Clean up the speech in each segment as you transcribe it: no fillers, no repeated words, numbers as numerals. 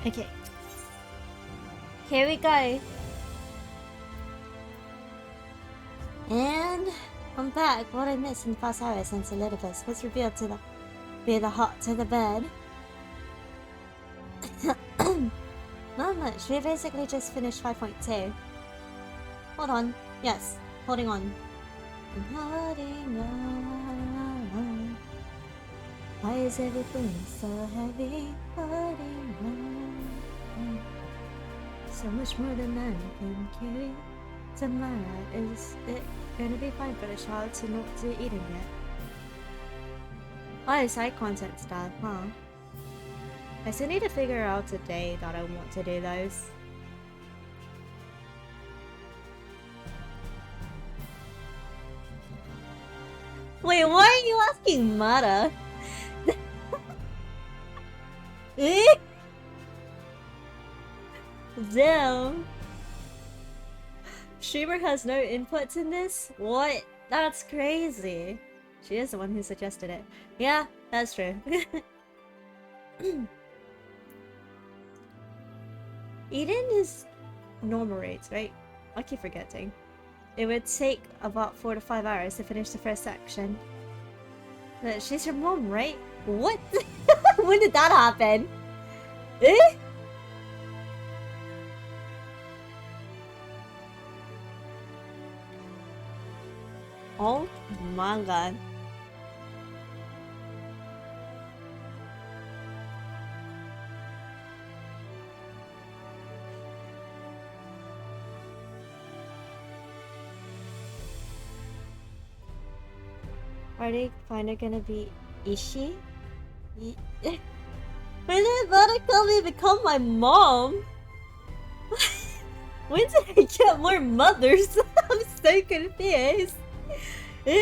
Okay. Here we go. And I'm back. What I missed in the past hour since Elizabeth was revealed to be the hot to the bed. Not much. We basically just finished 5.2. Hold on. Yes, holding on. I'm holding on. Why is everything so heavy? Holding on. So much more than I can carry. Tomorrow, is it gonna be fine for the child to not do eating yet? Oh, side content stuff, huh? I still need to figure out a day that I want to do those. Wait, why are you asking Mata? Damn. Streamer has no inputs in this? What? That's crazy. She is the one who suggested it. Yeah, that's true. Eden is normal rates, right? I keep forgetting. It would take about 4 to 5 hours to finish the first section. But she's your mom, right? What? When did that happen? Eh? Oh my god. Are they finally gonna be Ishi? When did Monokami become my mom? When did I get more mothers? I'm so confused. I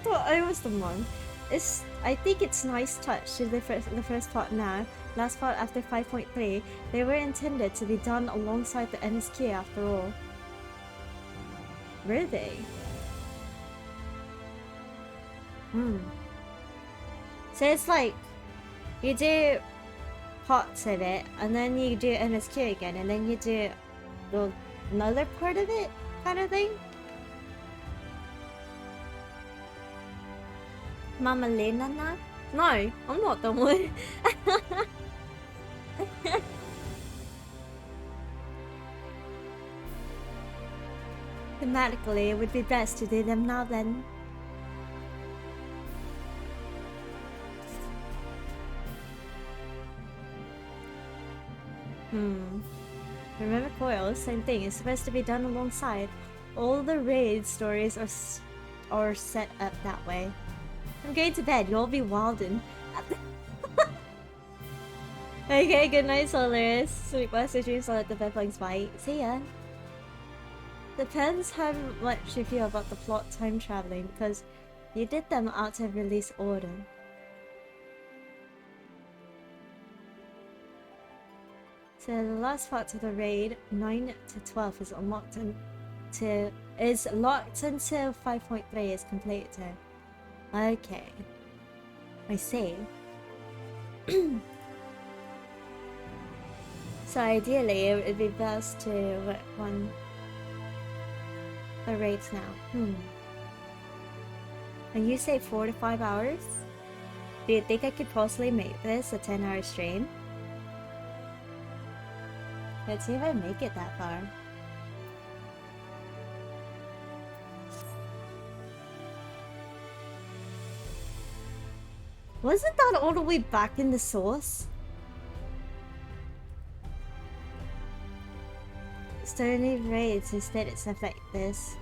thought I was the one. I think it's nice touch to the first part now. Last part after 5.3. They were intended to be done alongside the MSQ after all. Were they? So it's like you do parts of it and then you do MSQ again and then you do another part of it kind of thing? Mama Lena na? No, I'm not the one. Thematically, it would be best to do them now then. Remember Coil? Same thing. It's supposed to be done alongside. All the raid stories are set up that way. I'm going to bed. You'll be wildin'. Okay, good night, Solaris. Sweet Western dreams. I'll let the bed bugs bite. See ya. Depends how much you feel about the plot time traveling, because you did them out of release order. So the last part of the raid, 9 to 12, is locked until 5.3 is completed. Okay, I see. So ideally, it would be best to work on the raids now. And you say 4 to 5 hours? Do you think I could possibly make this a 10-hour stream? Let's see if I make it that far. Wasn't that all the way back in the source? Stony raids instead, it's stuff like this.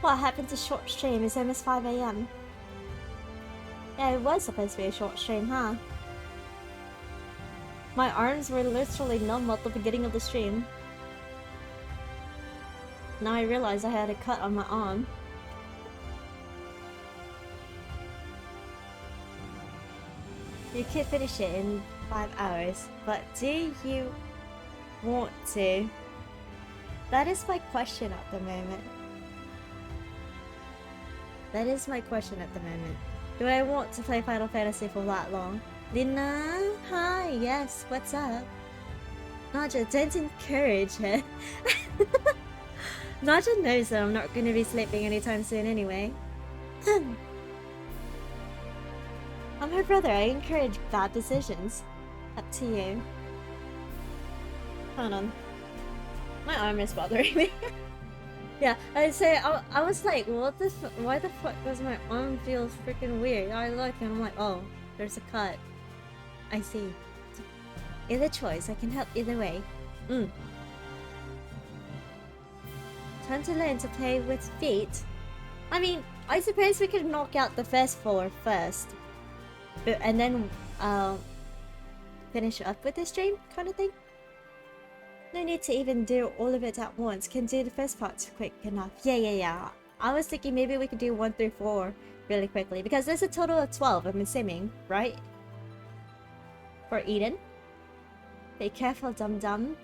What happened to short stream? It's almost 5 AM. Yeah, it was supposed to be a short stream, huh? My arms were literally numb at the beginning of the stream. Now I realize I had a cut on my arm. You could finish it in 5 hours, but do you want to? That is my question at the moment. That is my question at the moment. Do I want to play Final Fantasy for that long? Lina? Hi, yes, what's up? Naja, don't encourage her. Naja knows that I'm not going to be sleeping anytime soon anyway. I'm her brother, I encourage bad decisions. Up to you. Hold on. My arm is bothering me. Yeah, I say I was like, what the why the fuck does my arm feel freaking weird? I look and I'm like, oh, there's a cut. I see. Either choice, I can help either way. Time to learn to play with feet. I mean, I suppose we could knock out the first 4 first, but and then finish up with the stream kind of thing. No need to even do all of it at once. Can do the first parts quick enough. Yeah. I was thinking maybe we could do 1 through 4 really quickly because there's a total of 12. I'm assuming, right? For Eden. Be careful, dum dum.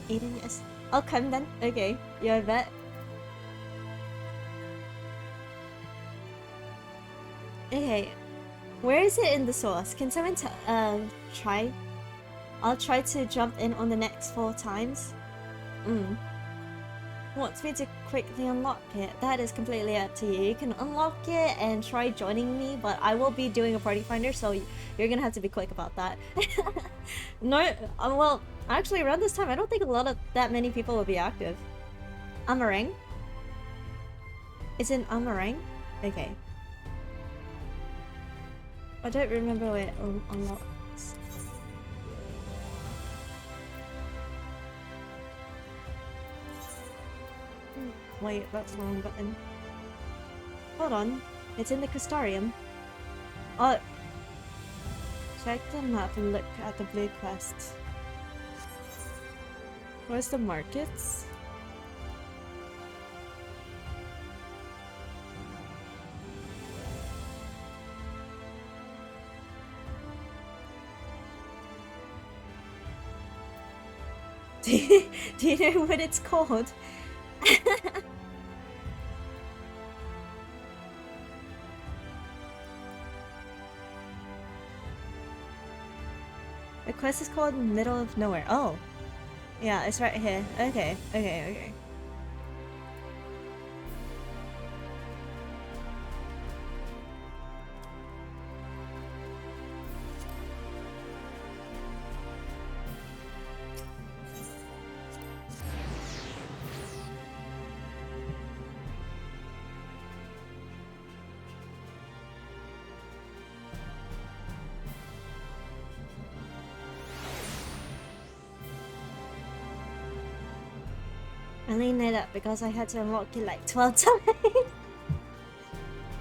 Eden, yes. I'll come then. Okay, you I bet. Okay, where is it in the source? Can someone try? I'll try to jump in on the next 4 times. Wants me to quickly unlock it. That is completely up to you. You can unlock it and try joining me, but I will be doing a party finder, so you're gonna have to be quick about that. No, well, actually around this time, I don't think that many people will be active. Amarang? Is it Amarang? Okay. I don't remember where it unlocks. Wait, that's the wrong button. Hold on. It's in the Crystarium. Oh. Check the map and look at the blue quests. Where's the markets? Do you know what it's called? The quest is called Middle of Nowhere. Oh. Yeah, it's right here. Okay. I only know that because I had to unlock it like 12 times.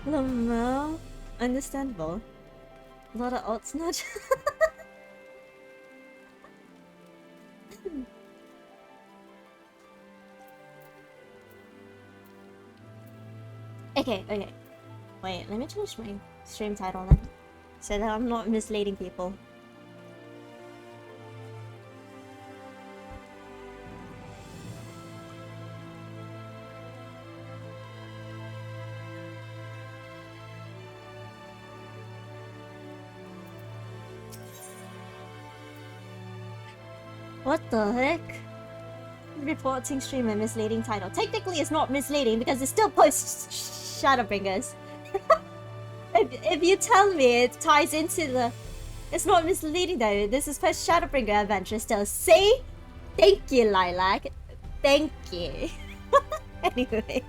Lamo. Understandable. A lot of odds not. Okay. Wait, let me change my stream title then. So that I'm not misleading people. What the heck? Reporting stream a misleading title. Technically it's not misleading because it still posts Shadowbringers. if you tell me it ties into the... It's not misleading though. This is post Shadowbringer adventure still. See? Thank you, Lilac. Thank you. Anyway.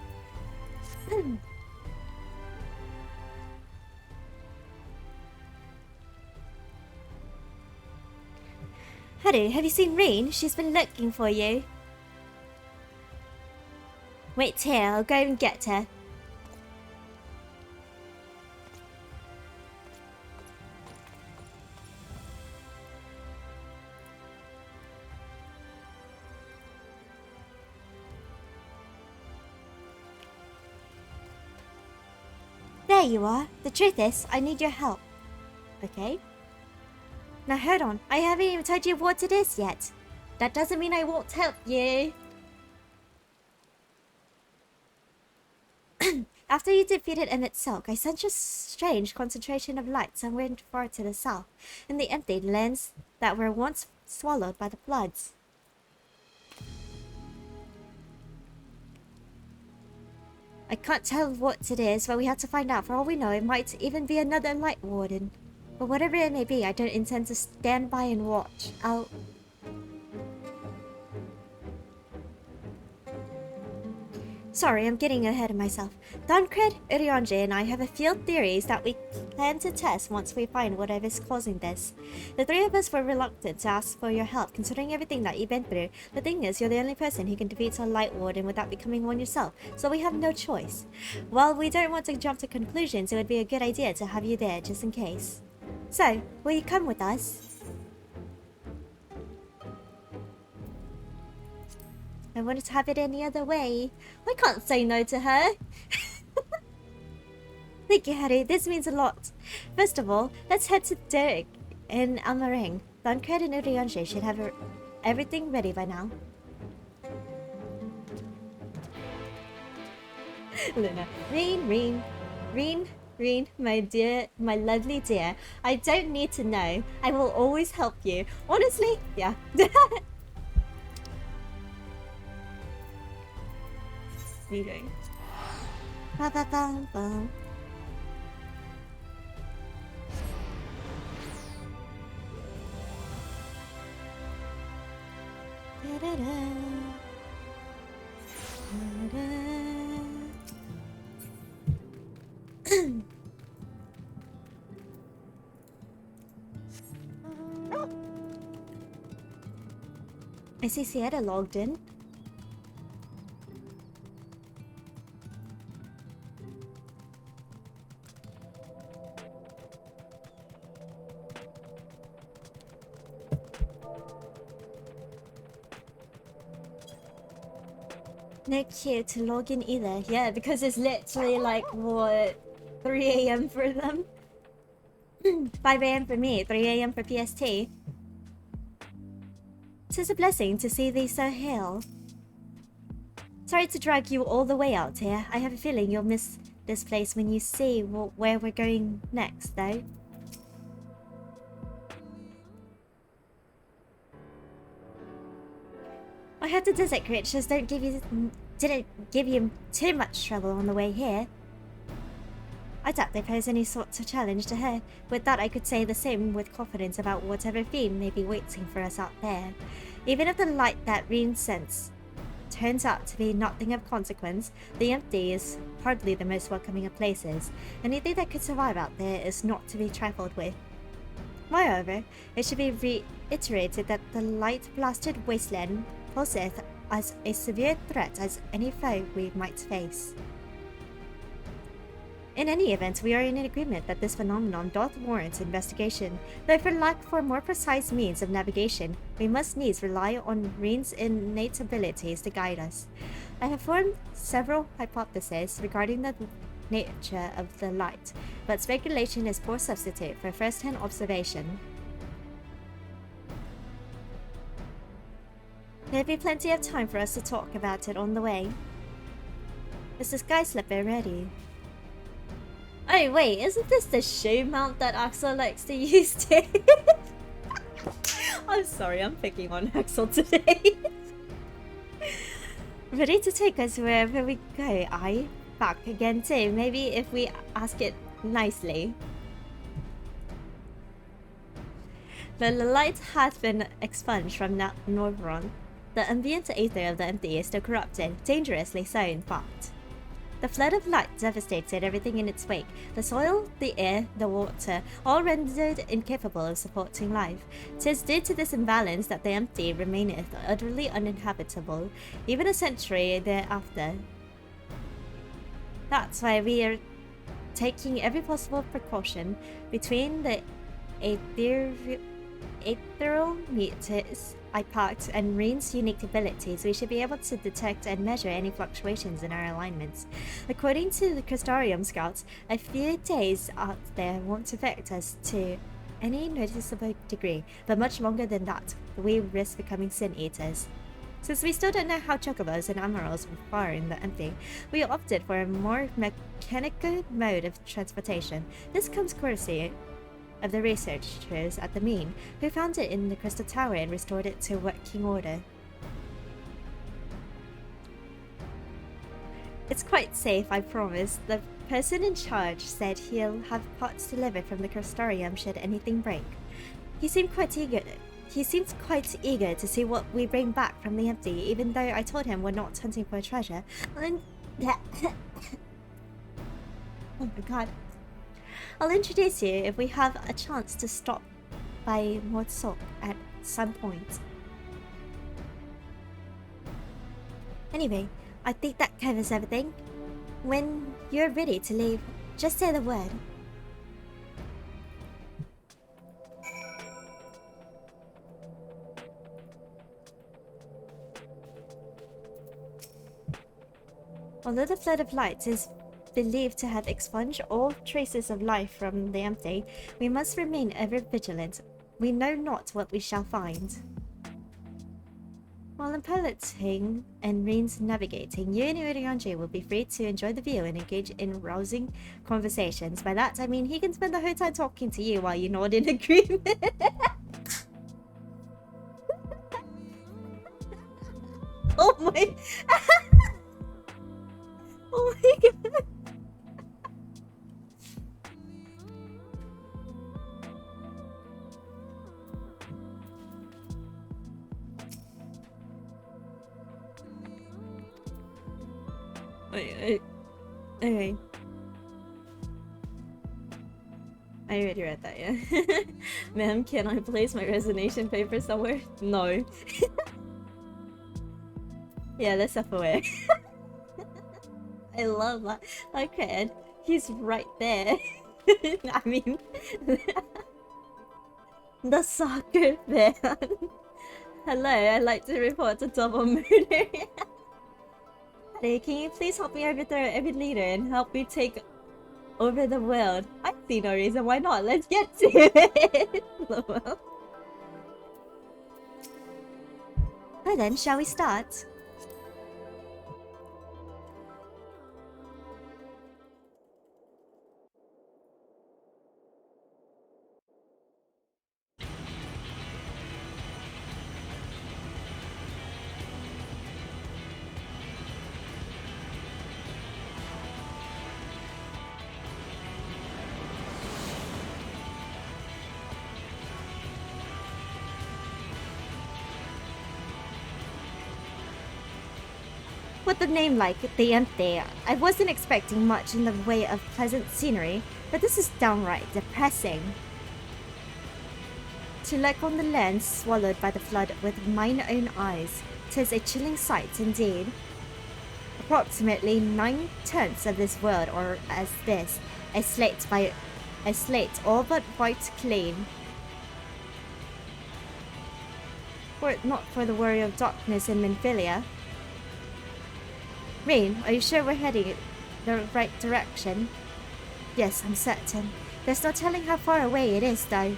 Haru, have you seen Rain? She's been looking for you. Wait here, I'll go and get her. there you are. The truth is, I need your help. Okay. Now hold on, I haven't even told you what it is yet. That doesn't mean I won't help you. After you defeated Emmet Silk, I sensed a strange concentration of light somewhere far to the south, in the empty lands that were once swallowed by the floods. I can't tell what it is, but we have to find out. For all we know, it might even be another Light Warden. But whatever it may be, I don't intend to stand by and watch. Sorry, I'm getting ahead of myself. Duncred, Urianji, and I have a few theories that we plan to test once we find whatever's causing this. The three of us were reluctant to ask for your help, considering everything that you've been through. The thing is, you're the only person who can defeat a Light Warden without becoming one yourself, so we have no choice. While we don't want to jump to conclusions, it would be a good idea to have you there, just in case. So, will you come with us? I wanted to have it any other way. I can't say no to her. Thank you, Harry. This means a lot. First of all, let's head to Derek in Almarang. Duncred and Urianji should have everything ready by now. Luna. Reen, my dear, my lovely dear. I don't need to know. I will always help you. Honestly, yeah. Meeting. Ba ba ba ba. Da da da. Da da. I see Sierra logged in. No cue to log in either. Yeah, because it's literally like, what, 3 a.m. for them? 5 a.m. for me, 3 a.m. for PST. Tis a blessing to see thee so hale. Sorry to drag you all the way out here. I have a feeling you'll miss this place when you see where we're going next, though. I hope the desert creatures didn't give you too much trouble on the way here. I doubt they pose any sort of challenge to her. With that, I could say the same with confidence about whatever fiend may be waiting for us out there. Even if the light that Reen sends turns out to be nothing of consequence, the empty is hardly the most welcoming of places. Anything that could survive out there is not to be trifled with. Moreover, it should be reiterated that the light-blasted wasteland poseth as a severe threat as any foe we might face. In any event, we are in agreement that this phenomenon doth warrant investigation, though for lack for more precise means of navigation, we must needs rely on Reen's innate abilities to guide us. I have formed several hypotheses regarding the nature of the light, but speculation is poor substitute for first-hand observation. There'll be plenty of time for us to talk about it on the way. Is the sky slipper ready? Oh wait, isn't this the shoe mount that Axel likes to use too? I'm sorry, I'm picking on Axel today. Ready to take us wherever we go, aye? Back again too, maybe if we ask it nicely. The light hath been expunged from Norvron. The ambient aether of the empty is still corrupted, dangerously so in fact. The flood of light devastated everything in its wake. The soil, the air, the water, all rendered incapable of supporting life. 'Tis due to this imbalance that the empty remaineth utterly uninhabitable, even a century thereafter. That's why we are taking every possible precaution between the ethereal meters I parked, and Reen's unique abilities, we should be able to detect and measure any fluctuations in our alignments. According to the Crystarium Scouts, a few days out there won't affect us to any noticeable degree, but much longer than that, we risk becoming sin eaters. Since we still don't know how chocobos and amarals will fire in the empty, we opted for a more mechanical mode of transportation. This comes courtesy of the researchers at the Mean, who found it in the Crystal Tower and restored it to working order. It's quite safe, I promise. The person in charge said he'll have parts delivered from the Crystarium should anything break. He seemed quite eager to see what we bring back from the empty, even though I told him we're not hunting for a treasure. Oh my god. I'll introduce you if we have a chance to stop by Motsok at some point. Anyway, I think that covers everything. When you're ready to leave, just say the word. Although the flood of light is believed to have expunged all traces of life from the empty, we must remain ever vigilant. We know not what we shall find. While in piloting and Reen's navigating, you and Urianji will be free to enjoy the view and engage in rousing conversations. By that I mean he can spend the whole time talking to you while you nod in agreement. Oh my... Oh my god. Okay. I already read that, yeah. Ma'am, can I place my resignation paper somewhere? No. Yeah, let's step away. I love that. Okay, he's right there. I mean... the soccer fan. Hello, I'd like to report a double murder. Hey, can you please help me overthrow every leader and help me take over the world? I see no reason why not. Let's get to it. Well then, shall we start? With the name like the Empty, I wasn't expecting much in the way of pleasant scenery, but this is downright depressing. To look on the land swallowed by the flood with mine own eyes, 'tis a chilling sight indeed. Approximately 9/10 of this world, or as this, a slate all but white clean. Were it not for the worry of darkness in Minfilia. Reen, are you sure we're heading the right direction? Yes, I'm certain. There's no telling how far away it is, though.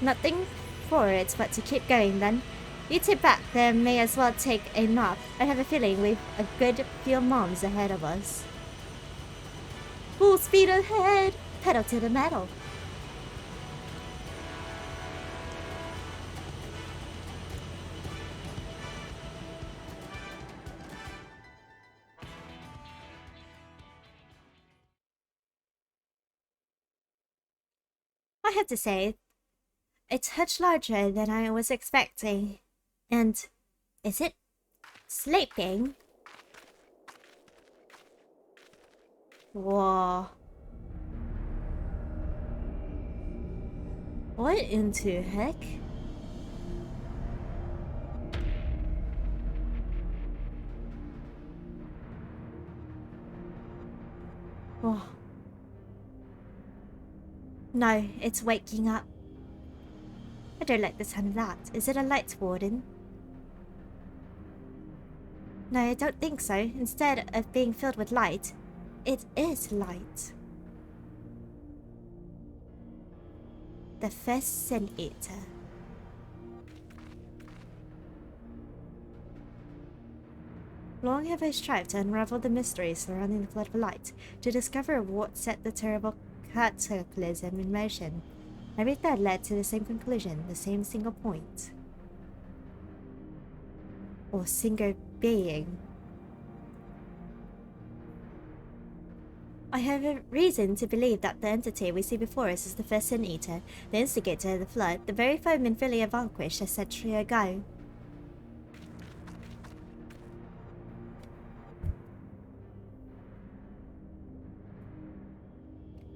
Nothing for it but to keep going, then. You two back there may as well take a nap. I have a feeling we've a good few months ahead of us. Full speed ahead! Pedal to the metal. I have to say, it's much larger than I was expecting. And is it sleeping? Whoa. What into heck? Whoa. No, it's waking up. I don't like the sound of that. Is it a light warden? No, I don't think so. Instead of being filled with light, it is light. The first Sin Eater. Long have I strived to unravel the mysteries surrounding the flood of light, to discover what set the terrible cataclysm in motion. Every thread led to the same conclusion, the same single point. Or single being. I have a reason to believe that the entity we see before us is the first Sin Eater, the instigator of the flood, the very foeman Philia vanquished a century ago.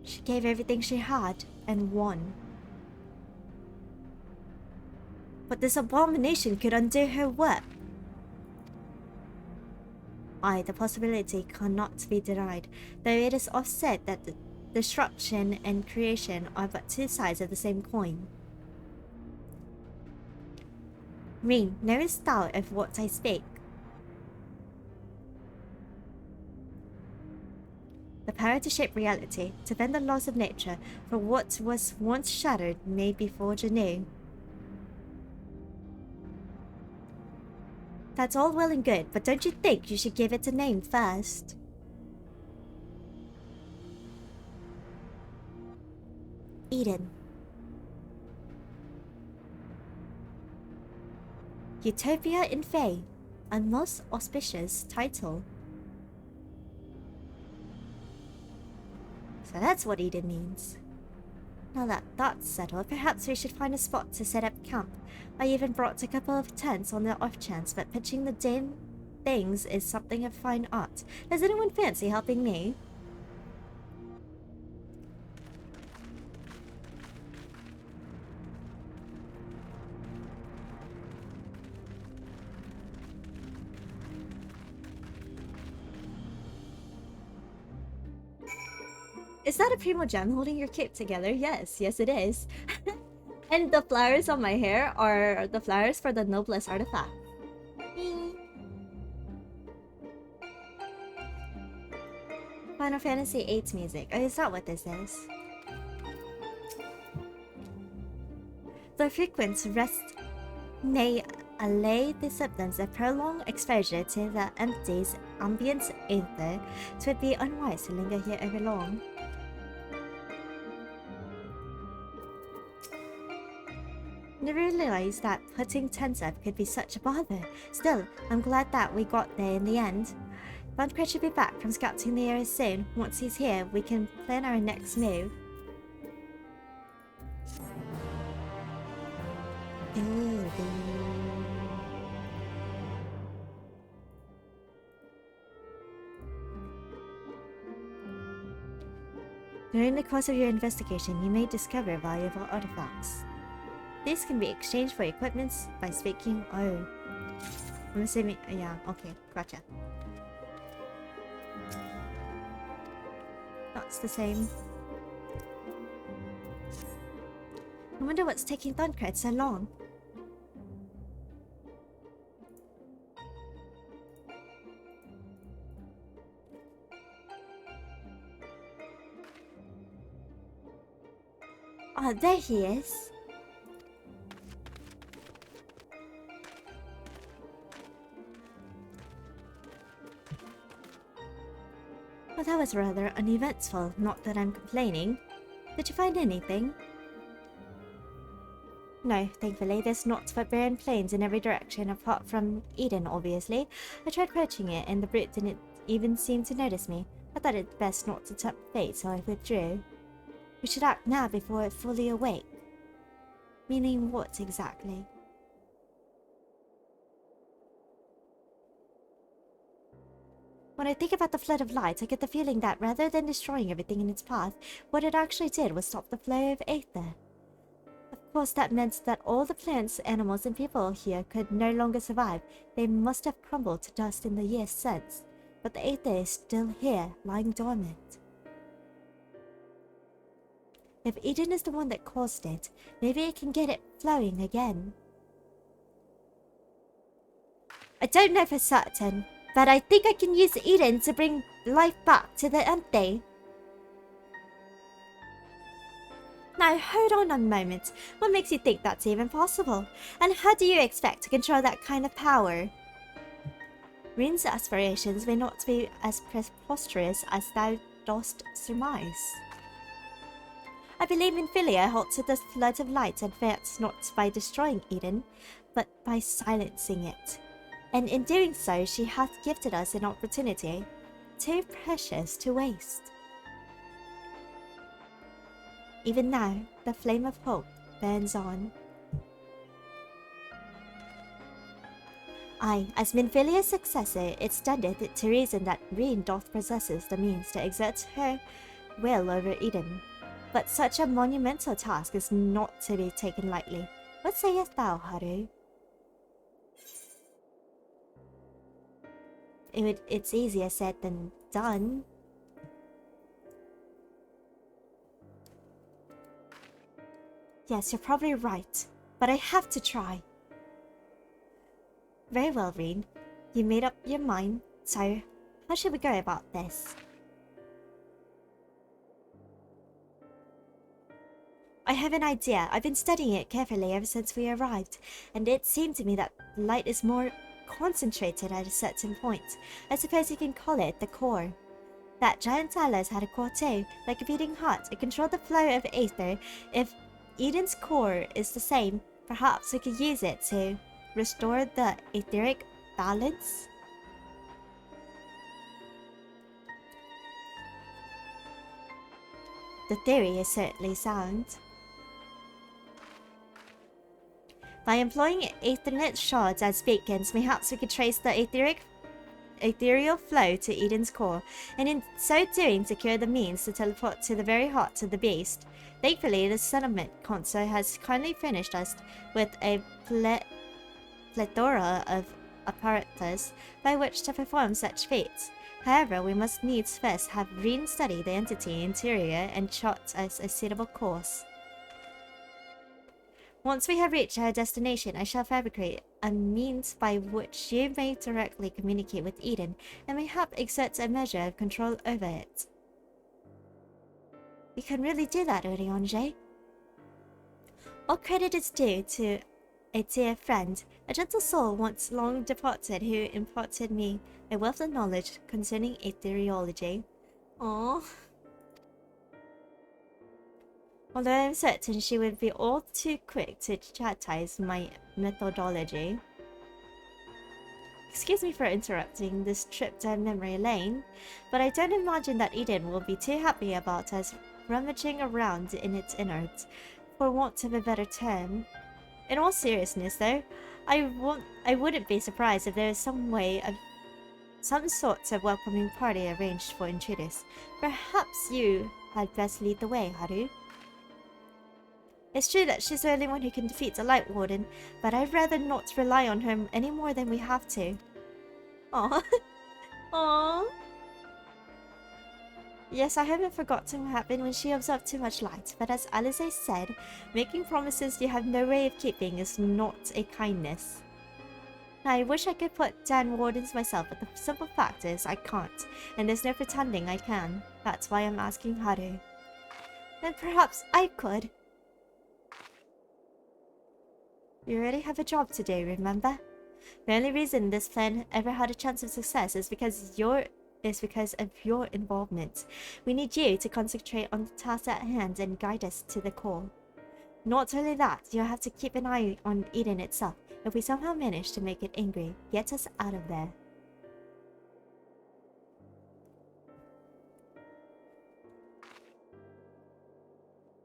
She gave everything she had and won. But this abomination could undo her work. Aye, the possibility cannot be denied, though it is offset that the destruction and creation are but two sides of the same coin. Ring, knowest thou of what I speak? The power to shape reality, to bend the laws of nature, for what was once shattered may be forged anew. That's all well and good, but don't you think you should give it a name first? Eden. Utopia in Fae, a most auspicious title. So that's what Eden means. Now that that's settled, perhaps we should find a spot to set up camp. I even brought a couple of tents on the off chance, but pitching the dim things is something of fine art. Does anyone fancy helping me? Is that a Primo Gem holding your cape together? Yes, yes it is. And the flowers on my hair are the flowers for the noblest artifact. Final Fantasy VIII music. Oh, is that what this is? The frequent rest may allay the symptoms of prolonged exposure to the empty ambient ether. It would be unwise to linger here over long. Never realized that putting tents up could be such a bother. Still, I'm glad that we got there in the end. Bunkrat should be back from scouting the area soon. Once he's here, we can plan our next move. During the course of your investigation, you may discover valuable artifacts. These can be exchanged for equipment by speaking. Oh. I'm assuming. Yeah, okay, gotcha. That's the same. I wonder what's taking Bunkrat so long. Oh, there he is. Well, that was rather uneventful, not that I'm complaining. Did you find anything? No, thankfully, there's knots but barren plains in every direction, apart from Eden, obviously. I tried approaching it, and the brute didn't even seem to notice me. I thought it best not to tempt fate, so I withdrew. We should act now before it's fully awake. Meaning what exactly? When I think about the flood of light, I get the feeling that rather than destroying everything in its path, what it actually did was stop the flow of aether. Of course, that meant that all the plants, animals, and people here could no longer survive. They must have crumbled to dust in the years since. But the aether is still here, lying dormant. If Eden is the one that caused it, maybe I can get it flowing again. I don't know for certain, but I think I can use Eden to bring life back to the empty. Now hold on a moment. What makes you think that's even possible? And how do you expect to control that kind of power? Rin's aspirations may not be as preposterous as thou dost surmise. I believe in Philia halted the flood of light and fails not by destroying Eden, but by silencing it. And in doing so, she hath gifted us an opportunity too precious to waste. Even now, the flame of hope burns on. I, as Minfilia's successor, it standeth to reason that Rin doth possesses the means to exert her will over Eden. But such a monumental task is not to be taken lightly. What sayest thou, Haru? It's easier said than done. Yes, you're probably right, but I have to try. Very well, Rin. You made up your mind, so how should we go about this? I have an idea. I've been studying it carefully ever since we arrived, and it seemed to me that light is more concentrated at a certain point. I suppose you can call it the core. That giant Atlas had a core too, like a beating heart. It controlled the flow of ether. If Eden's core is the same, perhaps we could use it to restore the etheric balance? The theory is certainly sound. By employing Aethernet shards as beacons, perhaps we could trace the ethereal flow to Eden's core, and in so doing secure the means to teleport to the very heart of the beast. Thankfully, the settlement console has kindly furnished us with a plethora of apparatus by which to perform such feats. However, we must needs first have Rin study the entity interior and chart us a suitable course. Once we have reached our destination, I shall fabricate a means by which you may directly communicate with Eden and mayhap exert a measure of control over it. You can really do that, Oriange. All credit is due to a dear friend, a gentle soul once long departed who imparted me a wealth of knowledge concerning ethereology. Aww. Although I'm certain she would be all too quick to chastise my methodology. Excuse me for interrupting this trip down memory lane, but I don't imagine that Eden will be too happy about us rummaging around in its innards, for want of a better term. In all seriousness, though, I wouldn't be surprised if there is some sort of welcoming party arranged for intruders. Perhaps you had best lead the way, Haru. It's true that she's the only one who can defeat the Light Warden, but I'd rather not rely on her any more than we have to. Aww. Aww. Yes, I haven't forgotten what happened when she absorbed too much light, but as Alize said, making promises you have no way of keeping is not a kindness. I wish I could put down wardens myself, but the simple fact is I can't, and there's no pretending I can. That's why I'm asking Haru. Then perhaps I could. We already have a job to do, remember? The only reason this plan ever had a chance of success is because of your involvement. We need you to concentrate on the task at hand and guide us to the core. Not only that, you'll have to keep an eye on Eden itself. If we somehow manage to make it angry, get us out of there.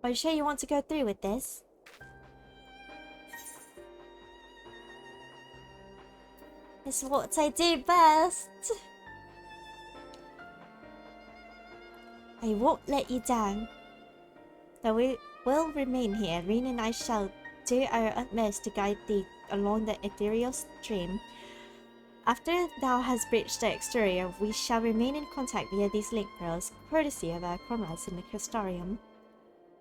Are you sure you want to go through with this? It's what I do best. I won't let you down. Though we will remain here, Rin and I shall do our utmost to guide thee along the ethereal stream. After thou hast breached the exterior, we shall remain in contact via these link pearls, courtesy of our comrades in the Crystarium.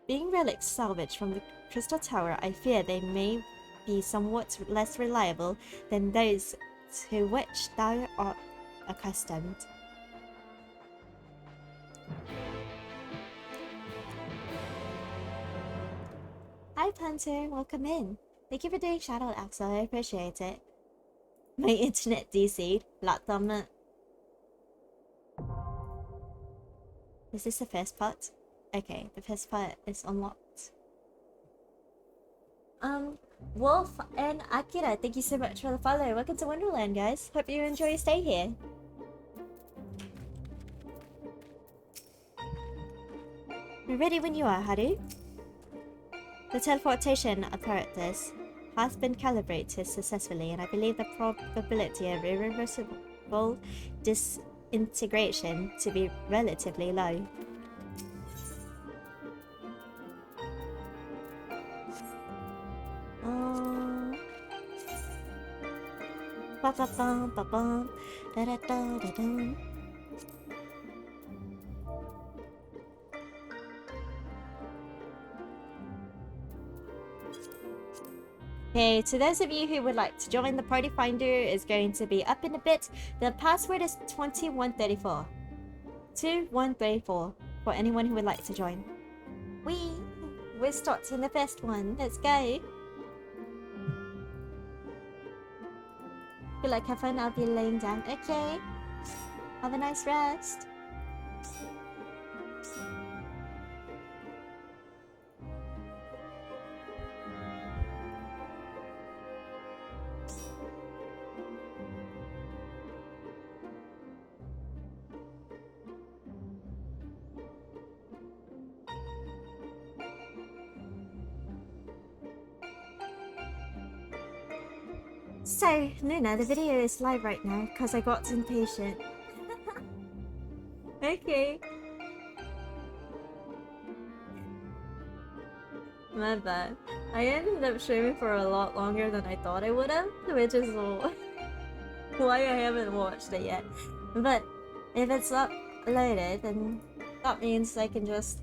Being relics salvaged from the Crystal Tower, I fear they may be somewhat less reliable than those to which thou art accustomed. Hi Punter, welcome in. Thank you for doing shoutout, Axel, I appreciate it. My internet DC'd. Lattdammit. Is this the first part? Okay, the first part is unlocked. Wolf and Akira, thank you so much for the follow. Welcome to Wonderland, guys. Hope you enjoy your stay here. We're ready when you are, Haru. The teleportation apparatus has been calibrated successfully, and I believe the probability of irreversible disintegration to be relatively low. Okay, to those of you who would like to join, the party finder is going to be up in a bit. The password is 2134. 2134 for anyone who would like to join. We're starting the first one. Let's go. Good luck, have fun. I'll be laying down. Okay. Have a nice rest. So, Luna, the video is live right now because I got impatient. Okay. My bad. I ended up streaming for a lot longer than I thought I would have, which is why I haven't watched it yet. But if it's uploaded, then that means I can just...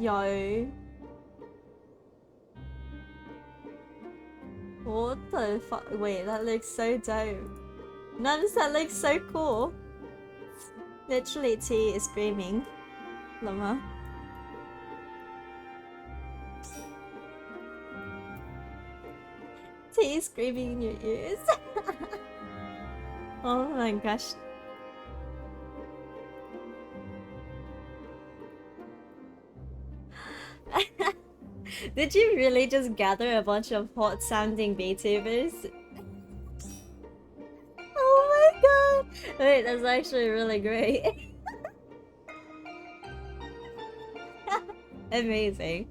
Yo. What the fuck? Wait, that looks so dope. Notice that looks so cool. Literally, T is screaming. Llama. T is screaming in your ears. Oh my gosh. Did you really just gather a bunch of hot sounding VTubers? Oh my god! Wait, that's actually really great. Amazing.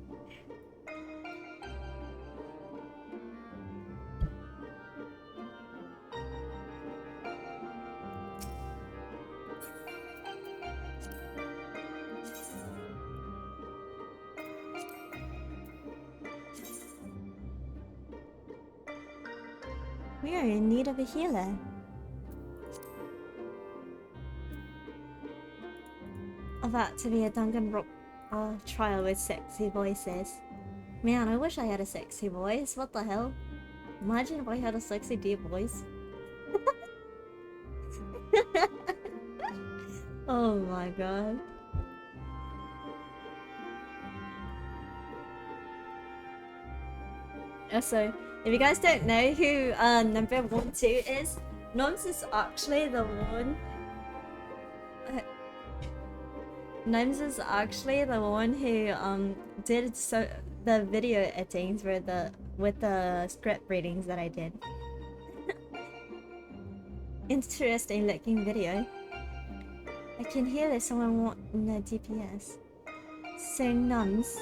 We are in need of a healer. About to be a Danganronpa trial with sexy voices. Man, I wish I had a sexy voice. What the hell? Imagine if I had a sexy deep voice. Oh my god. So, if you guys don't know who number 1-2 is, Noms is actually the one. Noms is actually the one who did the video editings for with the script readings that I did. Interesting looking video. I can hear there's someone wanting a DPS. So Noms.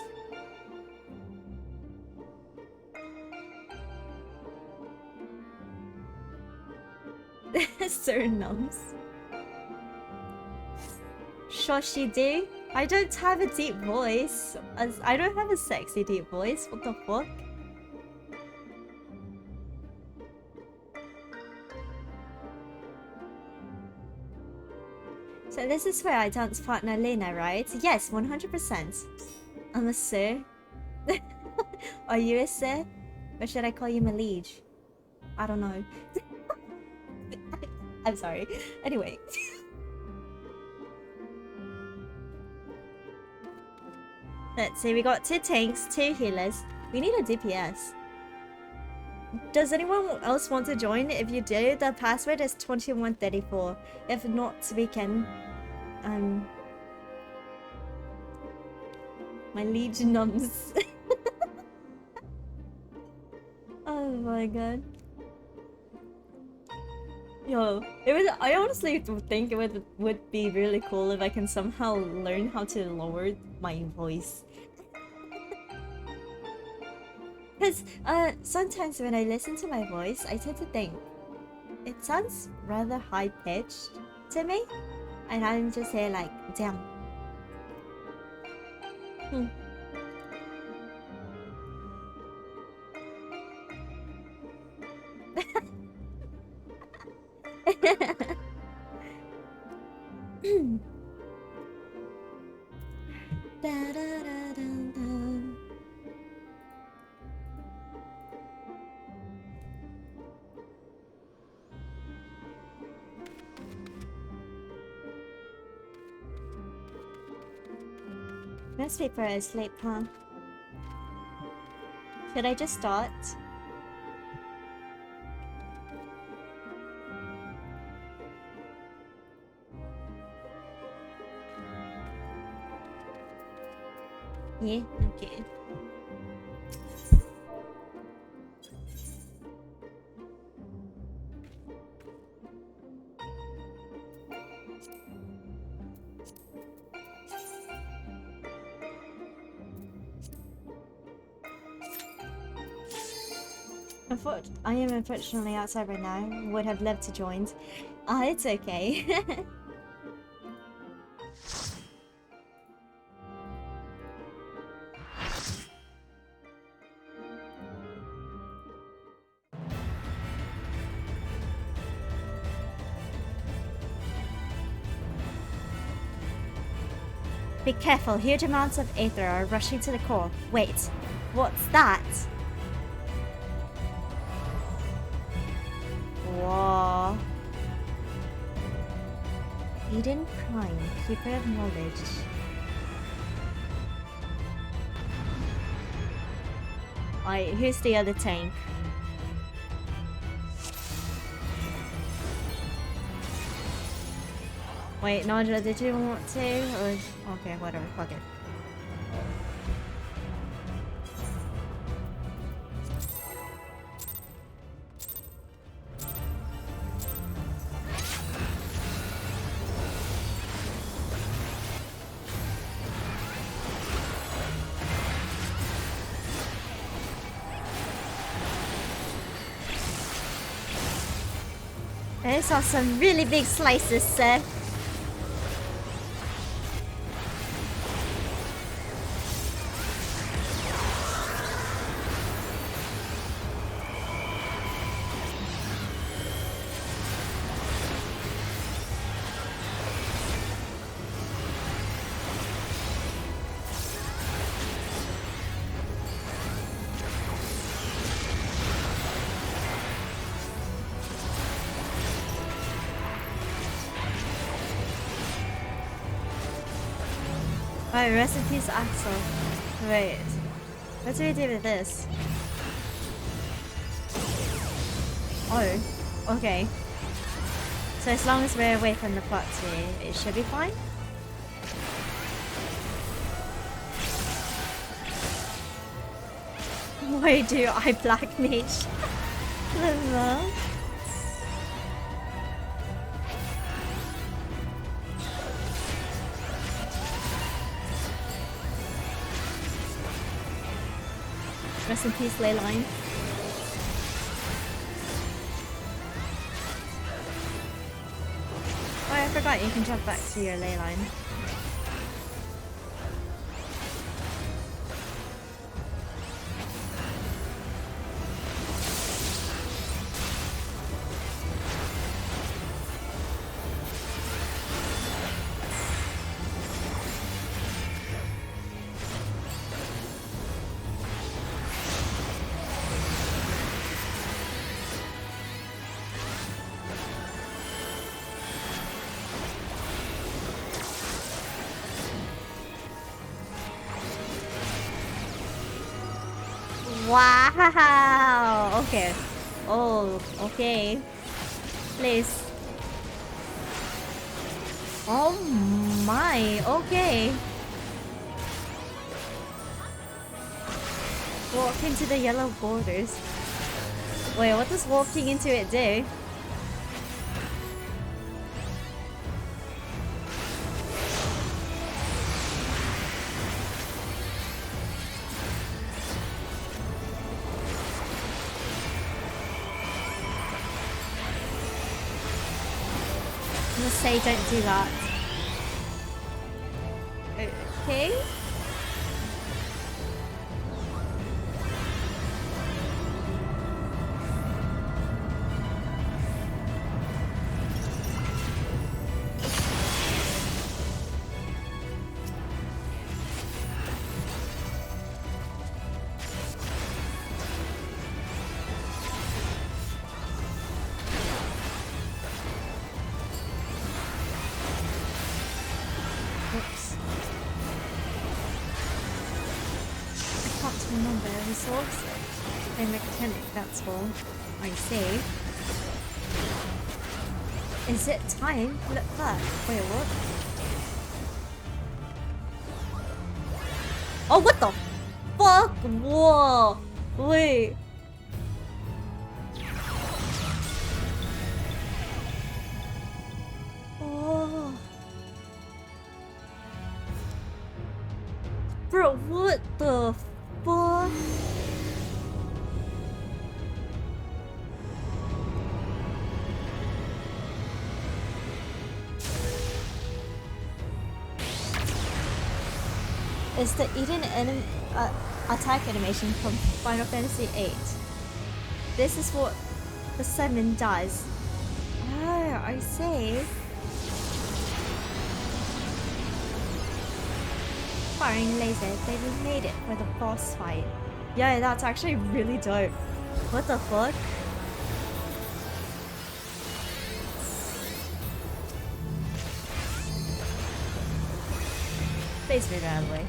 Sir Nums. Shoshi do? I don't have a deep voice. I don't have a sexy deep voice. What the fuck? So this is where I dance partner Lena, right? Yes, 100%. I'm a sir. Are you a sir? Or should I call you my liege? I don't know. I'm sorry. Anyway. Let's see, we got 2 tanks, 2 healers. We need a DPS. Does anyone else want to join? If you do, the password is 2134. If not, we can... my liege numbs. Oh my god. Yo, I honestly think it would be really cool if I can somehow learn how to lower my voice. Because sometimes when I listen to my voice, I tend to think it sounds rather high-pitched to me. And I'm just here like, damn. Most people are asleep, huh? Should I just start? Yeah, okay. I am unfortunately outside right now. Would have loved to join. It's okay. Be careful, huge amounts of aether are rushing to the core. Wait, what's that? Whoa. Eden Prime, Keeper of Knowledge. Alright, who's the other tank? Wait, Nandra, did you want to? Or... okay, whatever, fuck it. Those are some really big slices, sir. Oh, rest in peace, Axel. Wait. What do we do with this? Oh, okay. So as long as we're away from the plot tree, it should be fine? Why do I black mage? Hello? Rest in peace, Leyline. Oh, I forgot you can jump back to your Leyline. Wow! Okay. Oh, okay. Please. Oh my, okay. Walk into the yellow borders. Wait, what does walking into it do? I'm gonna say don't do that. Okay. Oops. I can't remember resource and mechanic, that's all. I see. Is it time? Look back. Wait, what? Oh, what the fuck? Whoa! Wait. Oh. Bro, what the fuck? It's the attack animation from Final Fantasy VIII. This is what the summon does. Oh, I see. Firing laser, they remade it for the boss fight. Yeah, that's actually really dope. What the fuck? Please move out of the way.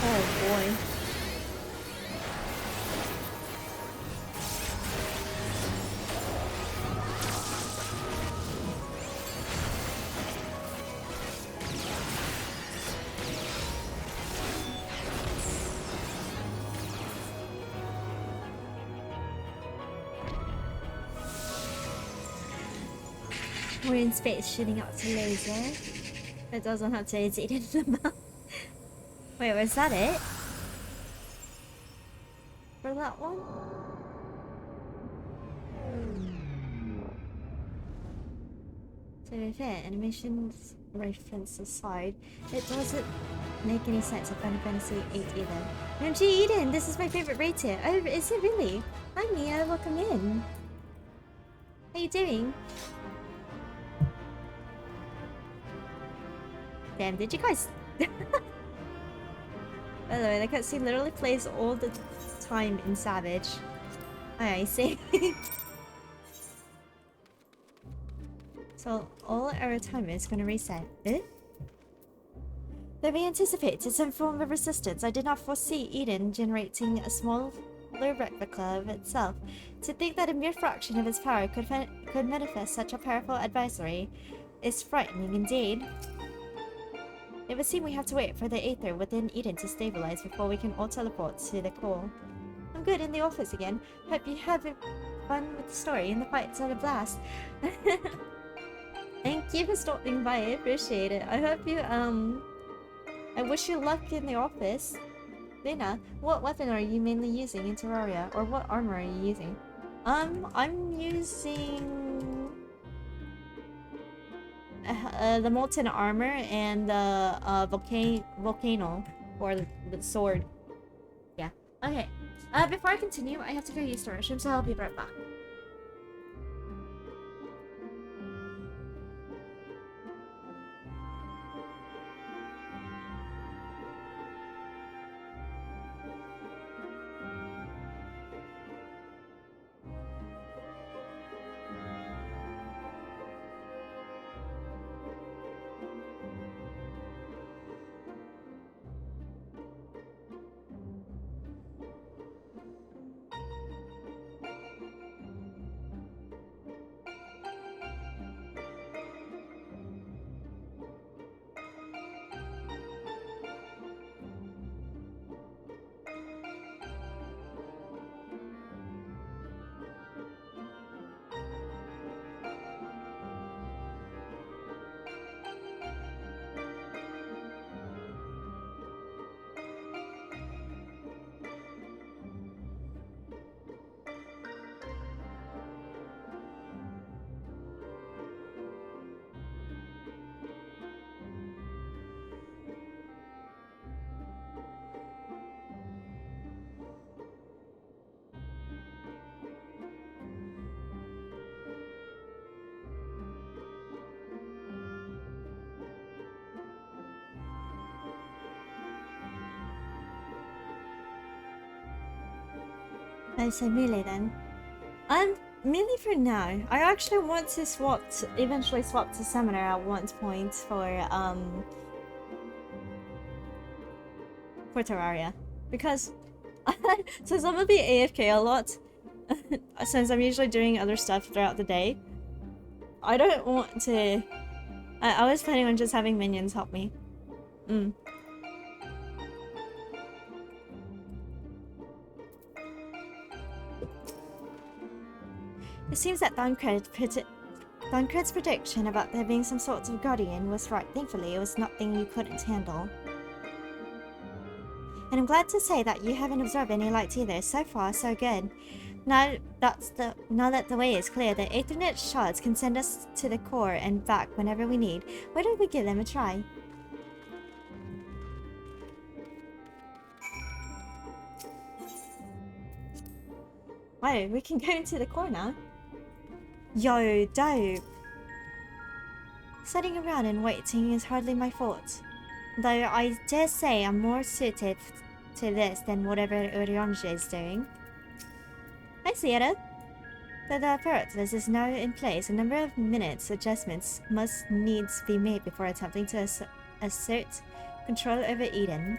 Oh boy. We're in space shooting out to laser. It doesn't have to hit in the mouth. Wait, was that it? For that one? To be fair, animations reference aside, it doesn't make any sense of Final Fantasy VIII either. OMG Eden, this is my favorite raid tier. Oh, is it really? Hi Mia, welcome in. How you doing? Damn, did you guys... By the way, the cutscene literally plays all the time in Savage. Oh, I see. So all our time is gonna reset. Eh? Though we anticipated some form of resistance, I did not foresee Eden generating a small blue replica of itself. To think that a mere fraction of its power could manifest such a powerful adversary is frightening indeed. It would seem we have to wait for the Aether within Eden to stabilize before we can all teleport to the core. I'm good in the office again. Hope you have fun with the story and the fights are a blast. Thank you for stopping by, I appreciate it. I hope you, I wish you luck in the office. Luna, what weapon are you mainly using in Terraria? Or what armor are you using? I'm using... the molten armor and the volcano or the sword. Yeah. Okay. Before I continue, I have to go use the restroom, so I'll be right back. I say melee then. Melee for now. I actually want to eventually swap to Summoner at one point for Terraria. Because since I'm gonna be AFK a lot, since I'm usually doing other stuff throughout the day, I don't want to... I was planning on just having minions help me. It seems that Thancred's prediction about there being some sort of guardian was right. Thankfully, it was nothing you couldn't handle. And I'm glad to say that you haven't absorbed any light either. So far, so good. Now that the way is clear, the Aethernet shards can send us to the core and back whenever we need. Why don't we give them a try? Wow, we can go into the core now. Yo, dope. Sitting around and waiting is hardly my fault. Though I dare say I'm more suited to this than whatever Urianger is doing. Hi, Sierra. The apparatus is now in place. A number of minutes adjustments must needs be made before attempting to assert control over Eden.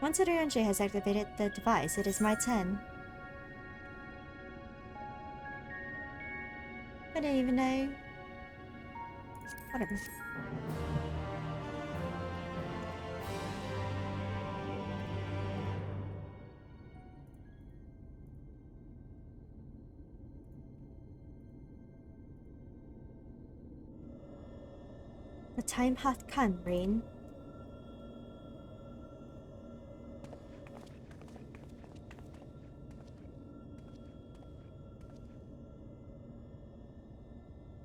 Once Urianger has activated the device, it is my turn. I don't even know. Whatever. The time hath come, Rain.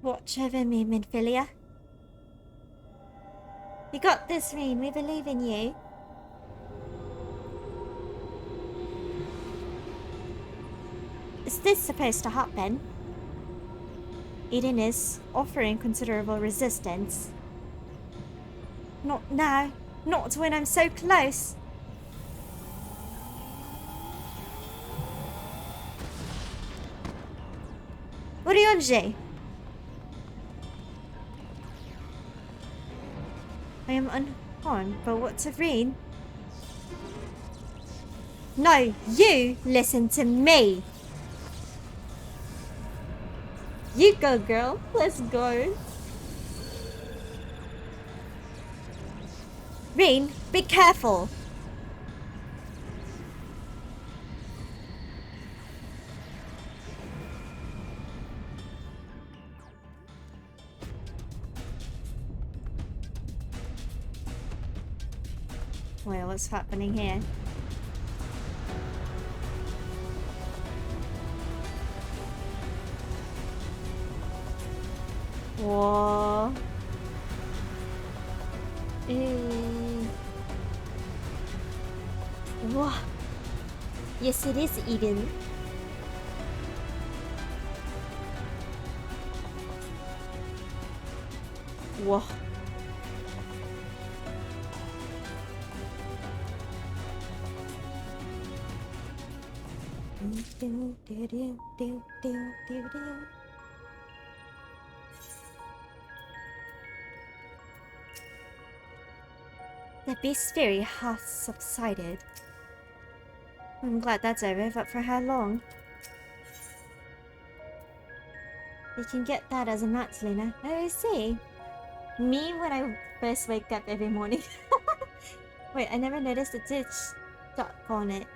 Watch over me, Minfilia. You got this, Rain. We believe in you. Is this supposed to happen? Eden is offering considerable resistance. Not now. Not when I'm so close. Urianger! I am unharmed, but what's of Rain? No, you listen to me! You go, girl. Let's go. Rain, be careful! Well, what's happening here? Whoa. Whoa. Yes, it is Eden. Whoa. The beast's fury has subsided. I'm glad that's over, but for how long? You can get that as a match, Luna. Oh, I see. Me when I first wake up every morning. Wait, I never noticed the ditch stuck on it.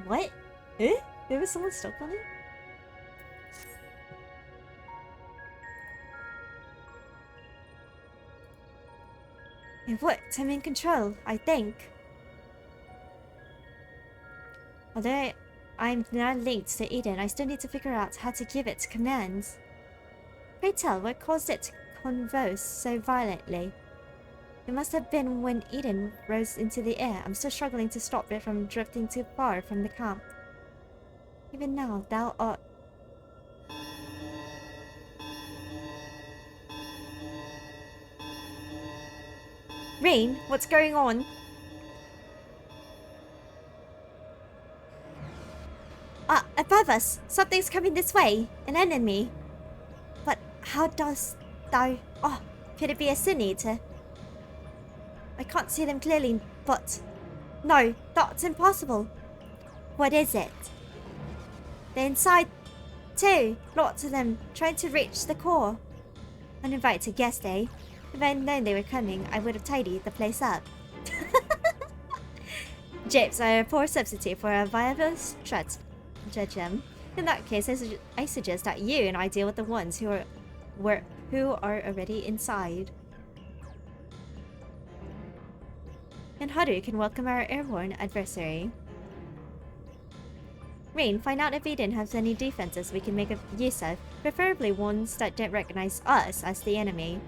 What? Eh? There was someone stuck on it? It worked. I'm in control, I think. Although I'm now linked to Eden, I still need to figure out how to give it commands. Pray tell, what caused it to convulse so violently? It must have been when Eden rose into the air. I'm still struggling to stop it from drifting too far from the camp. Even now, thou art... Rain, what's going on? Above us! Something's coming this way! An enemy! But how does thou... Oh, could it be a Sin Eater? I can't see them clearly, but... No, that's impossible! What is it? They're inside, too! Lots of them, trying to reach the core. Uninvited guest, eh? If I'd known they were coming, I would have tidied the place up. Japes are a poor substitute for a viable stratagem. In that case, I suggest that you and I deal with the ones who are already inside. And Haru can welcome our airborne adversary. Rain, find out if Eden has any defenses we can make use of, preferably ones that don't recognize us as the enemy.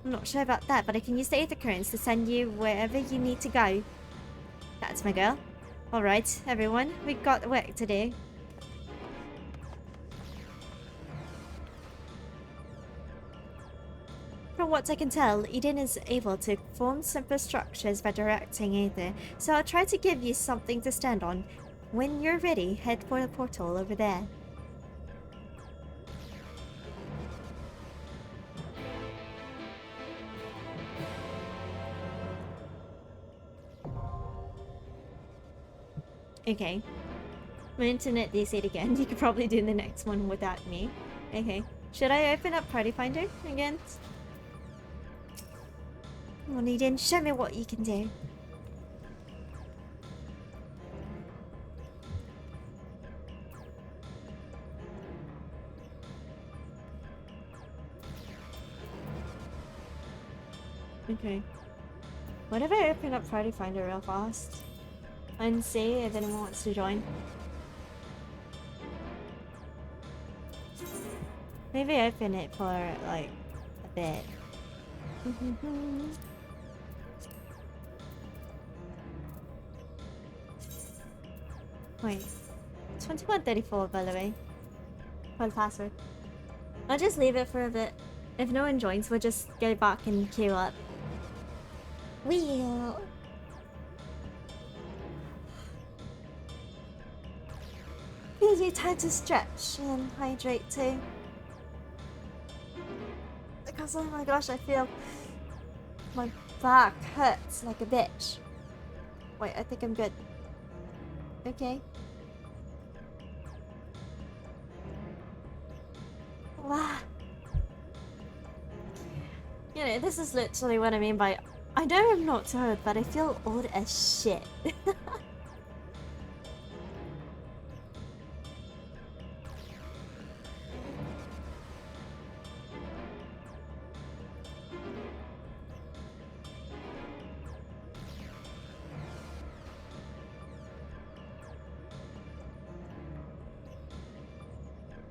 I'm not sure about that, but I can use the Aether Currents to send you wherever you need to go. That's my girl. Alright, everyone, we've got work to do. From what I can tell, Eden is able to form simple structures by directing Aether, so I'll try to give you something to stand on. When you're ready, head for the portal over there. Okay. My internet reset again. You could probably do the next one without me. Okay. Should I open up Party Finder again? Come on, Eden. Show me what you can do. Okay. What if I open up Party Finder real fast? And see if anyone wants to join. Maybe open it for like a bit. Wait. 2134 by the way. For the password. I'll just leave it for a bit. If no one joins, we'll just go back and queue up. Wheel. Gives you time to stretch and hydrate too. Because oh my gosh, I feel my back hurts like a bitch. Wait, I think I'm good. Okay. Wow. You know, this is literally what I mean by I know I'm not tired, but I feel old as shit.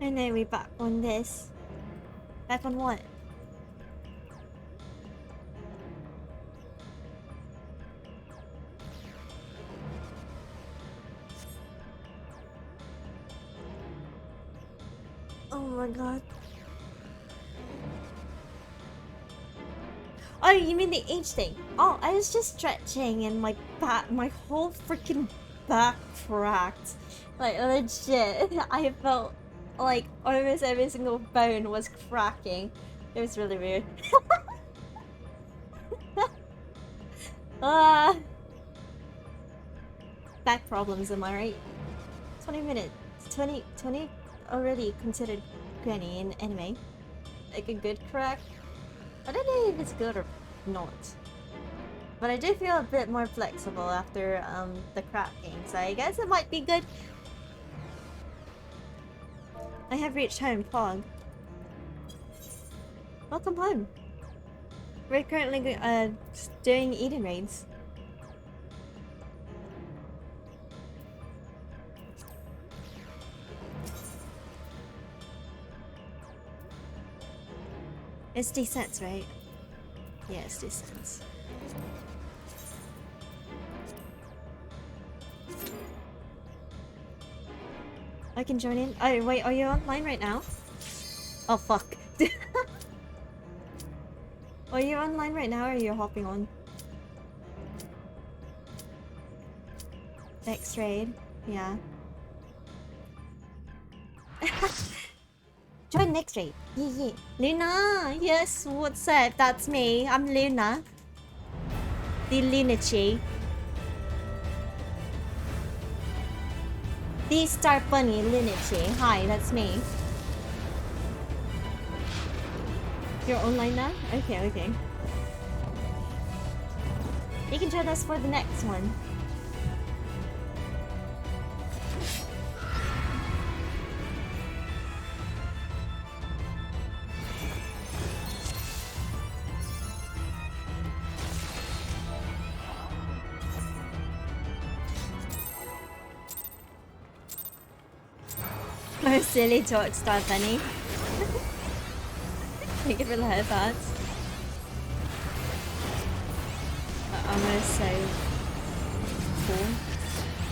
And then we back on this. Back on what? Oh my god. Oh, you mean the age thing? Oh, I was just stretching and my back, my whole freaking back cracked. Like legit, I felt like almost every single bone was cracking. It was really weird. Ah, back problems, am I right? 20 minutes, 20 already considered granny in anime. Like a good crack. I don't know if it's good or not. But I do feel a bit more flexible after the cracking, so I guess it might be good. I have reached home, Fog. Welcome home. We're currently doing Eden raids. It's D-Sense, right? Yeah, it's D-Sense. I can join in. Oh, wait, are you online right now? Oh, fuck. Are you online right now or are you hopping on? Next raid? Yeah. Join next raid. Yeah. Luna! Yes, what's up? That's me. I'm Luna. The Lunacchiii. The Star Bunny Lunacchiii. Hi, that's me. You're online now? Okay, okay. You can join us for the next one. Oh, silly talk, Star Bunny. Thank you for the headphones. The armor is so cool.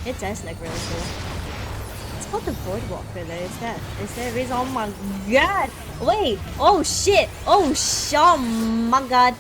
It does look really cool. It's called the Boardwalker though, is there a reason? Oh my god! Wait! Oh shit! Oh my god!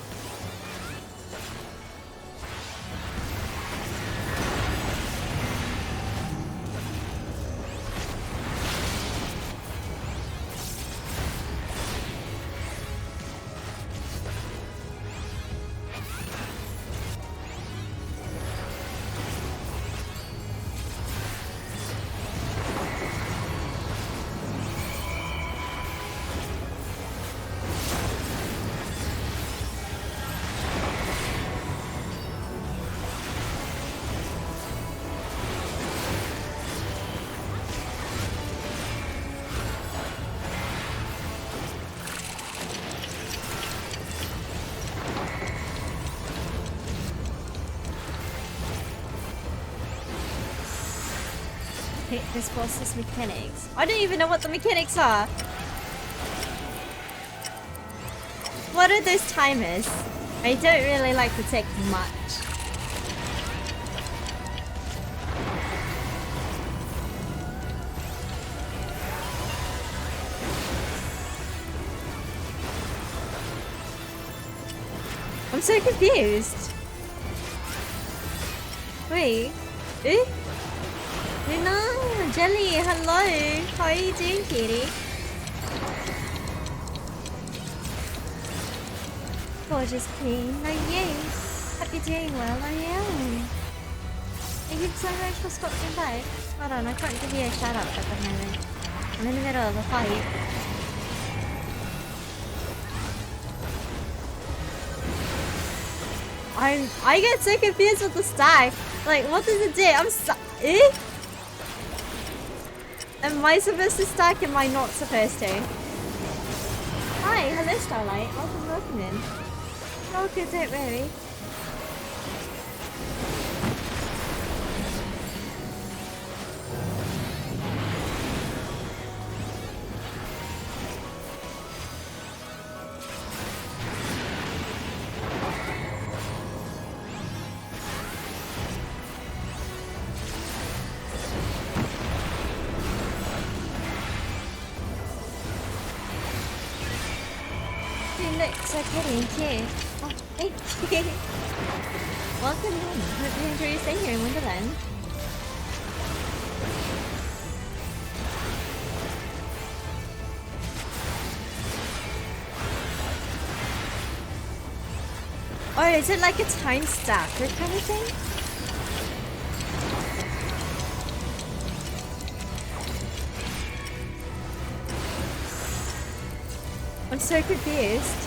This boss's mechanics. I don't even know what the mechanics are. What are those timers? I don't really like to take much. I'm so confused. Wait. Eh? Luna, Jelly, hello. How are you doing, kitty? Gorgeous queen, are you? Hope you're doing well, I am. Thank you so much for stopping by. Hold on, I can't give you a shout out at the moment. I'm in the middle of a fight. I get so confused with the stack. Like, what does it do? Eh? Am I supposed to stack? Am I not supposed to? Hi, hello Starlight. Welcome in. Oh, good, don't worry. You look so pretty and cute. Oh, thank you. Welcome in. Hope you enjoy your stay here in Wonderland. Oh, is it like a time stacker kind of thing? I'm so confused.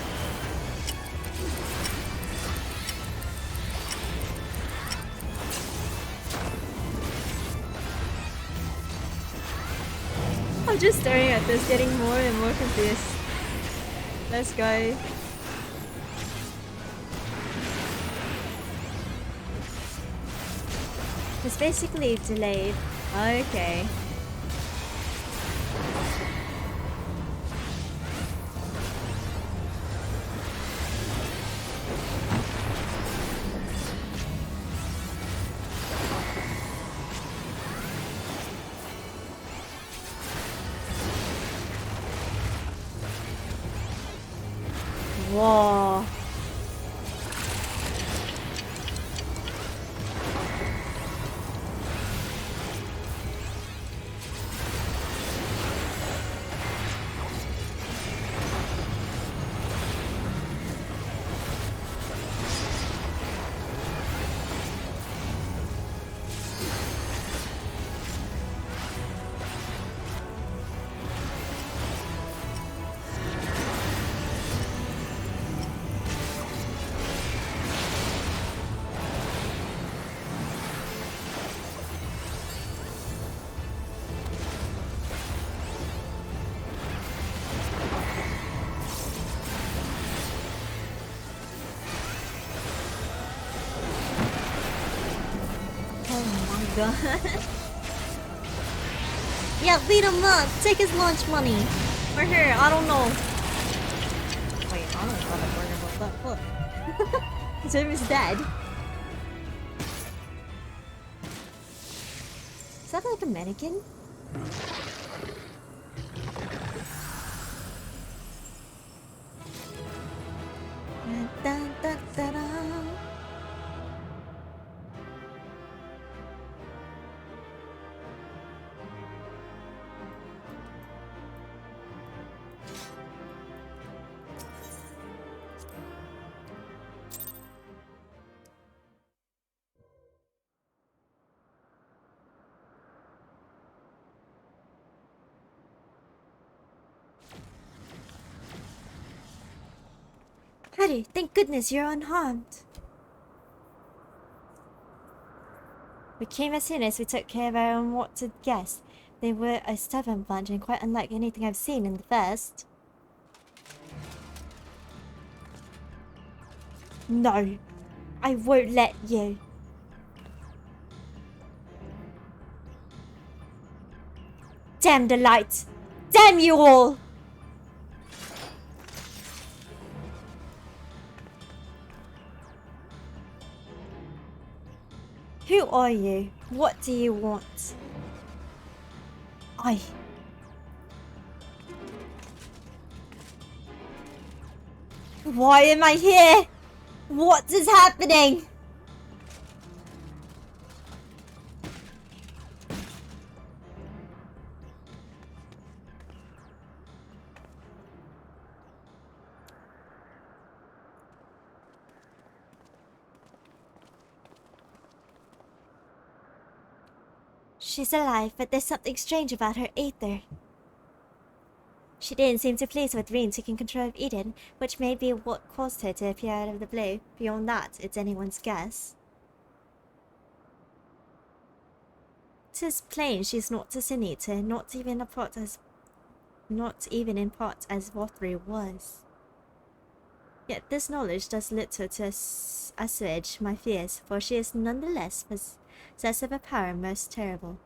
I'm just staring at this, getting more and more confused. Let's go. It's basically delayed. Okay. Whoa. God. Yeah, beat him up. Take his lunch money. For her, I don't know. Wait, I don't know what that word. His name is dead. Is that like a mannequin? Dun, dun, dun, dun. Harry, thank goodness you're unharmed. We came as soon as we took care of our own what to guess. They were a stubborn bunch and quite unlike anything I've seen in the first. No, I won't let you. Damn the light! Damn you all! Who are you? What do you want? Why am I here? What is happening? She's alive, but there's something strange about her ether. She didn't seem too pleased with Reen taking control of Eden, which may be what caused her to appear out of the blue. Beyond that, it's anyone's guess. 'Tis plain she's not a Sin-Eater, not even in part as Vothri was. Yet this knowledge does little to assuage my fears, for she is nonetheless possessed of a power most terrible.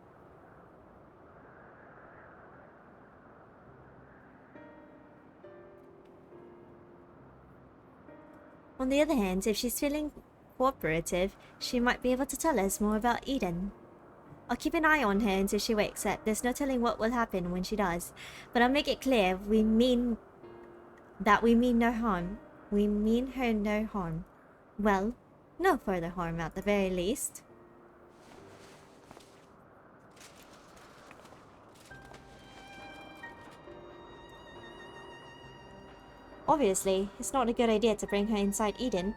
On the other hand, if she's feeling cooperative, she might be able to tell us more about Eden. I'll keep an eye on her until she wakes up. There's no telling what will happen when she does, but I'll make it clear we mean no harm. We mean her no harm. Well, no further harm at the very least. Obviously, it's not a good idea to bring her inside Eden.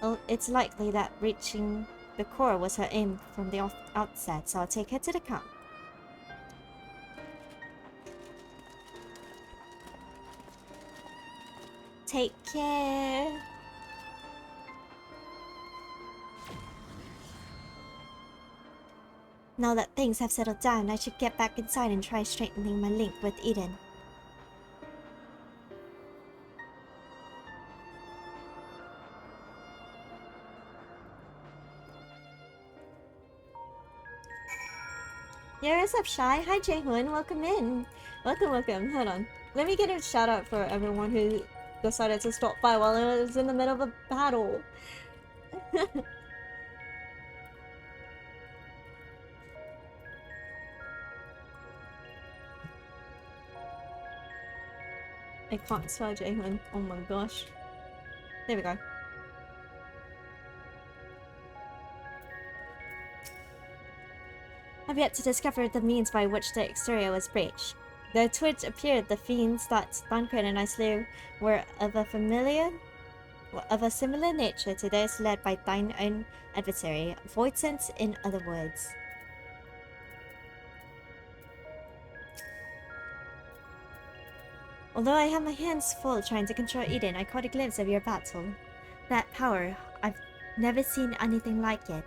Well, it's likely that reaching the core was her aim from the outset, so I'll take her to the camp. Take care. Now that things have settled down, I should get back inside and try strengthening my link with Eden. Yeah, what's up, Shy? Hi, Jaehoon. Welcome in. Welcome. Hold on. Let me get a shout out for everyone who decided to stop by while I was in the middle of a battle. I can't spell Jaehoon. Oh my gosh. There we go. I've yet to discover the means by which the exterior was breached. Though to it appeared the fiends that Dunkard and I slew were of a similar nature to those led by thine own adversary, Voidsent in other words. Although I have my hands full trying to control Eden, I caught a glimpse of your battle. That power, I've never seen anything like it.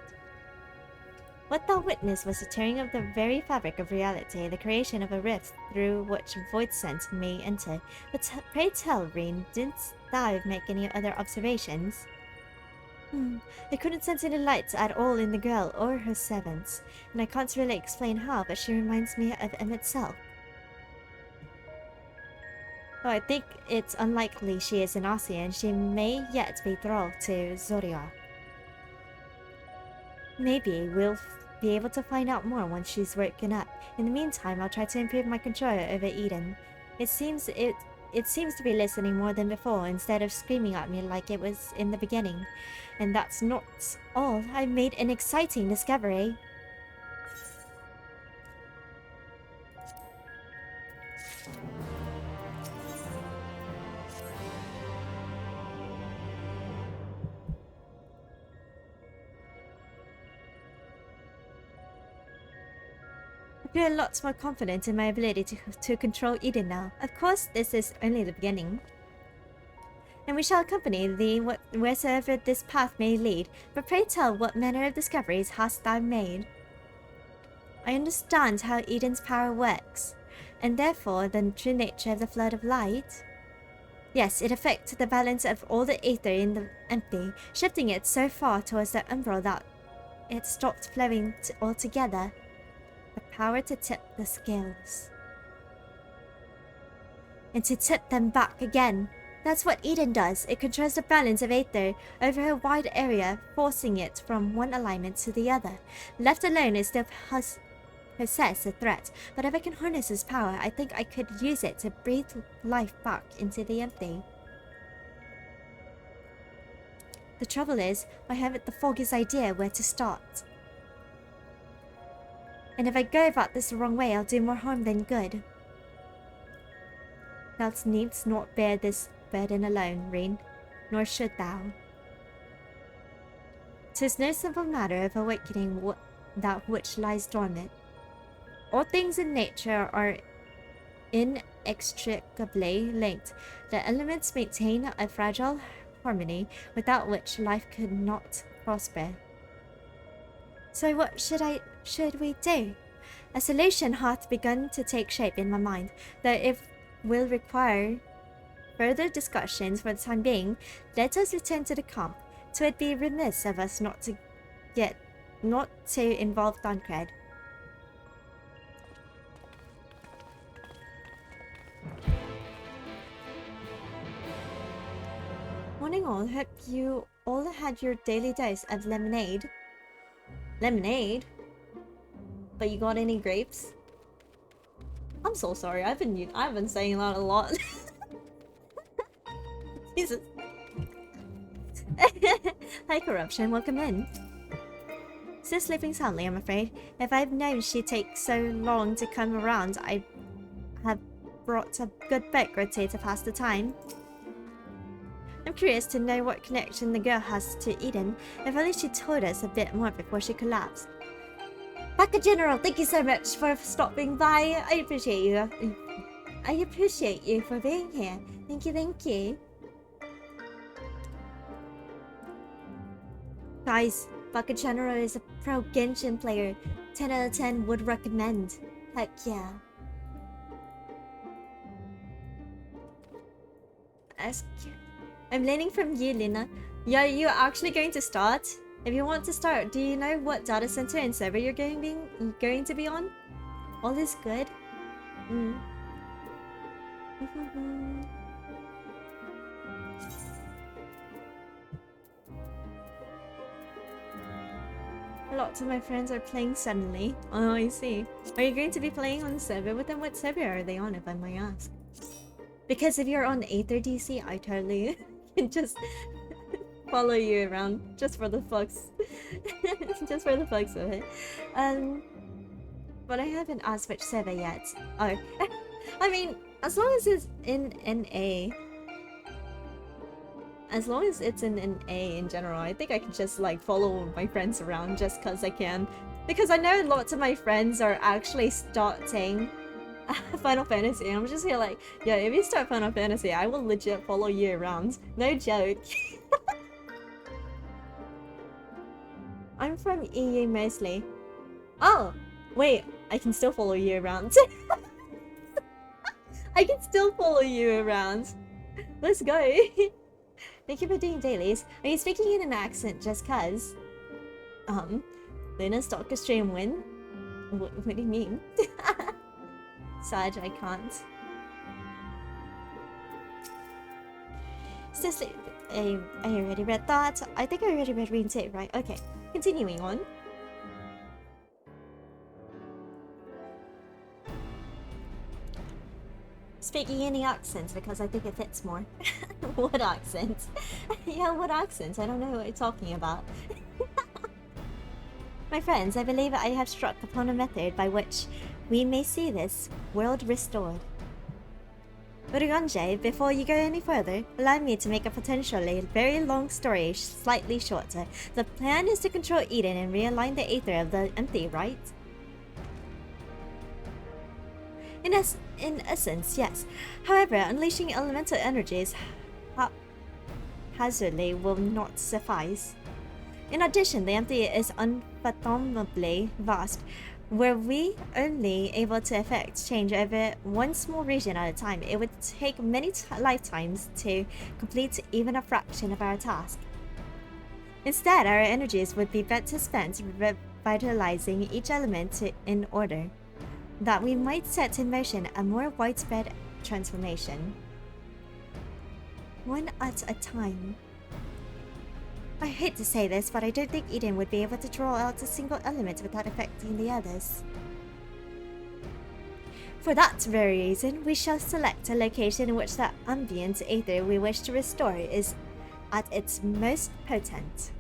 What thou witnessed was the tearing of the very fabric of reality, the creation of a rift through which Voidsent may enter. But pray tell, Reen, didn't thou make any other observations? I couldn't sense any light at all in the girl or her servants, and I can't really explain how, but she reminds me of M itself. Though I think it's unlikely she is an Asian, she may yet be thrall to Zoria. Maybe we'll be able to find out more once she's woken up. In the meantime, I'll try to improve my control over Eden. It seems to be listening more than before, instead of screaming at me like it was in the beginning. And that's not all. I made an exciting discovery. I feel lots more confident in my ability to control Eden now. Of course, this is only the beginning. And we shall accompany thee wheresoever this path may lead, but pray tell what manner of discoveries hast thou made? I understand how Eden's power works, and therefore the true nature of the flood of light. Yes, it affects the balance of all the ether in the empty, shifting it so far towards the umbral that it stopped flowing altogether. The power to tip the scales. And to tip them back again. That's what Eden does. It controls the balance of ether over a wide area, forcing it from one alignment to the other. Left alone, it still possesses a threat, but if I can harness its power, I think I could use it to breathe life back into the empty. The trouble is, I haven't the foggiest idea where to start. And if I go about this the wrong way, I'll do more harm than good. Thou needst not bear this burden alone, Reen, nor should thou. 'Tis no simple matter of awakening that which lies dormant. All things in nature are inextricably linked. The elements maintain a fragile harmony without which life could not prosper. So what should we do? A solution hath begun to take shape in my mind, though it will require further discussions. For the time being, let us return to the camp. 'Twould be remiss of us not to involve Duncred. Morning all, hope you all had your daily dose of lemonade. Lemonade? But you got any grapes? I'm so sorry, I've been saying that a lot. Jesus. Hi Corruption, welcome in. Still sleeping soundly, I'm afraid. If I've known she'd take so long to come around, I'd have brought a good book or two to pass the time. I'm curious to know what connection the girl has to Eden. If only she told us a bit more before she collapsed. Baka General, thank you so much for stopping by. I appreciate you. I appreciate you for being here. Thank you, thank you. Guys, Baka General is a pro Genshin player. 10 out of 10 would recommend. Heck yeah. I'm learning from you, Lina. Yeah, you're actually going to start? If you want to start, do you know what data center and server you're going to be on? All is good. Lots of my friends are playing suddenly. Oh, I see. Are you going to be playing on the server with them? What server are they on, if I may ask? Because if you're on Aether DC, I totally can just follow you around just for the fucks. Just for the fucks of it. But I haven't asked which server yet. Oh, I mean, as long as it's in NA. As long as it's in NA in general, I think I can just like follow my friends around just cause I can. Because I know lots of my friends are actually starting Final Fantasy, and I'm just here like, yo, if you start Final Fantasy, I will legit follow you around. No joke. I'm from EU mostly. Oh, wait, I can still follow you around. I can still follow you around. Let's go. Thank you for doing dailies. Are you speaking in an accent just cuz? Luna stalk a stream win? What do you mean? Saj, I can't. Still sleep. I already read that. I think I already read Reading too, right? Okay. Continuing on. Speaking any accents because I think it fits more. What accent? Yeah, what accent? I don't know what you're talking about. My friends, I believe I have struck upon a method by which we may see this world restored. Uruganje, before you go any further, allow me to make a potentially very long story slightly shorter. The plan is to control Eden and realign the Aether of the Empty, right? In essence, yes. However, unleashing elemental energies haphazardly will not suffice. In addition, the Empty is unfathomably vast. Were we only able to effect change over one small region at a time, it would take many lifetimes to complete even a fraction of our task. Instead, our energies would be better spent revitalizing each element in order that we might set in motion a more widespread transformation. One at a time. I hate to say this, but I don't think Eden would be able to draw out a single element without affecting the others. For that very reason, we shall select a location in which the ambient Aether we wish to restore is at its most potent.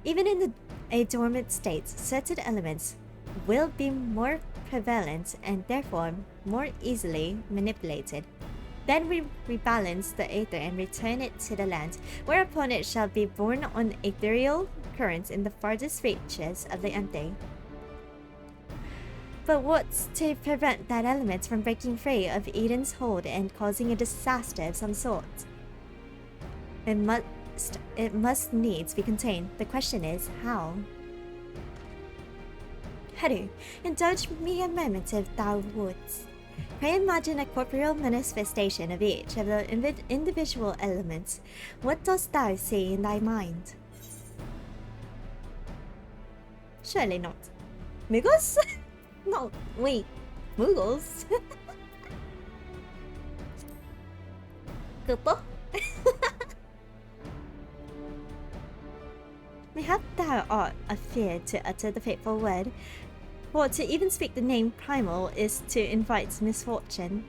Even in a dormant state, certain elements will be more prevalent and therefore more easily manipulated. Then we rebalance the Aether and return it to the land, whereupon it shall be borne on ethereal currents in the farthest reaches of the Empty. But what's to prevent that element from breaking free of Eden's hold and causing a disaster of some sort? It must needs be contained. The question is, how? Haru, indulge me a moment if thou wouldst. Pray imagine a corporeal manifestation of each of the individual elements. What dost thou see in thy mind? Surely not. Muggles? No, wait. Muggles? Kupo? Mayhap thou art afeard to utter the fateful word, for to even speak the name primal is to invite misfortune.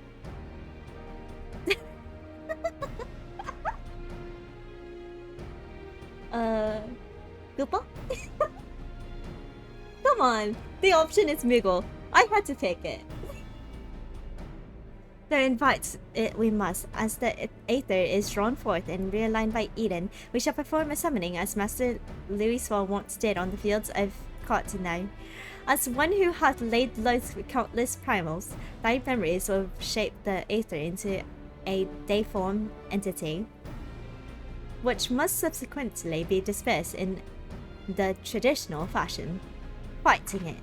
Kupo? Come on, the option is Moogle. I had to pick it. Though invite it we must, as the Aether is drawn forth and realigned by Eden, we shall perform a summoning as Master Louis Swall once did on the fields of Cottonau. As one who hath laid low countless primals, thy memories will shape the Aether into a deiform entity, which must subsequently be dispersed in the traditional fashion. Fighting it.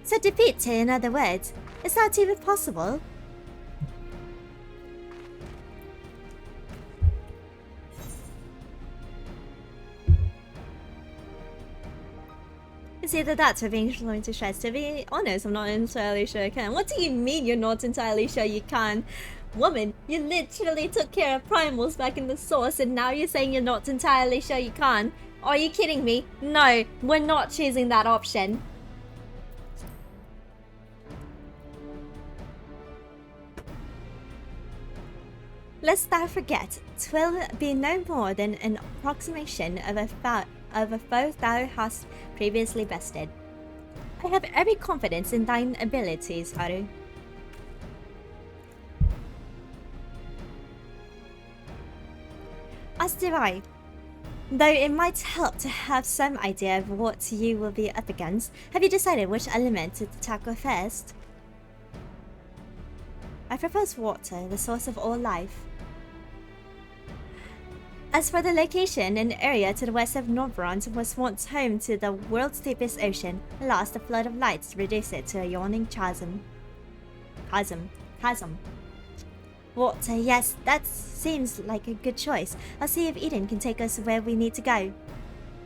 So defeat it, in other words. Is that even possible? It's either that or being slow to stress. To be honest, I'm not entirely sure I can. What do you mean you're not entirely sure you can? Woman, you literally took care of primals back in the source and now you're saying you're not entirely sure you can? Are you kidding me? No, we're not choosing that option. Lest thou forget, 'twill be no more than an approximation of a foe thou hast previously bested. I have every confidence in thine abilities, Haru. As do I. Though it might help to have some idea of what you will be up against, have you decided which element to tackle first? I propose water, the source of all life. As for the location, an area to the west of Nobrand was once home to the world's deepest ocean. Alas, the flood of lights reduced it to a yawning chasm. Chasm. Water, yes, that seems like a good choice. I'll see if Eden can take us where we need to go.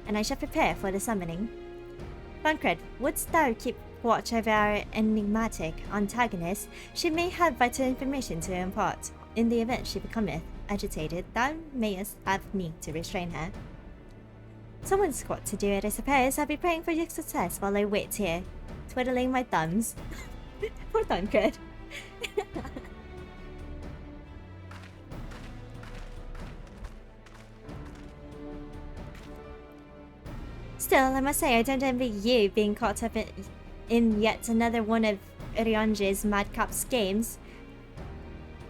And I shall prepare for the summoning. Tancred, wouldst thou keep watch over our enigmatic antagonist? She may have vital information to impart. In the event she becometh agitated, thou mayest have me to restrain her. Someone's got to do it, I suppose. I'll be praying for your success while I wait here, twiddling my thumbs. Poor Tancred. Still, I must say I don't envy you being caught up in yet another one of Rionji's madcap schemes.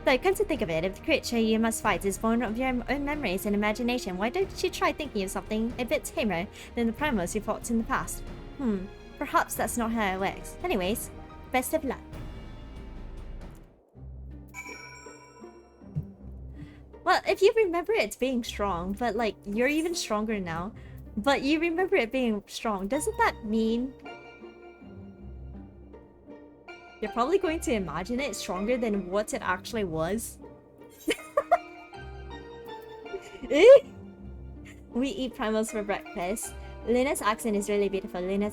Though, come to think of it, if the creature you must fight is born of your own memories and imagination, why don't you try thinking of something a bit tamer than the primals you fought in the past? Perhaps that's not how it works. Anyways, best of luck. Well, if you remember it being strong, but like, you're even stronger now, but you remember it being strong, doesn't that mean you're probably going to imagine it stronger than what it actually was? We eat primals for breakfast. Luna's accent is really beautiful. Luna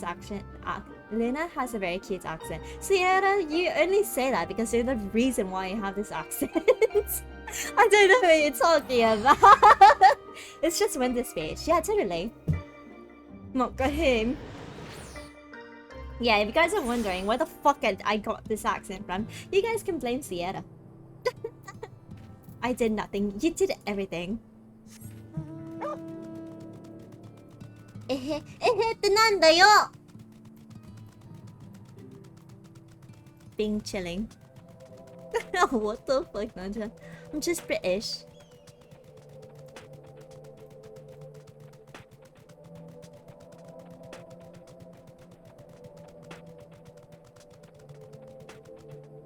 has a very cute accent. Sierra, you only say that because you're the reason why you have this accent. I don't know what you're talking about. It's just winter speech. Yeah, totally. Not got him. Yeah, if you guys are wondering where the fuck I got this accent from, you guys can blame Sierra. I did nothing. You did everything. Being chilling. What the fuck, Nanja? I'm just British.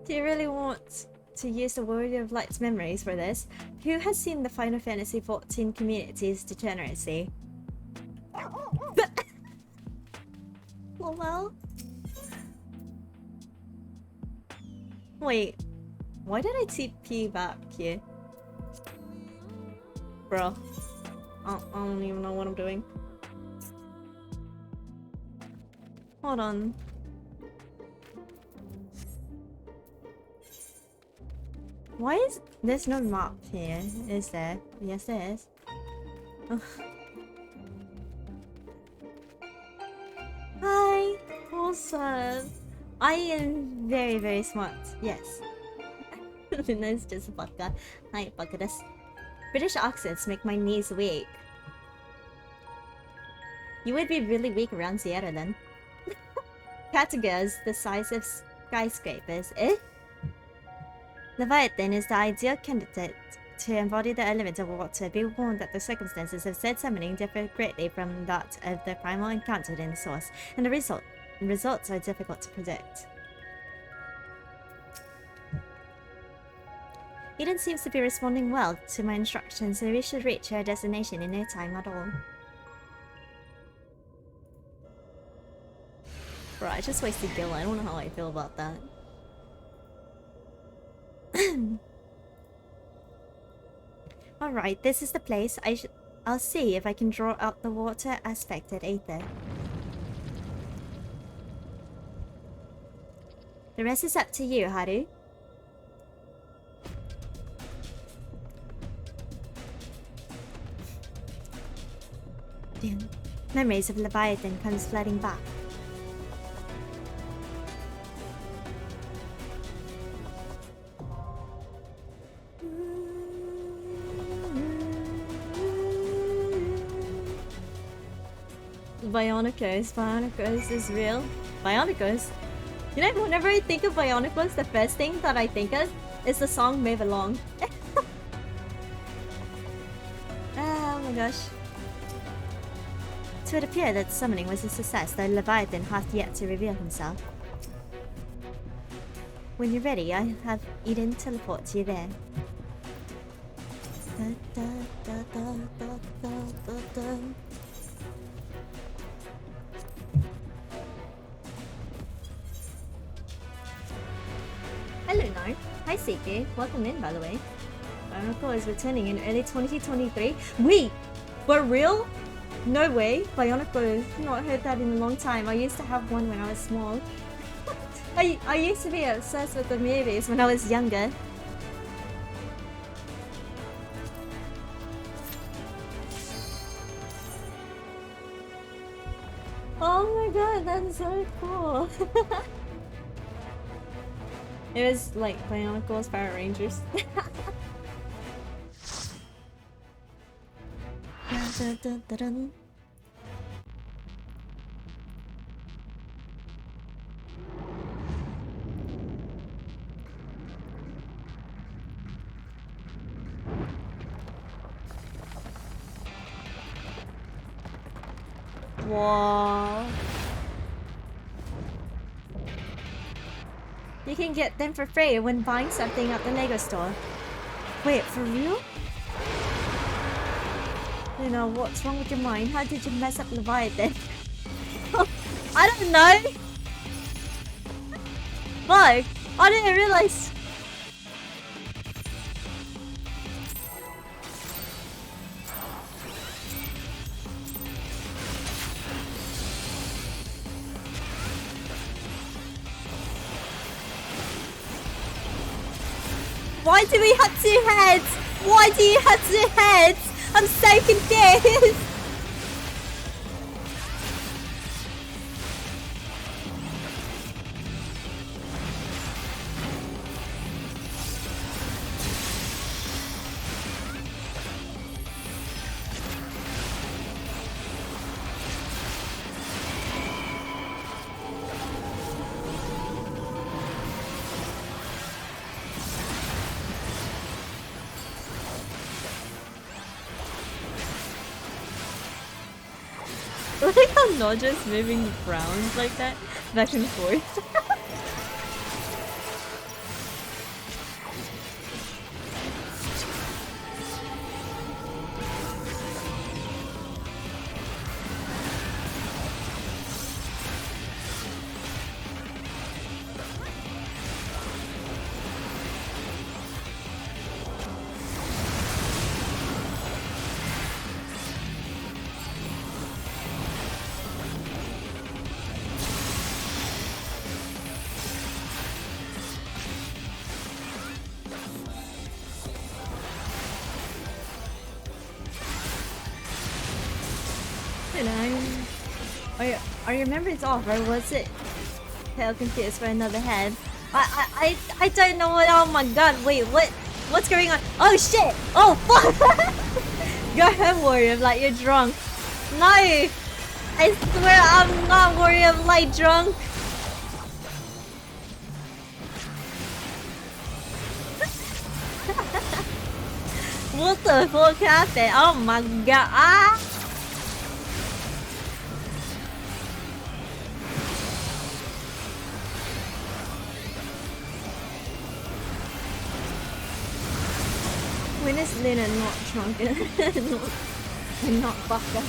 Do you really want to use the Warrior of Light's memories for this? Who has seen the Final Fantasy XIV community's degeneracy? Oh well. Wait, why did I TP back here? Bro, I don't even know what I'm doing. Hold on. Why is there's no map here? Is there? Yes, there is. Hi, awesome. I am very, very smart. Yes. Luna's just a vodka. Hi, Bucketus. British accents make my knees weak. You would be really weak around Sierra then. Categories the size of skyscrapers, eh? Leviathan is the ideal candidate to embody the element of water. Be warned that the circumstances of said summoning differ greatly from that of the primal encountered in the source, and the results are difficult to predict. Eden seems to be responding well to my instructions, so we should reach our destination in no time at all. Bro, I just wasted Gil. I don't know how I feel about that. Alright, this is the place. I'll see if I can draw out the water aspect at Aether. The rest is up to you, Haru. Damn. Memories of Leviathan comes flooding back. Bionicles is real. Bionicles? You know, whenever I think of Bionicles, the first thing that I think of is the song Move Along. Oh my gosh. It would appear that summoning was a success, though Leviathan hath yet to reveal himself. When you're ready, I have Eden teleport you there. Hello, Nar. Hi, Seiki. Welcome in, by the way. Bionicle is returning in early 2023. Wait! For real? No way. Bionicle. Not heard that in a long time. I used to have one when I was small. I used to be obsessed with the movies when I was younger. Oh my god, that's so cool. It was like Bionicle's Power Rangers. Whoa. You can get them for free when buying something at the Lego store. Wait, for real? You know, what's wrong with your mind? How did you mess up Leviathan? I don't know! Fuck! I didn't realize! Why do we have two heads? Why do you have two heads? I'm so confused! Like how not just moving the browns like that, back and forth. Are your memories off, or was it pale confused for another head? I don't know what. Oh my god! Wait, what's going on? Oh shit! Oh fuck! Go ahead, warrior. Like you're drunk. No, I swear I'm not warrior. Like drunk. What the fuck happened? Oh my god! Ah! When is Luna not drunk and not baka?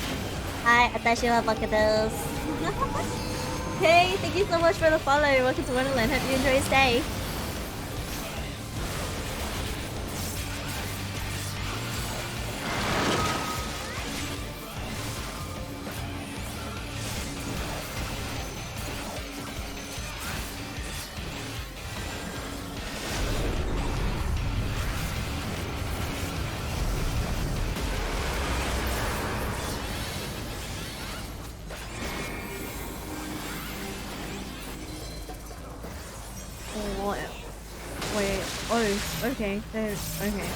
Hi, Atashi wa Bakados. Hey, thank you so much for the follow. Welcome to Wonderland. Hope you enjoy your stay. Wait, oh, okay, there's, okay.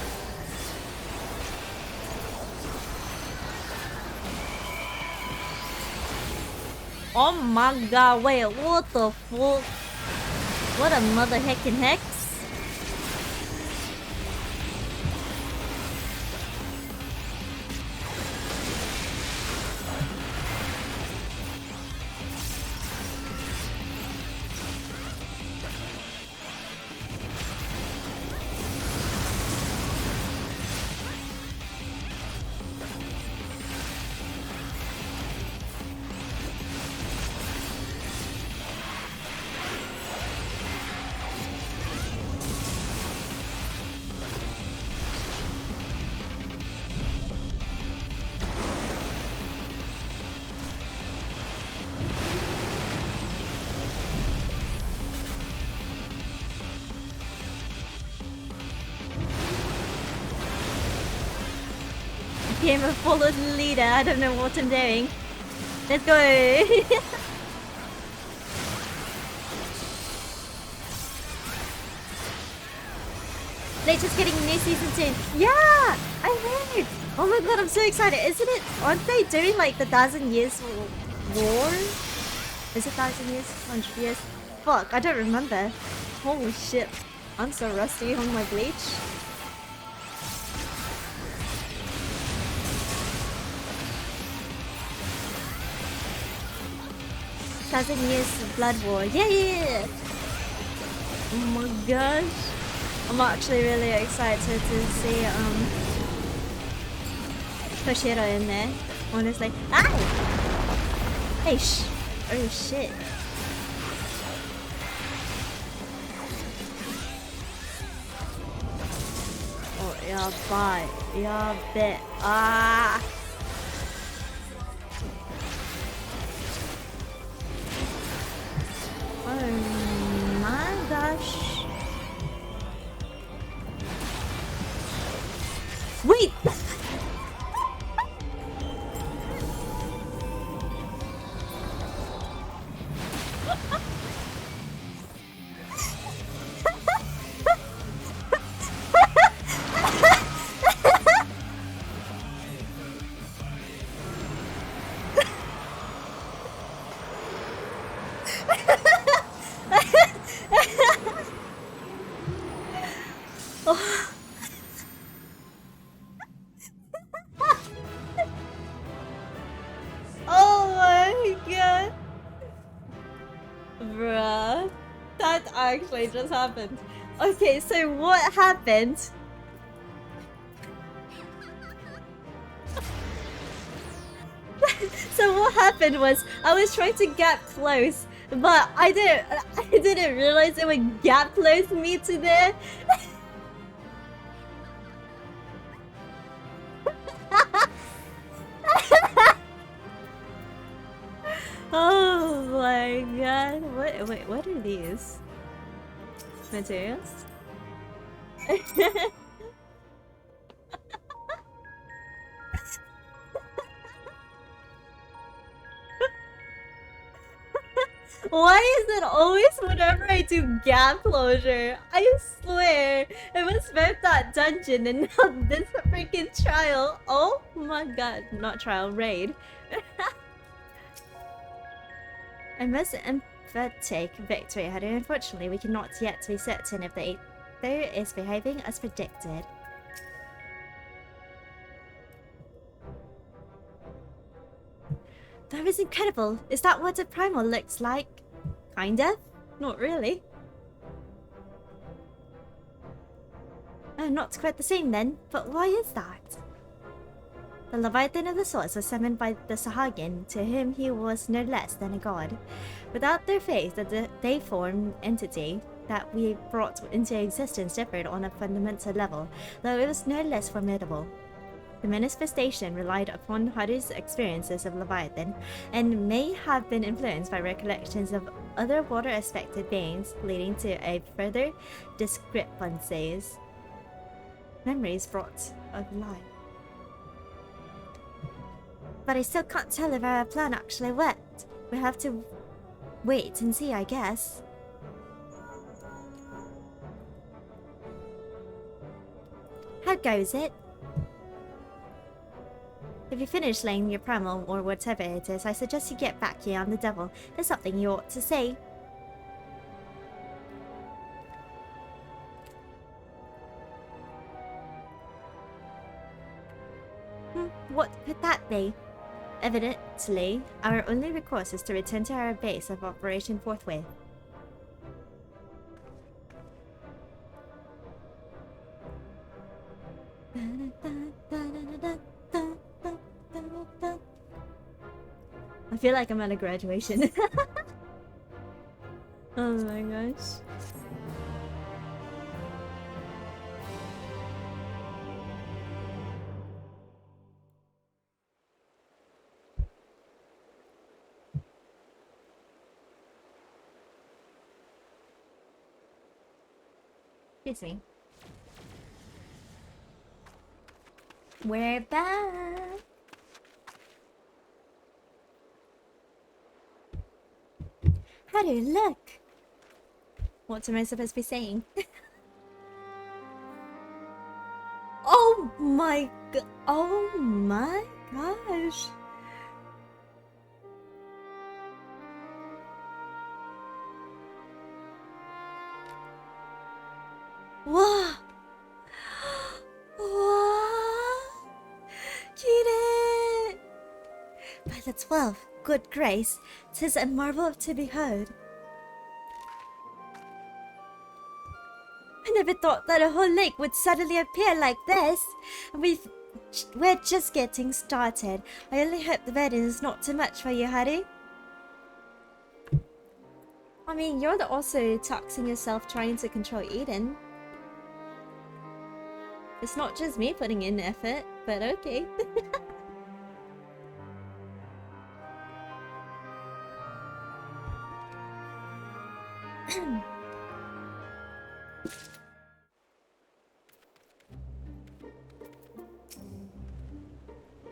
Oh my god, wait, what the fuck? What a mother heckin' hex? Game of follow the leader. I don't know what I'm doing. Let's go. They're just getting new season soon. Yeah, I heard. Oh my god, I'm so excited. Isn't it? Aren't they doing like the 1,000 years war? Is it 1,000 years? 100 years? Fuck, I don't remember. Holy shit. I'm so rusty on my bleach. Thousand Years Blood War. Yeah! Oh my gosh. I'm actually really excited to see Toshiro in there. Honestly. Ah! Hey oh shit. Oh yabai. Yabe. Ah! Oh my gosh. Wait! Actually just happened. Okay, so what happened? So what happened was I was trying to gap close, but I didn't realize it would gap close me to there. Oh my god. Wait, what are these? Materials? Why is it always whenever I do gap closure? I swear, it was both that dungeon and now this freaking trial. Oh my god, not trial, raid. I must emphatic victory, Haru. Unfortunately, we cannot yet be certain if the Aether is behaving as predicted. That was incredible. Is that what a primal looks like? Kind of? Not really. Oh, not quite the same then. But why is that? The Leviathan of the Source was summoned by the Sahagin, to whom he was no less than a god. Without their faith, the deiform entity that we brought into existence differed on a fundamental level, though it was no less formidable. The manifestation relied upon Haru's experiences of Leviathan, and may have been influenced by recollections of other water-aspected beings, leading to a further discrepancies. Memories brought of life. But I still can't tell if our plan actually worked. We have to wait and see, I guess. How goes it? If you finish laying your primal or whatever it is, I suggest you get back here on the devil. There's something you ought to say. What could that be? Evidently, our only recourse is to return to our base of operation forthwith. I feel like I'm at a graduation. Oh my gosh. Excuse me. We're back. Haru, look. What am I supposed to be saying? Oh my god. Oh my gosh. Wow. Wow. Kirei. By the 12th, good grace, 'tis a marvel to behold. I never thought that a whole lake would suddenly appear like this. We're just getting started. I only hope the burden is not too much for you, Haru. I mean, you're also taxing yourself trying to control Eden. It's not just me putting in effort, but okay.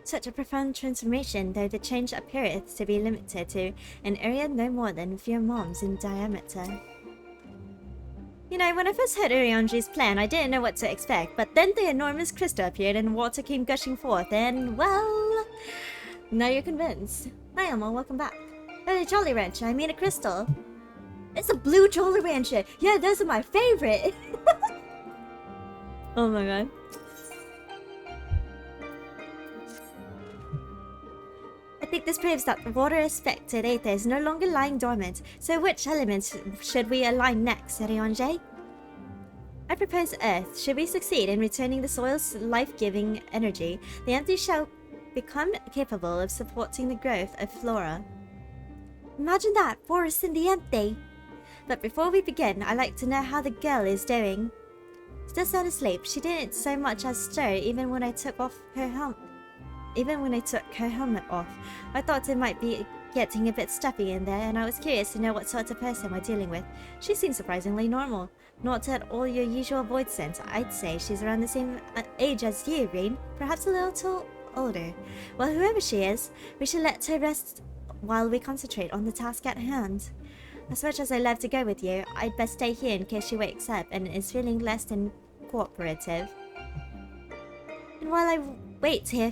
Such a profound transformation, though the change appeareth to be limited to an area no more than a few moms in diameter. You know, when I first heard Urianji's plan, I didn't know what to expect, but then the enormous crystal appeared and water came gushing forth, and, well... Now you're convinced. Hi, Elmo, welcome back. Oh, a Jolly Rancher, I mean a crystal. It's a blue Jolly Rancher! Yeah, those are my favorite! Oh my god. I think this proves that the water-aspected Aether is no longer lying dormant, so which elements should we align next, Urianji? I propose Earth. Should we succeed in returning the soil's life-giving energy, the empty shall become capable of supporting the growth of flora. Imagine that, forest in the empty! But before we begin, I'd like to know how the girl is doing. Still sound asleep. She didn't so much as stir even when I took her helmet off. I thought it might be getting a bit stuffy in there, and I was curious to know what sort of person we're dealing with. She seems surprisingly normal. Not at all your usual void sense. I'd say she's around the same age as you, Rean. Perhaps a little older. Well, whoever she is, we should let her rest while we concentrate on the task at hand. As much as I love to go with you, I'd best stay here in case she wakes up and is feeling less than cooperative. And while I wait here,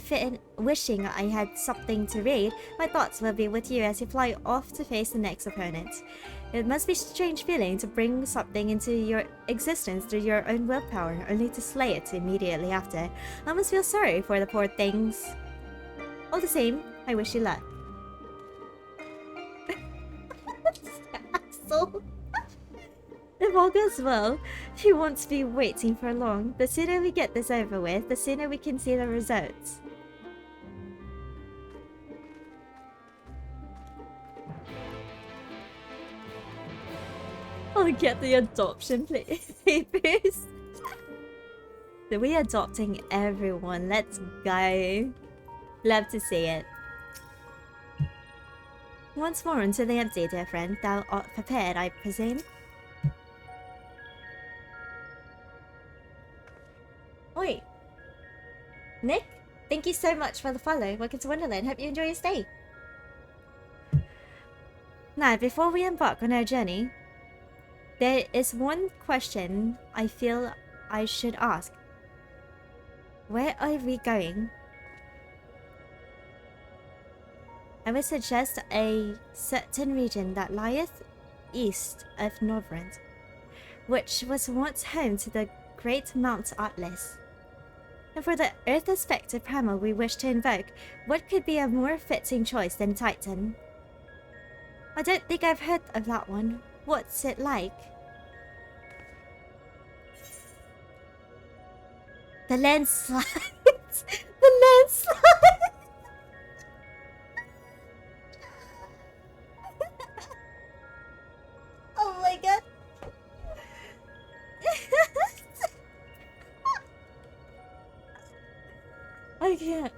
wishing I had something to read, my thoughts will be with you as you fly off to face the next opponent. It must be a strange feeling to bring something into your existence through your own willpower, only to slay it immediately after. I must feel sorry for the poor things. All the same, I wish you luck. Asshole. If all goes well, she won't be waiting for long. The sooner we get this over with, the sooner we can see the results. I'll get the adoption papers. We're adopting everyone. Let's go. Love to see it. Once more into the empty, dear friend. Thou art prepared, I presume? Oi! Nick, thank you so much for the follow. Welcome to Wonderland. Hope you enjoy your stay. Now, before we embark on our journey, there is one question I feel I should ask. Where are we going? I would suggest a certain region that lieth east of Northrend, which was once home to the great Mount Atlas. And for the Earth aspect of primal we wish to invoke, what could be a more fitting choice than Titan? I don't think I've heard of that one. What's it like? The landslide! The landslide! Oh my god!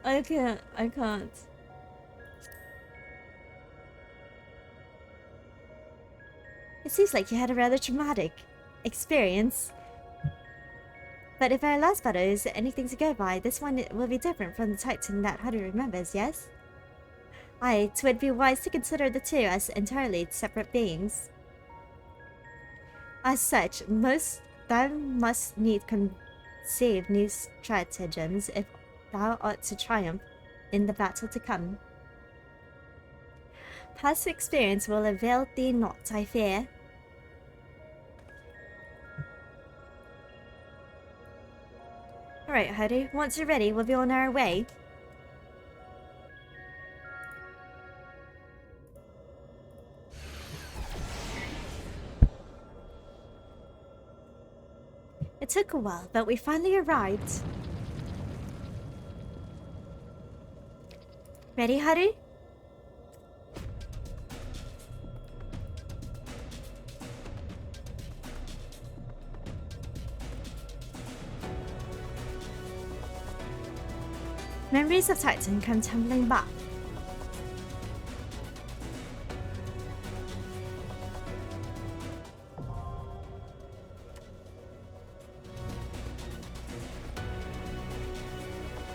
I can't. It seems like you had a rather traumatic experience. But if our last battle is anything to go by, this one will be different from the Titan that Haru remembers, yes? Aye, 'twould be wise to consider the two as entirely separate beings. As such, thou must need conceive new stratagems if thou art to triumph in the battle to come. Past experience will avail thee not, I fear. Alright, Haru, once you're ready, we'll be on our way. It took a while, but we finally arrived. Ready, Haru? Memories of Titan come tumbling back.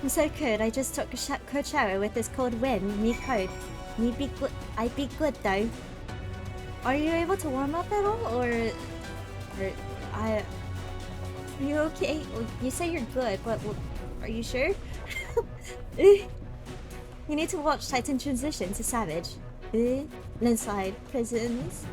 I'm so cold, I just took a cold shower with this cold wind. Me cold. I'd be good though. Are you able to warm up at all, or are you okay? Well, you say you're good, but are you sure? You need to watch Titan transition to Savage. Inside prisons.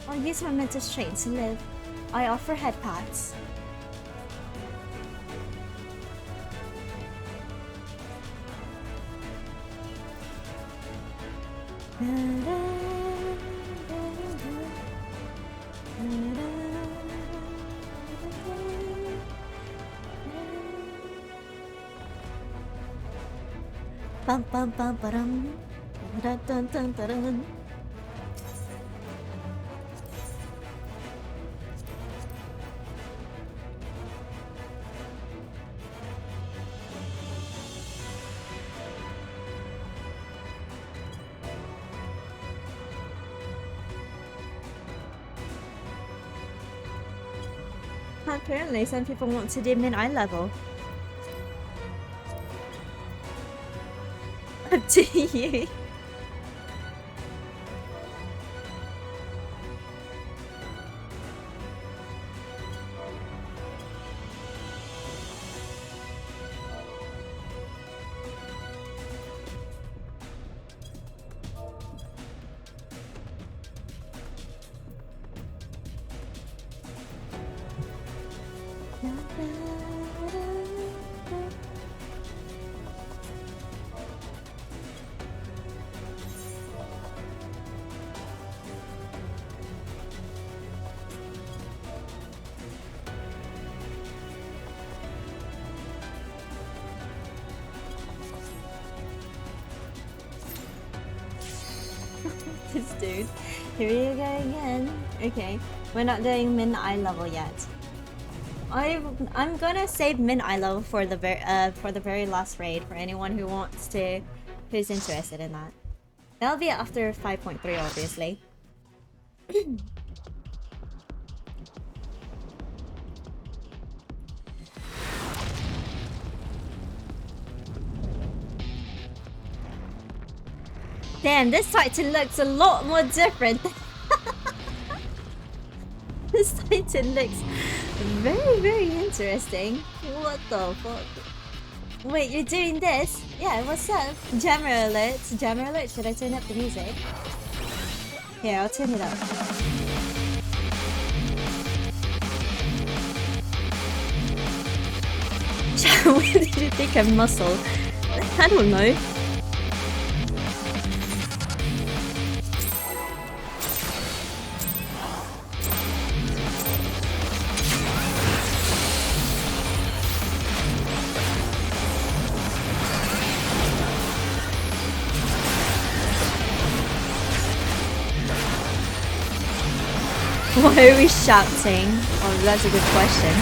I'll use my mental strength to live. I offer head pats. Bum bum bum ba-dum. Dun dun dun dun dun. Apparently, some people want to do mid-eye level. Up to you. This dude. Here we go again. Okay, we're not doing mid-eye level yet. I'm gonna save mid-eye level for the very last raid for anyone who's interested in that. That'll be after 5.3, obviously. Damn, this Titan looks a lot more different. This Titan looks very, very interesting. What the fuck? Wait, you're doing this? Yeah, what's up? Jammer alert. Jammer alert. Should I turn up the music? Here, I'll turn it up. Where did you think I'm muscle? I don't know. Why are we shouting? Oh, that's a good question.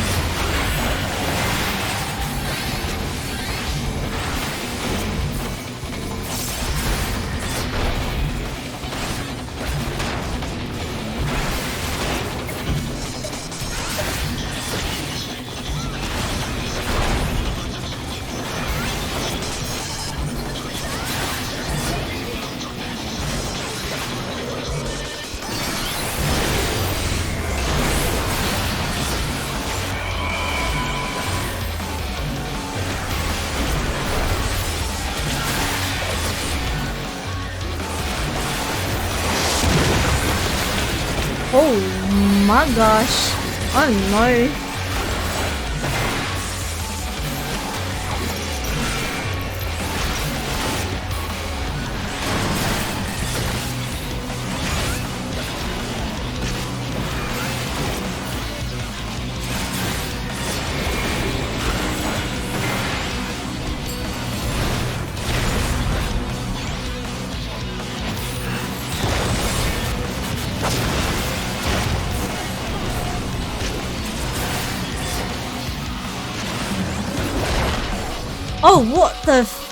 Oh my gosh. Oh no. Oh, what the f-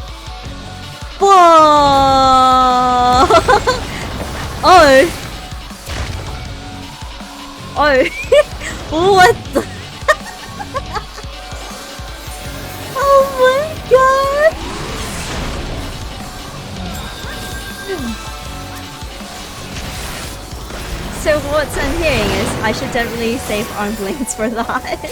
Whoa! Oh! Oh! What the- Oh my god! So what I'm hearing is I should definitely save arm blades for that.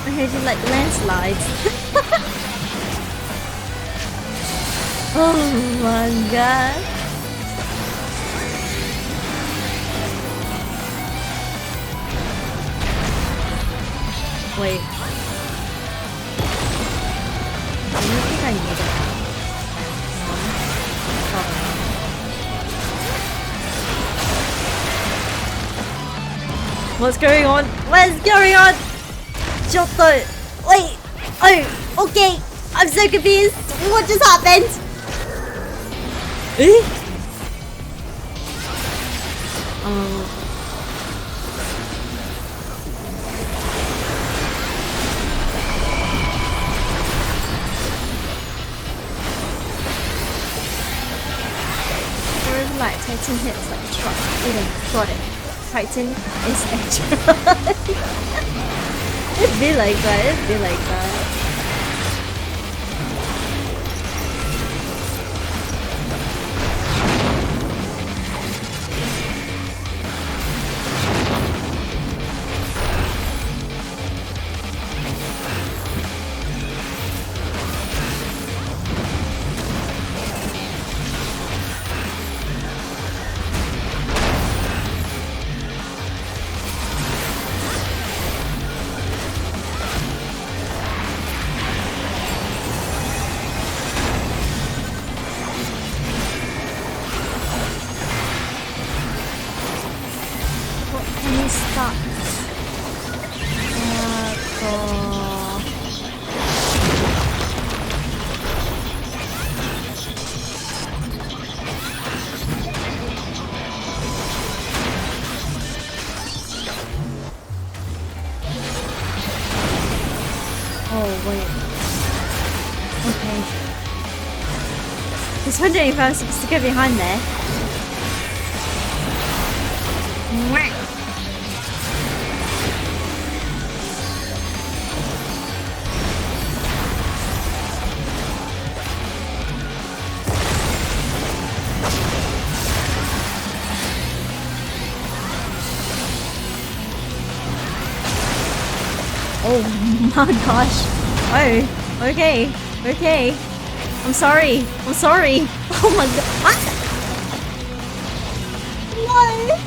I heard you like landslides. Oh my god. Wait. I don't think I need it. What's going on? What's going on? Giotto! Wait! Oh! Okay! I'm so confused! What just happened? Eh? right, Titan hits like a truck. Got it. Titan is a truck. It'd be like that, it'd be like that. I was wondering if I was supposed to go behind there. Oh my gosh. Oh, okay, okay. I'm sorry. I'm sorry. Oh my god. Ah! Why?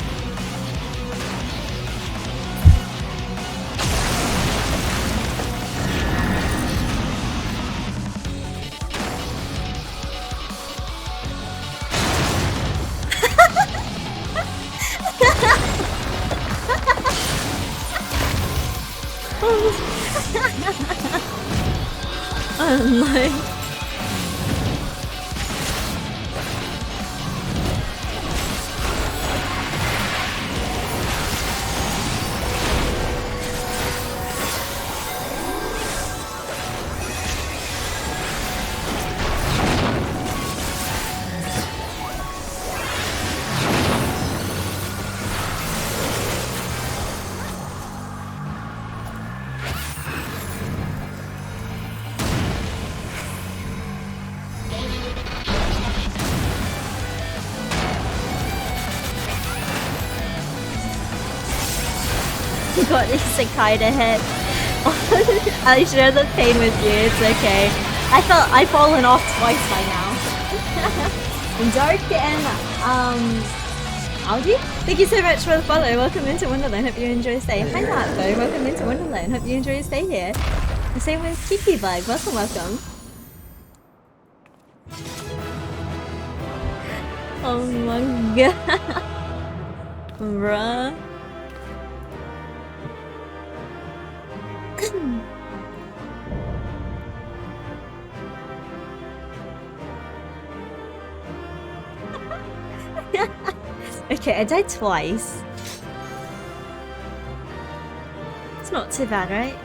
Oh no. Got isekai to hit. I share the pain with you, it's okay. I thought I'd fallen off twice by now. Dark and Audi? Thank you so much for the follow. Welcome into Wonderland. Hope you enjoy your stay. Hi Natbo, welcome into Wonderland. Hope you enjoy your stay here. The same with Kiki Vibe. Welcome, welcome. Oh my god. Bruh. Okay, I died twice. It's not too bad, right?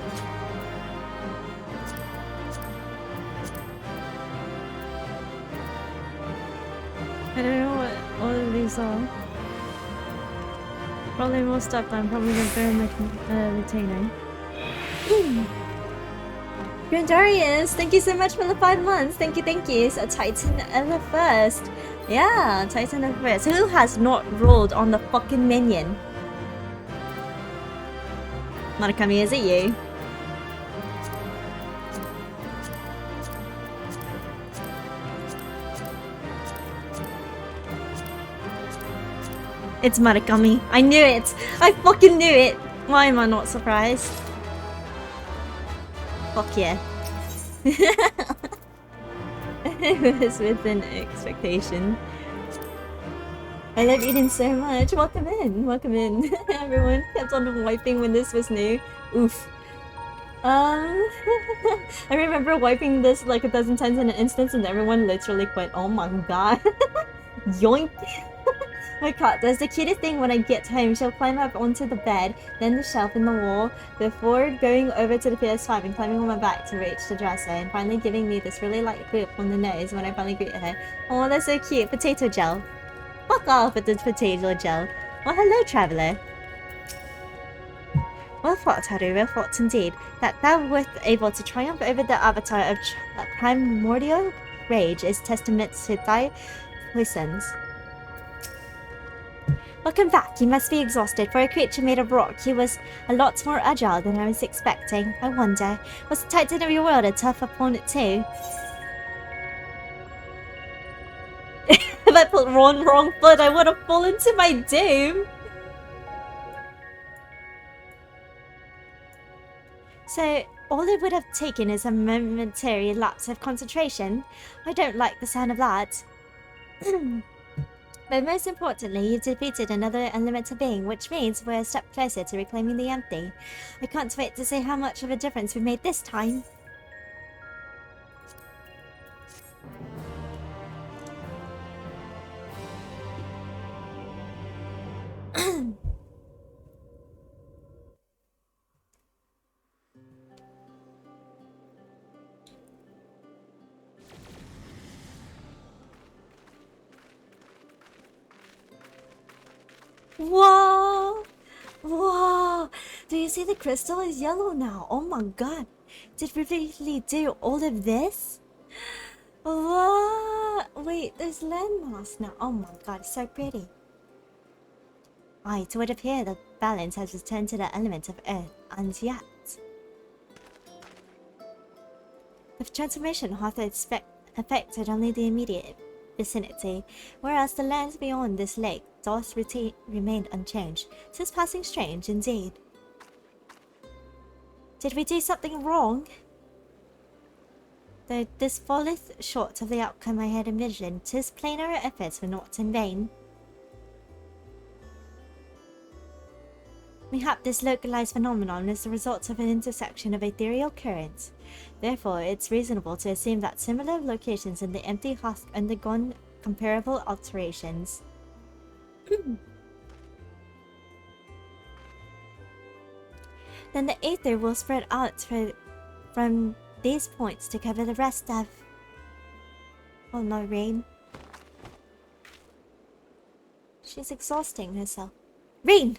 I don't know what all of these are. Probably more stuff than I'm probably going to go in my retainer. Grandarius, thank you so much for the 5 months. Thank you, thank you. So Titan the first. Yeah, Titan the first. Who has not rolled on the fucking minion? Murakami, is it you? It's Murakami. I knew it. I fucking knew it. Why am I not surprised? Fuck yeah. It was within expectation. I love Eden so much. Welcome in. Welcome in. Everyone kept on wiping when this was new. Oof. I remember wiping this like a dozen times in an instance and everyone literally went, oh my god. Yoink. My cat does the cutest thing when I get home. She'll climb up onto the bed, then the shelf in the wall, before going over to the PS5 and climbing on my back to reach the dresser, and finally giving me this really light grip on the nose when I finally greet her. Oh, that's so cute. Potato gel. Fuck off with the potato gel. Well, hello, traveler. Well fought, Haru, well fought indeed. That thou wert able to triumph over the avatar of primordial rage is testament to thy puissance. Welcome back. You must be exhausted. For a creature made of rock, he was a lot more agile than I was expecting. I wonder, was the Titan of your world a tough opponent too? If I put wrong foot, I would have fallen to my doom. So, all it would have taken is a momentary lapse of concentration. I don't like the sound of that. But most importantly, you defeated another elemental being, which means we're a step closer to reclaiming the empty. I can't wait to see how much of a difference we made this time. Whoa! Whoa! Do you see the crystal is yellow now? Oh my god! Did we really do all of this? What? Wait, there's landmass now. Oh my god, it's so pretty. It would appear that balance has returned to the element of earth, and yet the transformation hath affected only the immediate vicinity, whereas the lands beyond this lake doth remain unchanged. 'Tis passing strange indeed. Did we do something wrong? Though this falleth short of the outcome I had envisioned, 'tis plain our efforts were not in vain. Mayhap this localized phenomenon is the result of an intersection of ethereal currents. Therefore, it's reasonable to assume that similar locations in the empty have undergone comparable alterations. Then the aether will spread out from these points to cover the rest of... Oh no, Rain. She's exhausting herself. Rain!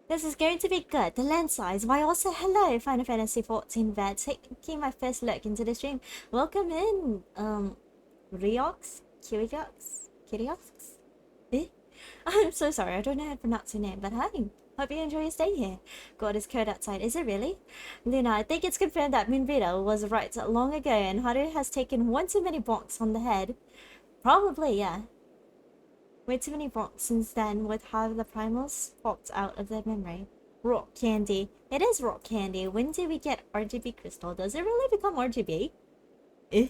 This is going to be good. The lens size. Why also hello, Final Fantasy 14 vet. Taking my first look into the stream. Welcome in, Riox? Kiriox? Eh? I'm so sorry, I don't know how to pronounce your name, but hi. Hope you enjoy your stay here. God, it's cold outside. Is it really? Luna, I think it's confirmed that Moonvita was right long ago and Haru has taken one too many bonks on the head. Probably, yeah. Way too many rocks since then with how the primals popped out of their memory. Rock candy. It is rock candy. When do we get RGB crystal? Does it really become RGB? Eh?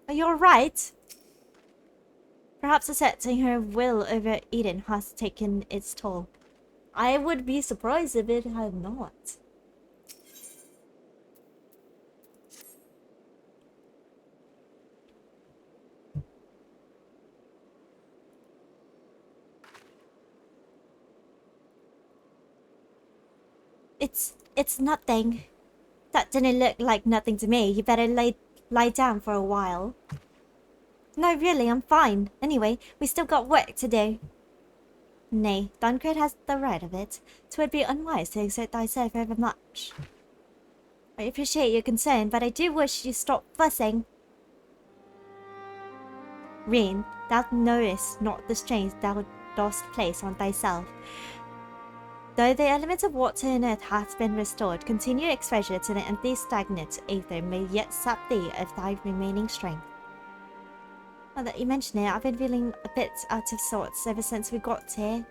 Are you alright? Perhaps asserting her will over Eden has taken its toll. I would be surprised if it had not. It's nothing. That didn't look like nothing to me. You better lie down for a while. No, really, I'm fine. Anyway, we still got work to do. Nay, Duncred has the right of it. 'Twould be unwise to exert thyself over much. I appreciate your concern, but I do wish you stop fussing. Rin, thou knowest not the strains thou dost place on thyself. Though the element of water and earth hath been restored, continued exposure to the empty stagnant aether may yet sap thee of thy remaining strength. Now that you mention it, I've been feeling a bit out of sorts ever since we got here.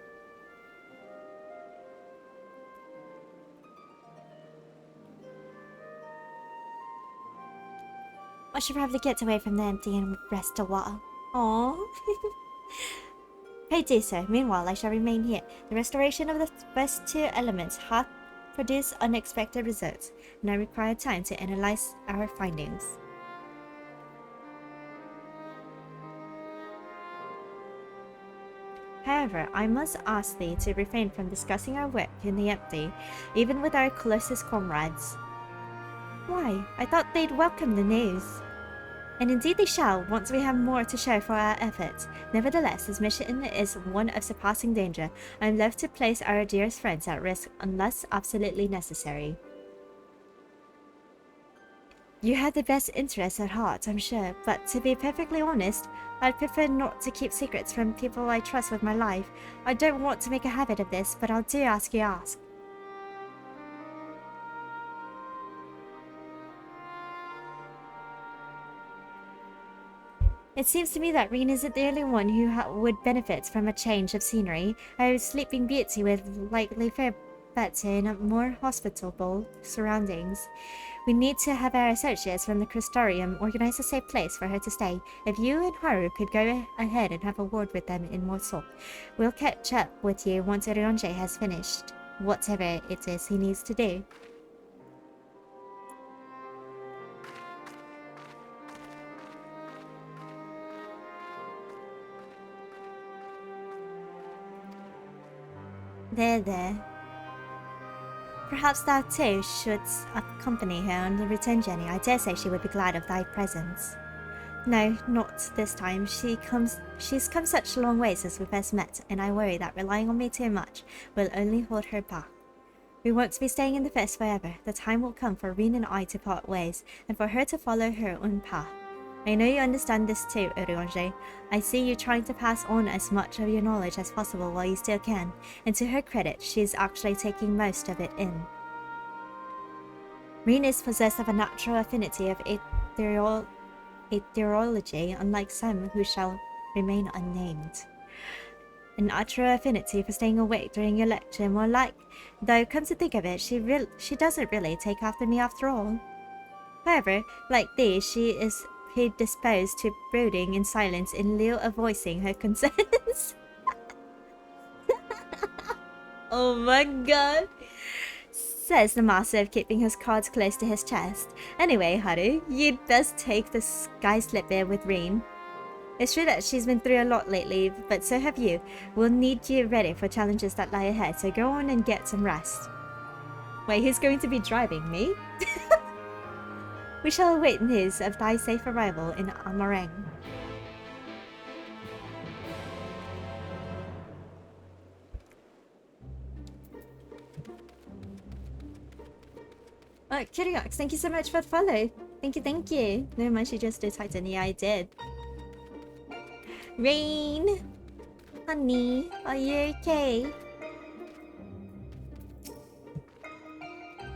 I should probably get away from the empty and rest a while. Aww. Pray do so. Meanwhile, I shall remain here. The restoration of the first two elements hath produced unexpected results, and I require time to analyze our findings. However, I must ask thee to refrain from discussing our work in the empty, even with our closest comrades. Why? I thought they'd welcome the news. And indeed they shall, once we have more to show for our efforts. Nevertheless, this mission is one of surpassing danger. I am loath to place our dearest friends at risk unless absolutely necessary. You have the best interests at heart, I'm sure, but to be perfectly honest, I'd prefer not to keep secrets from people I trust with my life. I don't want to make a habit of this, but I'll do ask you ask. It seems to me that Reen isn't the only one who would benefit from a change of scenery. Our Sleeping Beauty would likely fare better in more hospitable surroundings. We need to have our associates from the Crystarium organize a safe place for her to stay. If you and Haru could go ahead and have a word with them in Mosul, we'll catch up with you once Lunacchiii has finished whatever it is he needs to do. There. Perhaps thou too shouldst accompany her on the return journey. I dare say she would be glad of thy presence. No, not this time. She's come such a long way since we first met, and I worry that relying on me too much will only hold her back. We won't be staying in the Fist forever. The time will come for Reen and I to part ways, and for her to follow her own path. I know you understand this too, Lunacchiii. I see you trying to pass on as much of your knowledge as possible while you still can, and to her credit, she is actually taking most of it in. Reen is possessed of a natural affinity of ethereology, unlike some who shall remain unnamed. An natural affinity for staying awake during your lecture, more like, though come to think of it, she doesn't really take after me after all. However, like thee, she is predisposed to brooding in silence in lieu of voicing her concerns. Oh my god! Says the master of keeping his cards close to his chest. Anyway, Haru, you'd best take the sky slipper with Reen. It's true that she's been through a lot lately, but so have you. We'll need you ready for challenges that lie ahead, so go on and get some rest. Wait, who's going to be driving? Me? We shall await news of thy safe arrival in Amareng. Kiriox, thank you so much for the follow. Thank you. No mind, she just did Titan. Yeah, I did. Rain! Honey, are you okay?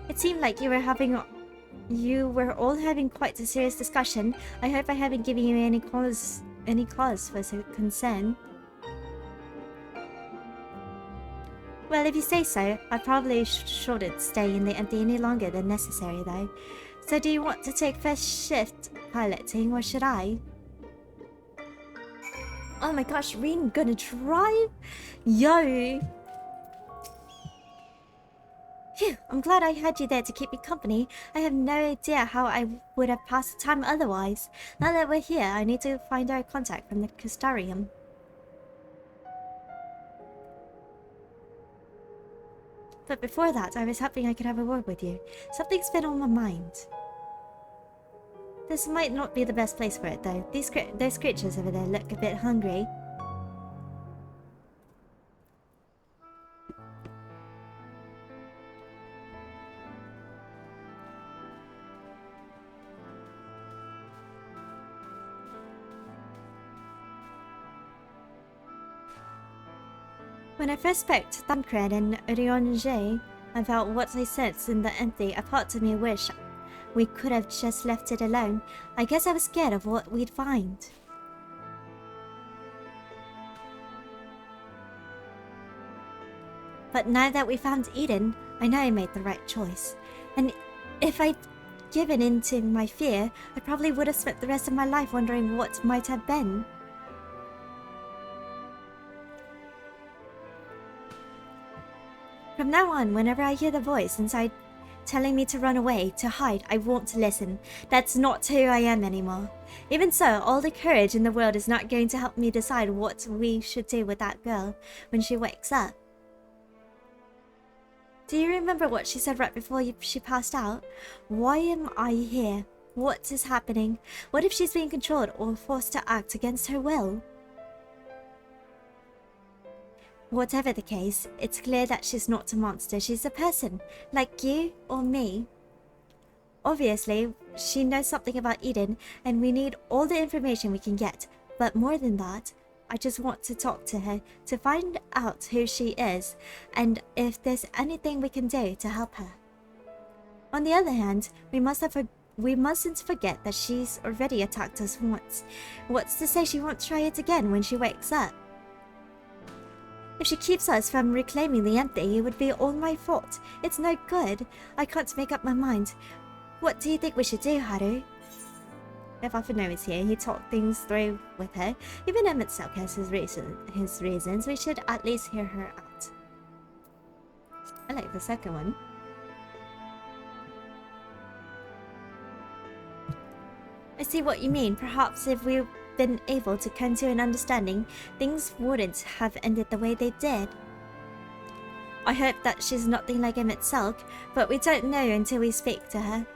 It seemed like you were all having quite a serious discussion. I hope I haven't given you any cause for concern. Well, if you say so, I probably shouldn't stay in the empty any longer than necessary, though. So do you want to take first shift piloting, or should I? Oh my gosh, Reen gonna drive? Yo! Phew, I'm glad I had you there to keep me company. I have no idea how I would have passed the time otherwise. Now that we're here, I need to find our contact from the Crystarium. But before that, I was hoping I could have a word with you. Something's been on my mind. This might not be the best place for it, though. Those creatures over there look a bit hungry. When I first spoke to Thancred and Lunacchiii about what they sensed in the empty, a part of me wished we could have just left it alone. I guess I was scared of what we'd find. But now that we found Eden, I know I made the right choice. And if I'd given in to my fear, I probably would have spent the rest of my life wondering what might have been. From now on, whenever I hear the voice inside telling me to run away, to hide. I won't listen. That's not who I am anymore. Even so, all the courage in the world is not going to help me decide what we should do with that girl when she wakes up. Do you remember what she said right before she passed out? Why am I here? What is happening? What if she's being controlled or forced to act against her will? Whatever the case, it's clear that she's not a monster. She's a person, like you or me. Obviously, she knows something about Eden, and we need all the information we can get. But more than that, I just want to talk to her, to find out who she is, and if there's anything we can do to help her. On the other hand, we mustn't forget that she's already attacked us once. What's to say she won't try it again when she wakes up? If she keeps us from reclaiming the empty, it would be all my fault. It's no good. I can't make up my mind. What do you think we should do, Haru? If FF14 is here, he talked things through with her. Even MSQ has his reasons. We should at least hear her out. I like the second one. I see what you mean. Perhaps if we've been able to come to an understanding, things wouldn't have ended the way they did. I hope that she's nothing like MSQ, but we don't know until we speak to her.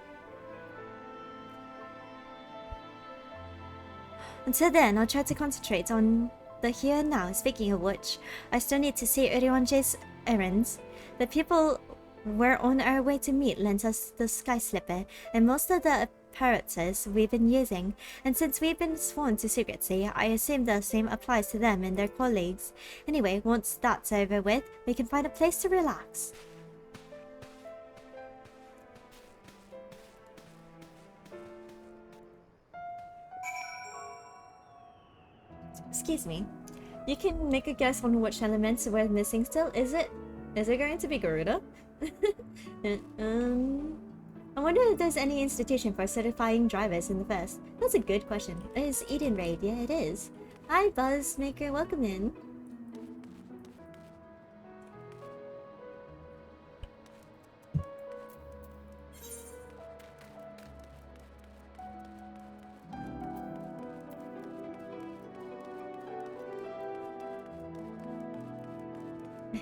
Until then, I'll try to concentrate on the here and now. Speaking of which, I still need to see Urionji's errands. The people we're on our way to meet lent us the Sky Slipper and most of the apparatus we've been using, and since we've been sworn to secrecy, I assume the same applies to them and their colleagues. Anyway, once that's over with, we can find a place to relax. Excuse me. You can make a guess on which elements we're missing still. Is it going to be Garuda? I wonder if there's any institution for certifying drivers in the first. That's a good question. Is Eden Raid? Yeah, it is. Hi, Buzzmaker. Welcome in.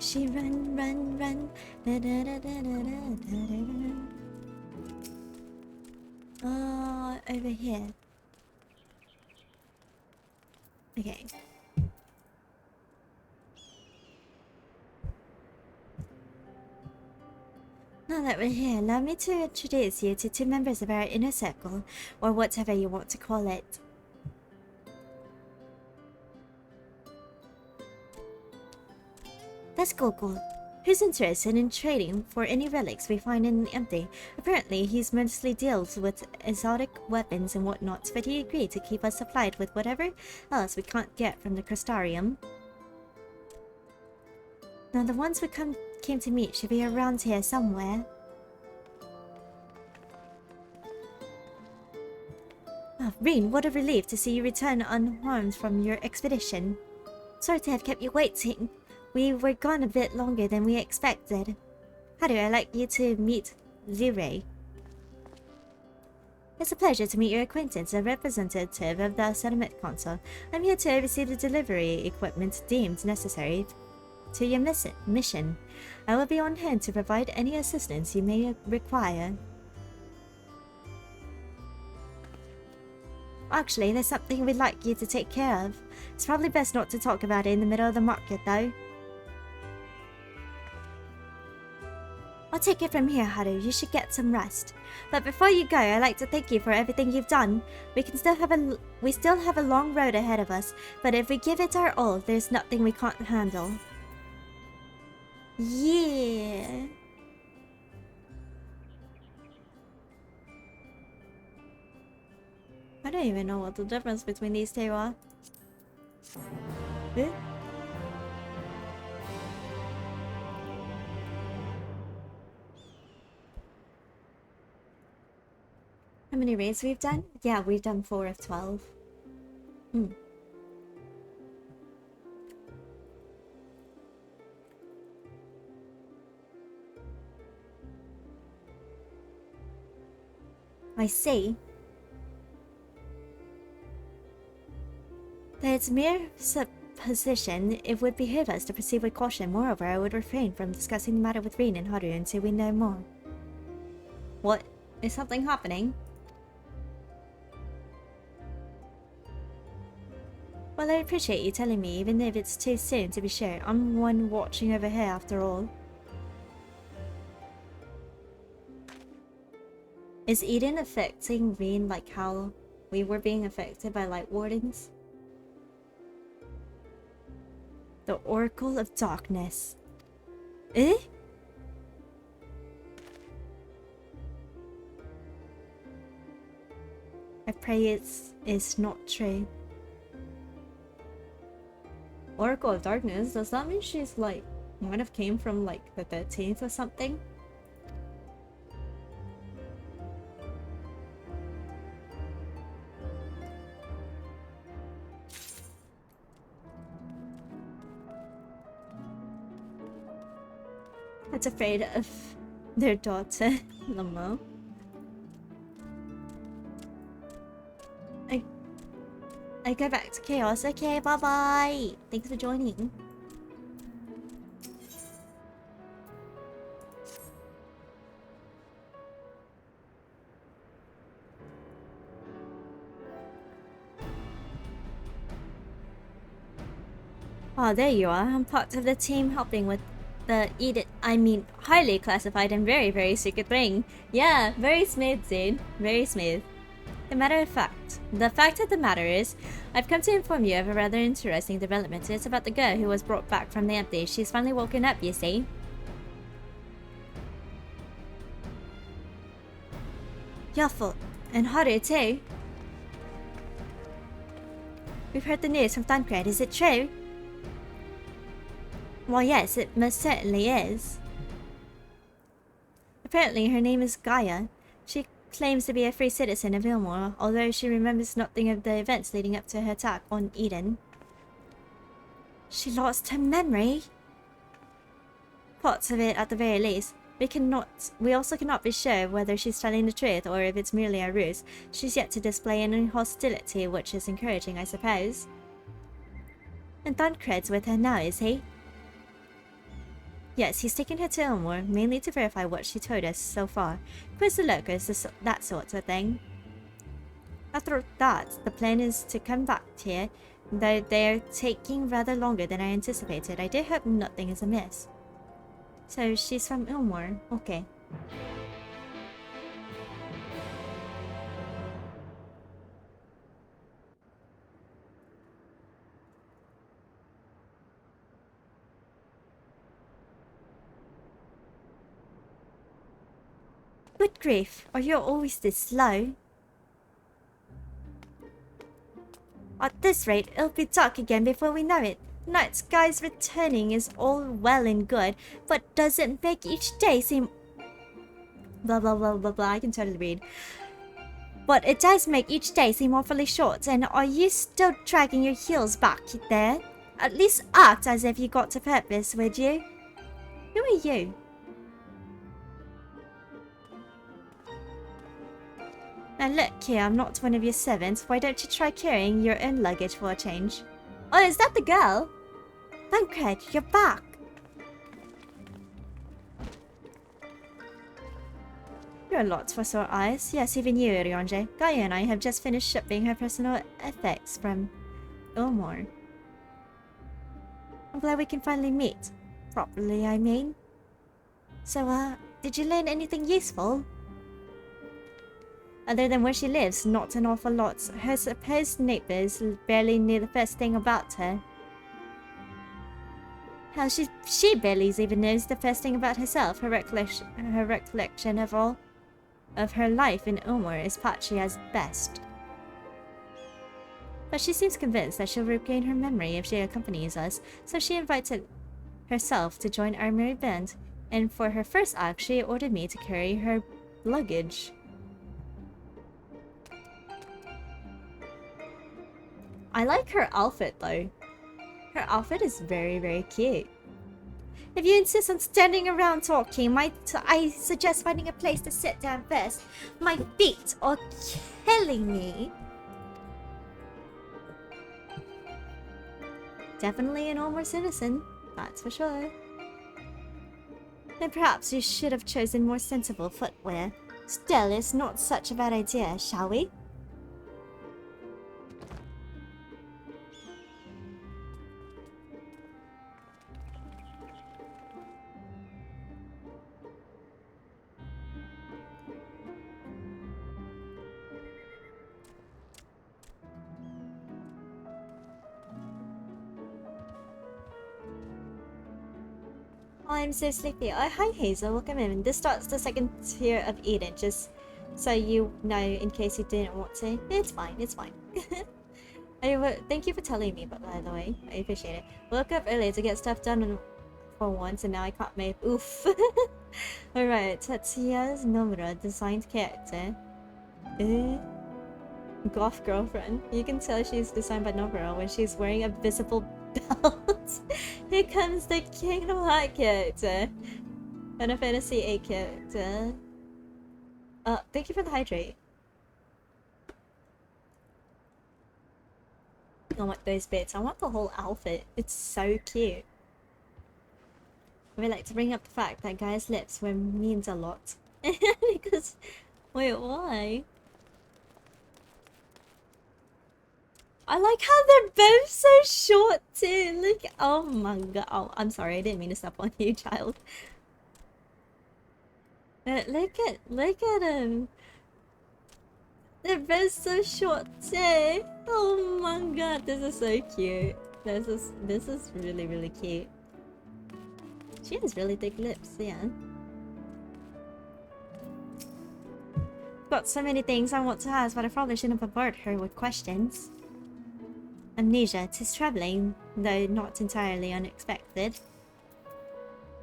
She run, run, run. Da, da, da, da, da, da, da, da. Over here. Okay. Now that we're here, allow me to introduce you to two members of our inner circle, or whatever you want to call it. That's Gogo, who's interested in trading for any relics we find in the empty. Apparently, he's mostly deals with exotic weapons and whatnot, but he agreed to keep us supplied with whatever else we can't get from the Crystarium. Now, the ones we came to meet should be around here somewhere. Oh, Reen, what a relief to see you return unharmed from your expedition. Sorry to have kept you waiting. We were gone a bit longer than we expected. Haru, I'd like you to meet Zirei. It's a pleasure to meet your acquaintance, a representative of the Settlement Council. I'm here to oversee the delivery equipment deemed necessary to your mission. I will be on hand to provide any assistance you may require. Actually, there's something we'd like you to take care of. It's probably best not to talk about it in the middle of the market, though. I'll take it from here, Haru. You should get some rest. But before you go, I'd like to thank you for everything you've done. We still have a long road ahead of us, but if we give it our all, there's nothing we can't handle. Yeah. I don't even know what the difference between these two are. Eh? How many raids we've done? Yeah, we've done 4 of 12. I see. That it's mere supposition, it would behoove us to proceed with caution. Moreover, I would refrain from discussing the matter with Rin and Haru until we know more. What? Is something happening? Well, I appreciate you telling me, even if it's too soon to be sure. I'm one watching over here after all. Is Eden affecting Rin like how we were being affected by Light Wardens? The Oracle of Darkness. Eh? I pray it's not true. Oracle of Darkness? Does that mean she's like, might have came from like the 13th or something? That's afraid of their daughter, Lamo. I go back to chaos. Okay, bye bye. Thanks for joining. Oh, there you are. I'm part of the team helping with the highly classified and very, very secret ring. Yeah, very smooth, dude. Very smooth. The fact of the matter is, I've come to inform you of a rather interesting development. It's about the girl who was brought back from the empty. She's finally woken up, you see. Your fault. And Haru too. We've heard the news from Thancred. Is it true? Well, yes, it most certainly is. Apparently, her name is Gaia. She claims to be a free citizen of Ilmore, although she remembers nothing of the events leading up to her attack on Eden. She lost her memory? Parts of it, at the very least. We also cannot be sure whether she's telling the truth or if it's merely a ruse. She's yet to display any hostility, which is encouraging, I suppose. And Thancred's with her now, is he? Yes, he's taken her to Ilmore, mainly to verify what she told us so far. Quiz the locals, that sort of thing. After that, the plan is to come back here, though they're taking rather longer than I anticipated. I do hope nothing is amiss. So, she's from Ilmore. Okay. Good grief, are you always this slow? At this rate, it'll be dark again before we know it. Night skies returning is all well and good, but does it make each day seem... Blah blah blah blah blah, I can totally read. But it does make each day seem awfully short, and are you still dragging your heels back there? At least act as if you got to purpose, would you? Who are you? Now look here, I'm not one of your servants. Why don't you try carrying your own luggage for a change? Oh, is that the girl? Thancred, you're back! You're a lot for sore eyes. Yes, even you, Ryonje. Gaia and I have just finished shipping her personal effects from Ilmore. I'm glad we can finally meet. Properly, I mean. So, did you learn anything useful? Other than where she lives, not an awful lot. Her supposed neighbors barely knew the first thing about her. Hell, she barely even knows the first thing about herself. Her recollection of all of her life in Ilmore is patchy as best. But she seems convinced that she'll regain her memory if she accompanies us, so she invited herself to join our merry band, and for her first act she ordered me to carry her luggage. I like her outfit though. Her outfit is very, very cute. If you insist on standing around talking, I suggest finding a place to sit down first. My feet are killing me. Definitely an almost citizen, that's for sure. Then perhaps you should have chosen more sensible footwear. Still, it's not such a bad idea, shall we? I'm so sleepy. Oh, hi Hazel, welcome in. This starts the second tier of Eden, just so you know in case you didn't want to. It's fine, it's fine. Thank you for telling me, but by the way, I appreciate it. Woke up early to get stuff done for once, and now I can't move. Oof. Alright, Tatsuya's Nomura, designed character. Goth girlfriend. You can tell she's designed by Nomura when she's wearing a visible belt. Here comes the Kingdom Heart character. Final Fantasy 8 character. Thank you for the hydrate. I want those bits. I want the whole outfit. It's so cute. I would like to bring up the fact that Gaia's lips means a lot. Because... Wait, why? I like how they're both so short too. Look, oh my god. Oh, I'm sorry, I didn't mean to step on you, child. Look at them. They're both so short too. Oh my god, this is so cute. This is really cute. She has really thick lips, yeah. Got so many things I want to ask, but I probably shouldn't bombard her with questions. Amnesia, 'tis troubling, though not entirely unexpected.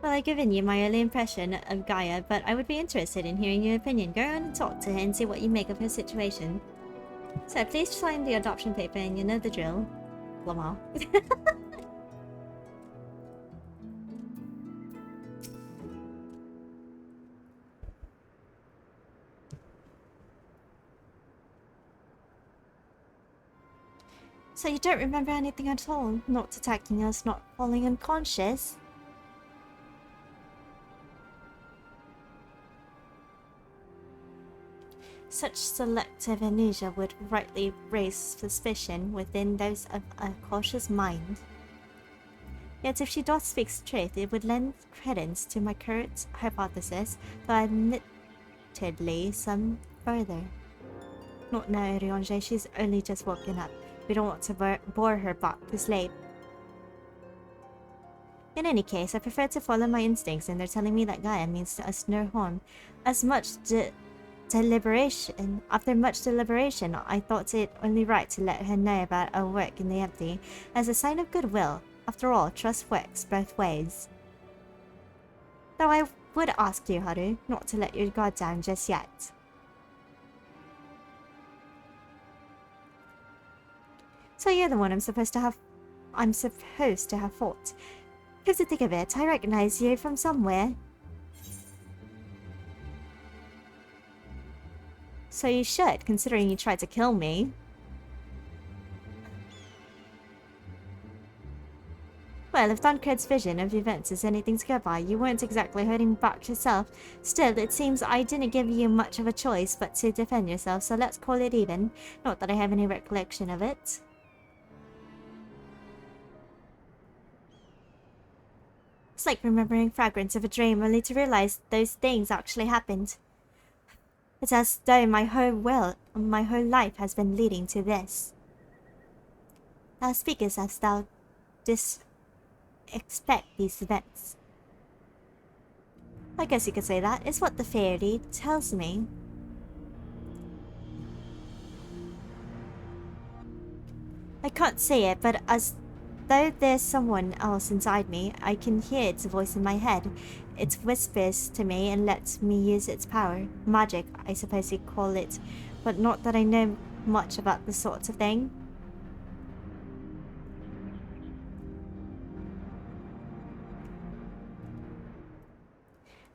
Well, I've given you my early impression of Gaia, but I would be interested in hearing your opinion. Go on and talk to her and see what you make of her situation. So please sign the adoption paper and you know the drill. Lamar. So you don't remember anything at all? Not attacking us, not falling unconscious? Such selective amnesia would rightly raise suspicion within those of a cautious mind. Yet if she does speak truth, it would lend credence to my current hypothesis, though admittedly some further. Not now, Ryonje, she's only just woken up. We don't want to bore her back to sleep. In any case, I prefer to follow my instincts, and they're telling me that Gaia means to us no harm. After much deliberation, I thought it only right to let her know about our work in the empty, as a sign of goodwill. After all, trust works both ways. Though I would ask you, Haru, not to let your guard down just yet. So you're the one I'm supposed to have fought. Come to think of it, I recognize you from somewhere. So you should, considering you tried to kill me. Well, if Dunkred's vision of events is anything to go by, you weren't exactly holding back yourself. Still, it seems I didn't give you much of a choice but to defend yourself, so let's call it even. Not that I have any recollection of it. It's like remembering fragments of a dream only to realize those things actually happened. It's as though my whole life has been leading to this. Thou speakest as thou expect these events. I guess you could say that. It's what the fairy tells me. I can't say it, but as though there's someone else inside me, I can hear its voice in my head. It whispers to me and lets me use its power. Magic, I suppose you'd call it, but not that I know much about the sort of thing.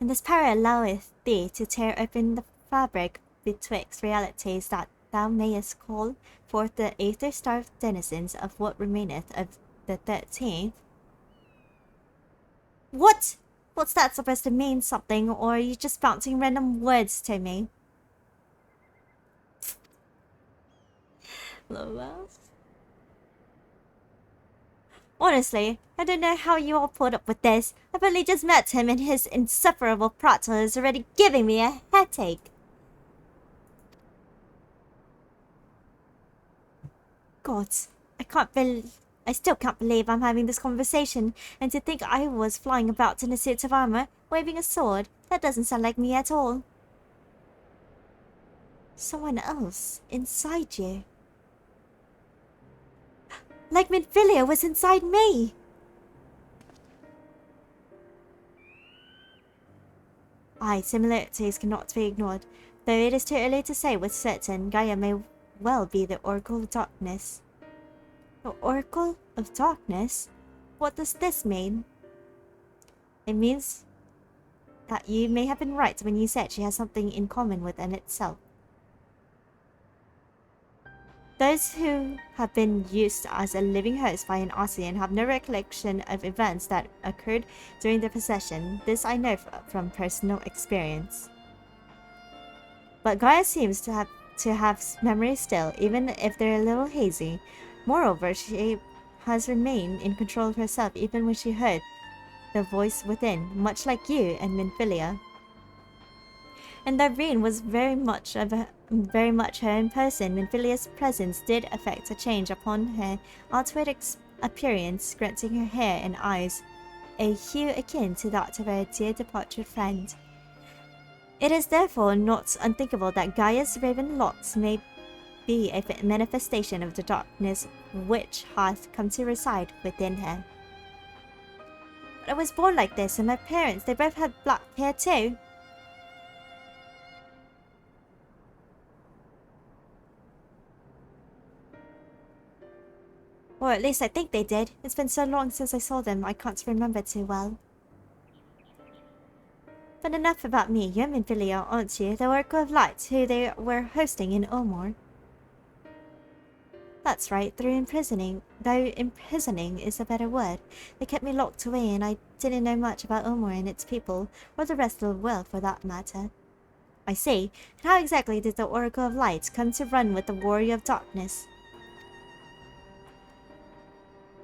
And this power alloweth thee to tear open the fabric betwixt realities, that thou mayest call forth the aether-starved denizens of what remaineth of the 13th. What? What's that supposed to mean something, or are you just bouncing random words to me? Lol. Honestly, I don't know how you all put up with this. I've only just met him and his insufferable prattle is already giving me a headache. God, I still can't believe I'm having this conversation, and to think I was flying about in a suit of armor, waving a sword. That doesn't sound like me at all. Someone else inside you. Like Minfilia was inside me! Aye, similarities cannot be ignored, though it is too early to say with certain. Gaia may well be the Oracle of Darkness. The Oracle of Darkness? What does this mean? It means that you may have been right when you said she has something in common with an itself. Those who have been used as a living host by an Osean have no recollection of events that occurred during the possession. This I know from personal experience. But Gaia seems to have memories still, even if they're a little hazy. Moreover, she has remained in control of herself even when she heard the voice within, much like you and Minfilia. And Darbreen was very much her in person. Minfilia's presence did effect a change upon her outward appearance, granting her hair and eyes a hue akin to that of her dear departed friend. It is therefore not unthinkable that Gaia's raven locks may be a manifestation of the darkness which hath come to reside within her. But I was born like this, and my parents, they both had black hair too. Or at least I think they did. It's been so long since I saw them, I can't remember too well. But enough about me. You're Minfilia, aren't you? The Oracle of Light, who they were hosting in Omor. That's right, though imprisoning is a better word. They kept me locked away, and I didn't know much about Omor and its people, or the rest of the world for that matter. I see. And how exactly did the Oracle of Light come to run with the Warrior of Darkness?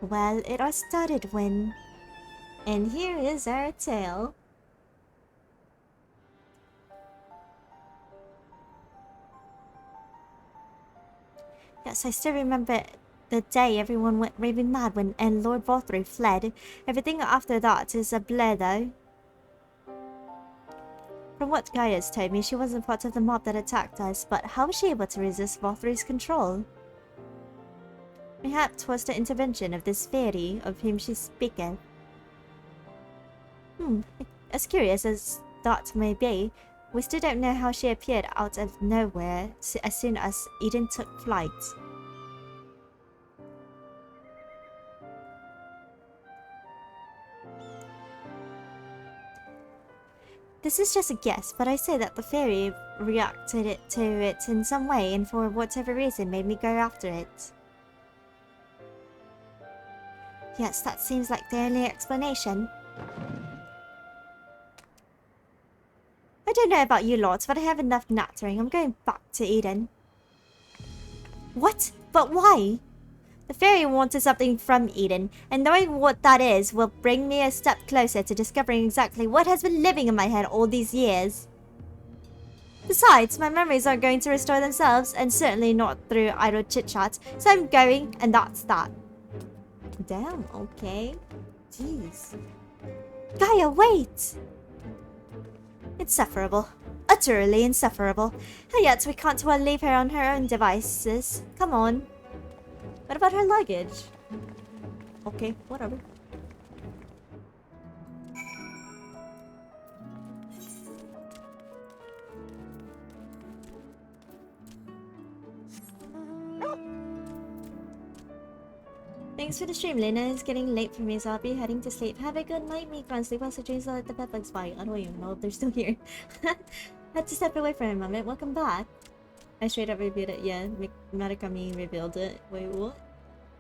Well, it all started when... And here is our tale. Yes, I still remember the day everyone went raving mad when Lord Vothru fled. Everything after that is a blur though. From what Gaia's told me, she wasn't part of the mob that attacked us, but how was she able to resist Vothru's control? Perhaps 'twas the intervention of this fairy of whom she speaketh. As curious as that may be, we still don't know how she appeared out of nowhere as soon as Eden took flight. This is just a guess, but I say that the fairy reacted to it in some way and for whatever reason made me go after it. Yes, that seems like the only explanation. I don't know about you lots, but I have enough nattering. I'm going back to Eden. What? But why? The fairy wanted something from Eden, and knowing what that is will bring me a step closer to discovering exactly what has been living in my head all these years. Besides, my memories aren't going to restore themselves, and certainly not through idle chit-chat, so I'm going, and that's that. Damn, okay. Jeez. Gaia, wait! Insufferable. Utterly insufferable. And yet we can't well leave her on her own devices. Come on. What about her luggage? Okay, whatever. Thanks for the stream, Lena. It's getting late for me, so I'll be heading to sleep. Have a good night, me friends. Sleep well, so dreams like the pet bugs bite. I don't even know if they're still here. Had to step away for a moment. Welcome back. I straight up revealed it. Yeah, Marikami revealed it. Wait, what?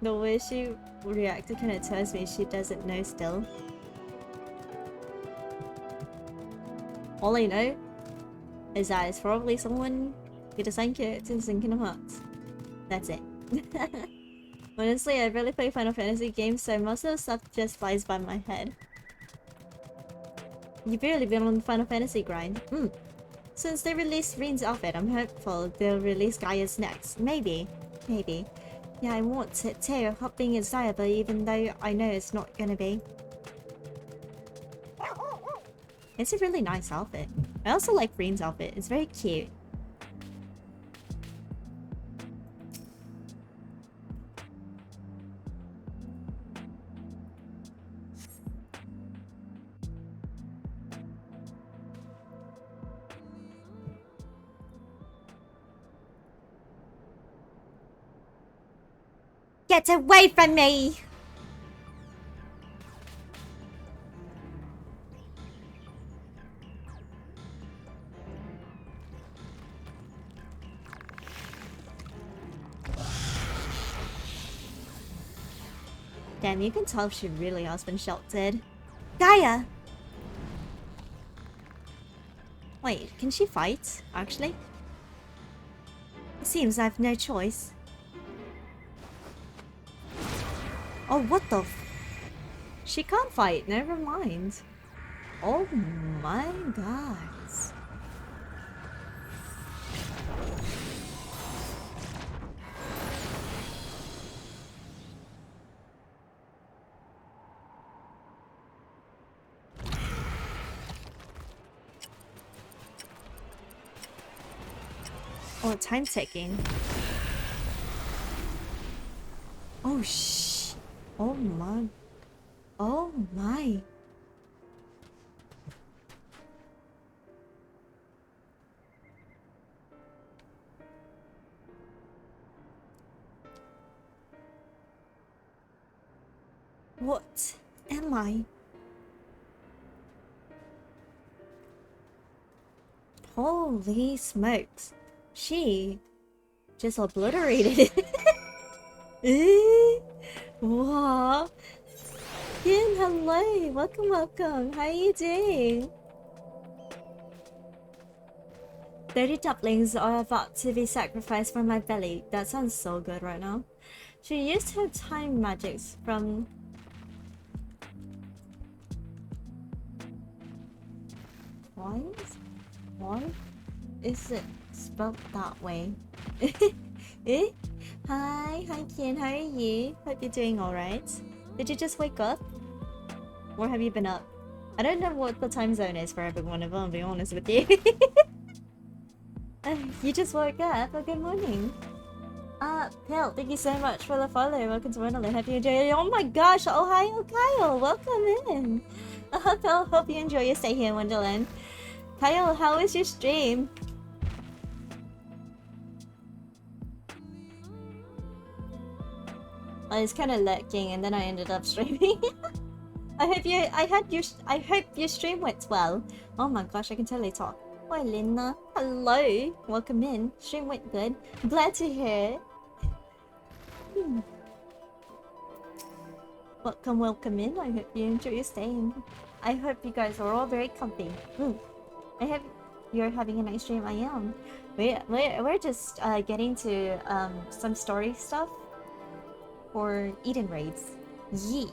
The way she reacted kind of tells me she doesn't know still. All I know is that it's probably someone who designed characters in Kingdom Hearts. That's it. Honestly, I rarely play Final Fantasy games, so most of the stuff just flies by my head. You've barely been on the Final Fantasy grind. Since they released Reen's outfit, I'm hopeful they'll release Gaia's next. Maybe. Maybe. Yeah, I want it too. Hop being is desirable, even though I know it's not gonna be. It's a really nice outfit. I also like Reen's outfit. It's very cute. Get away from me! Damn, you can tell she really has been sheltered. Gaia! Wait, can she fight, actually? It seems I have no choice. Oh, what the f- She can't fight, never mind. Oh my god. Oh, time ticking. Oh shh. Oh my. Oh my. What am I? Holy smokes. She just obliterated it. Wow. Yin, hello. Welcome, welcome. How are you doing? 30 ducklings are about to be sacrificed for my belly. That sounds so good right now. She used her time magics from... Why is it spelled that way? Eh? Hi Ken, how are you? Hope you're doing alright. Did you just wake up? Or have you been up? I don't know what the time zone is for everyone, if I'll be honest with you. You just woke up? Well, good morning. Pale, thank you so much for the follow. Welcome to Wonderland. Hope you enjoy it. Oh my gosh, Ohio Kyle, welcome in. Pale, hope you enjoy your stay here in Wonderland. Kyle, how was your stream? I was kind of lurking and then I ended up streaming. I hope your stream went well. Oh my gosh, I can totally talk. Hi Lina. Hello. Welcome in. Stream went good. Glad to hear. Welcome in. I hope you enjoy your stay. I hope you guys are all very comfy. I hope you're having a nice stream. I am. We're just getting to some story stuff for Eden raids. Yee.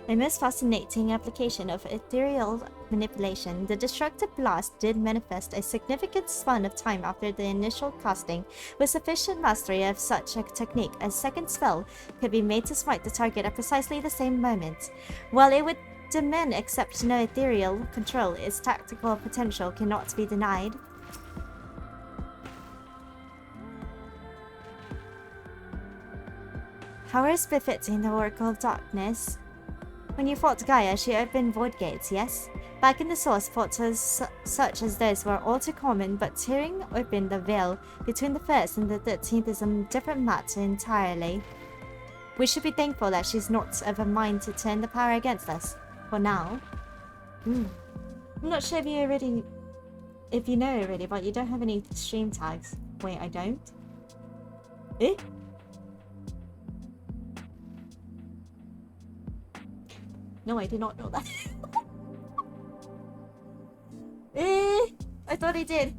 A most fascinating application of ethereal manipulation, the destructive blast did manifest a significant span of time after the initial casting. With sufficient mastery of such a technique, a second spell could be made to smite the target at precisely the same moment. While it would demand exceptional ethereal control, its tactical potential cannot be denied. Powers befitting the Oracle of Darkness. When you fought Gaia, she opened void gates, yes? Back in the source, forts such as those were all too common, but tearing open the veil between the 1st and the 13th is a different matter entirely. We should be thankful that she's not of a mind to turn the power against us. For now. I'm not sure if you know already, but you don't have any stream tags. Wait, I don't? Eh? No, I did not know that. Eh? I thought I did.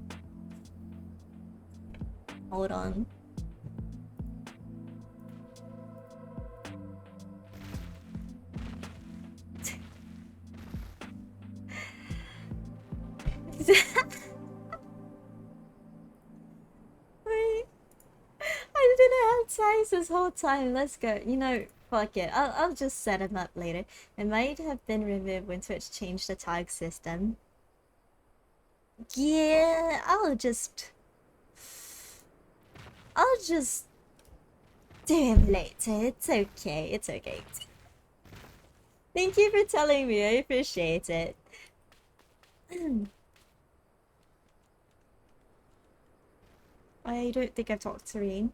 Hold on. Wait. I didn't have ties this whole time. Let's go. You know, fuck it. I'll just set them up later. It might have been removed when Twitch changed the tag system. Yeah, I'll just do him later. It's okay. It's okay. Thank you for telling me. I appreciate it. I don't think I've talked to Reen.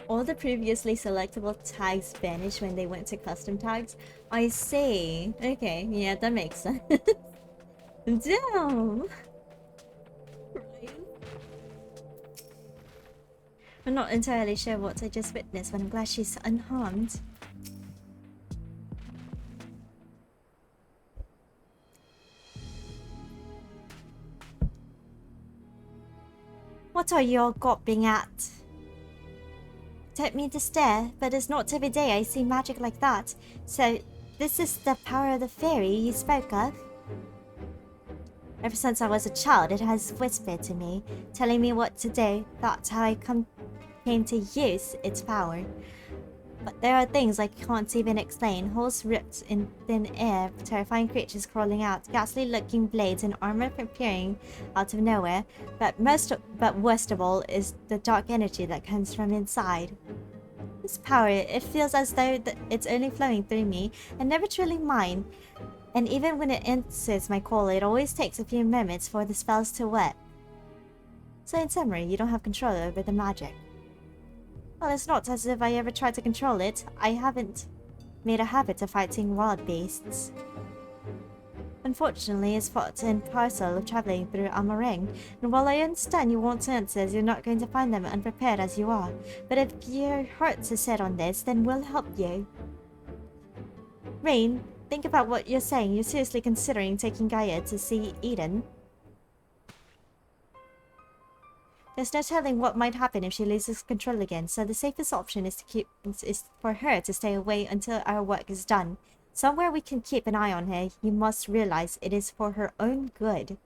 All the previously selectable tags vanished when they went to custom tags. I see. Okay, yeah, that makes sense. Damn! I'm not entirely sure what I just witnessed, but I'm glad she's unharmed. What are you all gawping at? Don't mean to stare, but it's not every day I see magic like that. So, this is the power of the fairy you spoke of? Ever since I was a child, it has whispered to me, telling me what to do. That's how I came to use its power. But there are things I can't even explain. Holes ripped in thin air, terrifying creatures crawling out, ghastly-looking blades and armor appearing out of nowhere. But worst of all is the dark energy that comes from inside. This power, it feels as though it's only flowing through me and never truly mine. And even when it answers my call, it always takes a few moments for the spells to work. So in summary, you don't have control over the magic. Well, it's not as if I ever tried to control it. I haven't made a habit of fighting wild beasts. Unfortunately, it's part and parcel of traveling through Amareng, and while I understand you want answers, you're not going to find them unprepared as you are. But if your hearts are set on this, then we'll help you. Rain, think about what you're saying. You're seriously considering taking Gaia to see Eden? There's no telling what might happen if she loses control again, so the safest option is for her to stay away until our work is done. Somewhere we can keep an eye on her. You must realize it is for her own good.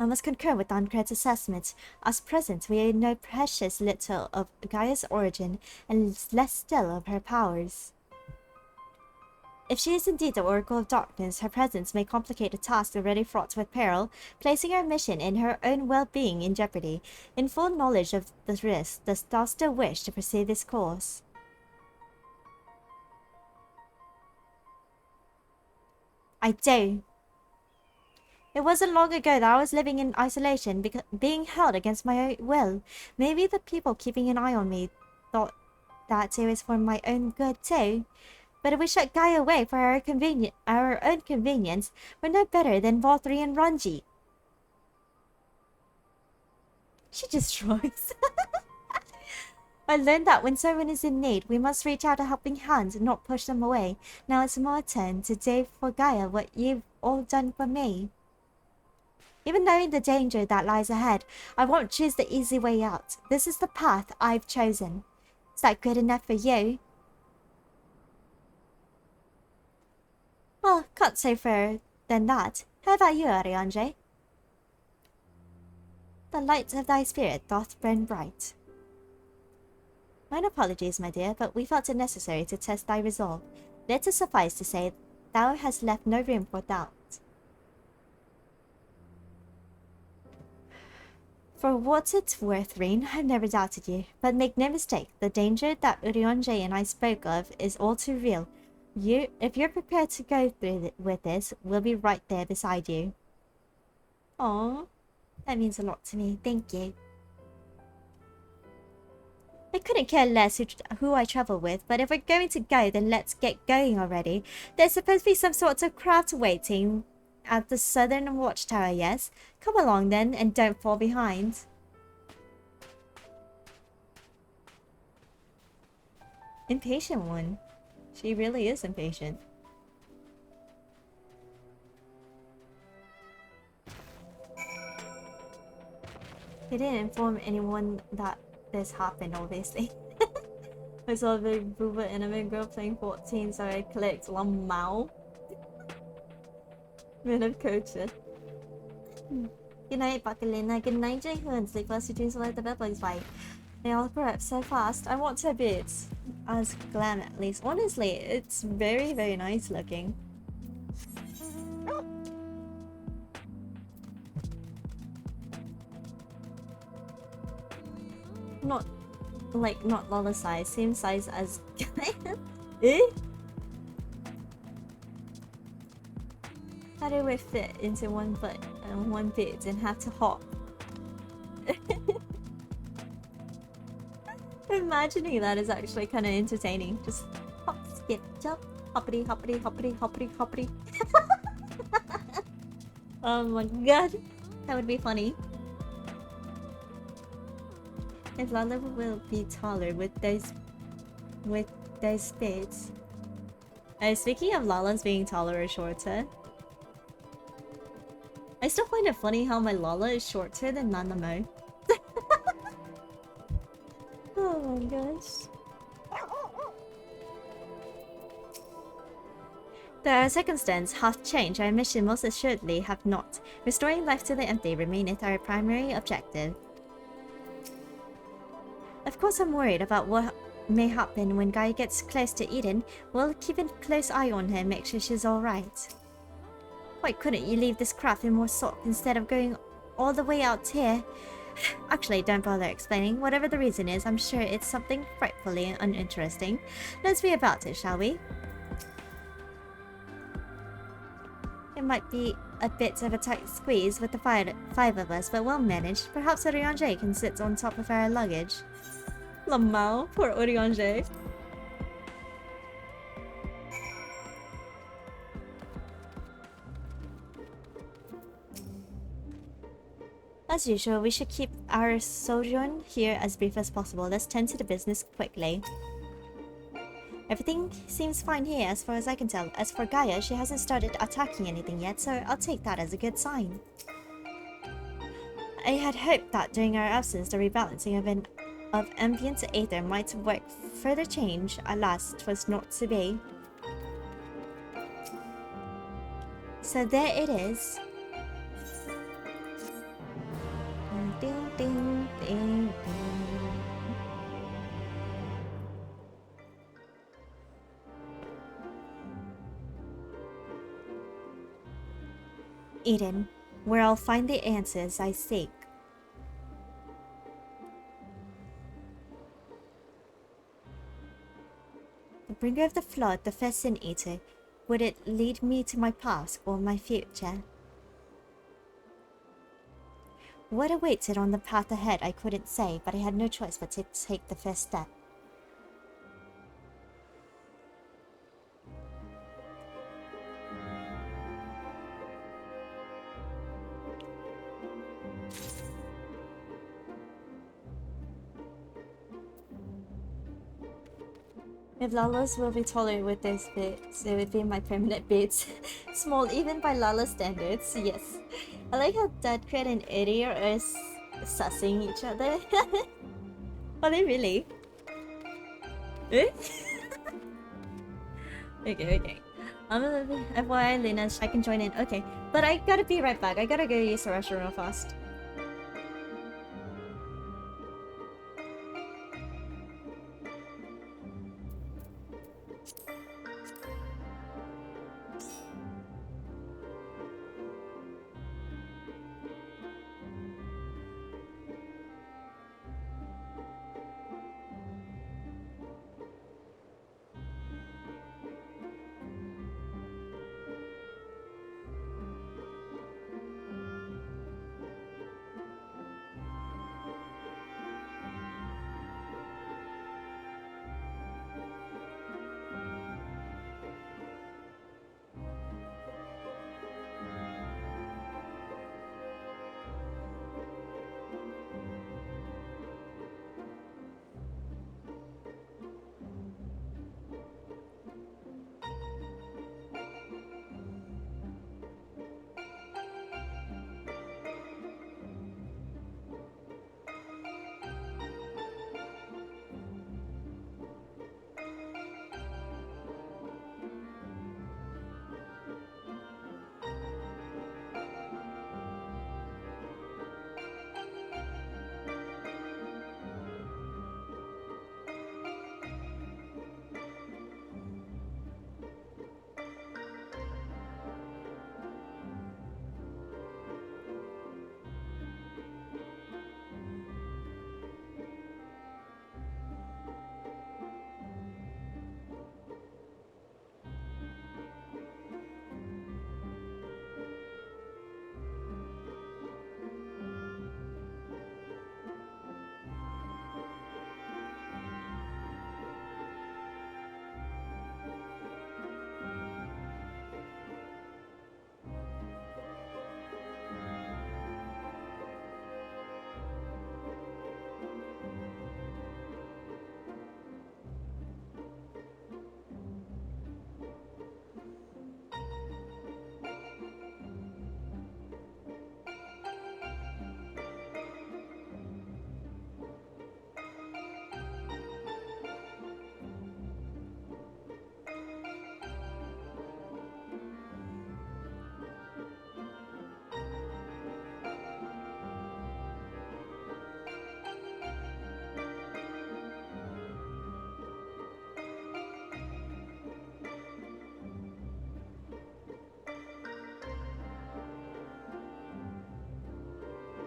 I must concur with Uncred's assessments. As present, we know precious little of Gaia's origin and less still of her powers. If she is indeed the Oracle of Darkness, her presence may complicate a task already fraught with peril, placing her mission and her own well-being in jeopardy. In full knowledge of the risk, does thou still wish to pursue this course? I do. It wasn't long ago that I was living in isolation, being held against my own will. Maybe the people keeping an eye on me thought that it was for my own good too. But if we shut Gaia away for our own convenience, we're no better than Valtteri and Ranji. She destroys. I learned that when someone is in need, we must reach out a helping hand and not push them away. Now it's my turn to do for Gaia what you've all done for me. Even knowing the danger that lies ahead, I won't choose the easy way out. This is the path I've chosen. Is that good enough for you? Well, can't say fairer than that. How about you, Ariange? The light of thy spirit doth burn bright. Mine apologies, my dear, but we felt it necessary to test thy resolve. Let it suffice to say, thou hast left no room for doubt. For what it's worth, Rain, I've never doubted you. But make no mistake, the danger that Urionje and I spoke of is all too real. If you're prepared to go through with this, we'll be right there beside you. Aww, that means a lot to me. Thank you. I couldn't care less who I travel with, but if we're going to go, then let's get going already. There's supposed to be some sort of craft waiting at the southern watchtower, yes? Come along then, and don't fall behind. Impatient one. She really is impatient. He didn't inform anyone that this happened, obviously. I saw a big booba anime girl playing 14, so I clicked Lamau. Men of culture. Good night, Bacalina. Good night, Jay-Hun. Sleep first, your dreams will let the bed bugs bite. They all grow up so fast. I want to a bit. As glam, at least. Honestly, it's very, very nice looking. Not, like, not Lola size. Same size as... Eh? How do we fit into one foot and one bit and have to hop? Imagining that is actually kind of entertaining. Just hop, skip, jump, hoppity, hoppity, hoppity, hoppity, hoppity. Oh my god, that would be funny. If Lala will be taller with those bits. Speaking of Lala's being taller or shorter, I still find it funny how my Lala is shorter than Nanamo. Oh my gosh. The circumstances have changed. Our mission most assuredly have not. Restoring life to the empty remaineth our primary objective. Of course I'm worried about what may happen when Guy gets close to Eden. We'll keep a close eye on her, make sure she's alright. Why couldn't you leave this craft in more salt instead of going all the way out here? Actually, don't bother explaining. Whatever the reason is, I'm sure it's something frightfully uninteresting. Let's be about it, shall we? It might be a bit of a tight squeeze with the five of us, but well managed. Perhaps Oriange can sit on top of our luggage. Lamau, poor Oriange. As usual, we should keep our sojourn here as brief as possible. Let's tend to the business quickly. Everything seems fine here as far as I can tell. As for Gaia, she hasn't started attacking anything yet, so I'll take that as a good sign. I had hoped that during our absence, the rebalancing of ambient aether might work further change. Alas, 'twas not to be. So there it is. Ding, ding, ding, ding. Eden, where I'll find the answers I seek. The bringer of the flood, the first sin eater. Would it lead me to my past or my future? What awaited on the path ahead I couldn't say, but I had no choice but to take the first step. If Lala's will be taller with those bits, it would be my permanent bits. Small even by Lala standards, yes. I like how Deadcred and Eddie are sussing each other. Are they really? Eh? Okay. I'm gonna be FYI, Lena, I can join in. Okay, but I gotta be right back. I gotta go use the restroom real fast.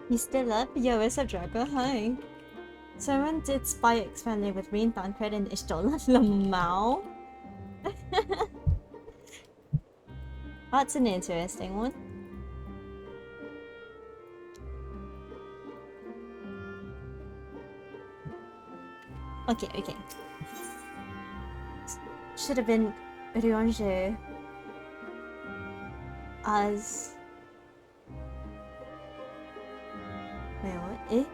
You still up? Yo, what's up, Draco? Hi. Someone did spy expanding with Rain Tancred and Ishtola Lamau. That's an interesting one. Okay, okay. Should have been Ryonje as... Wait, what? Eh?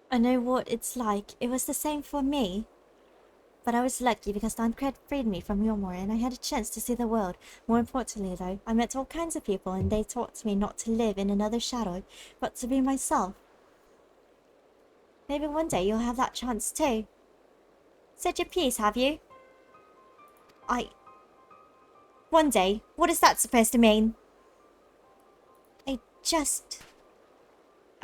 I know what it's like. It was the same for me. But I was lucky because Tancred freed me from Yomor and I had a chance to see the world. More importantly though, I met all kinds of people and they taught me not to live in another shadow, but to be myself. Maybe one day you'll have that chance too. Said your piece, have you? One day? What is that supposed to mean? I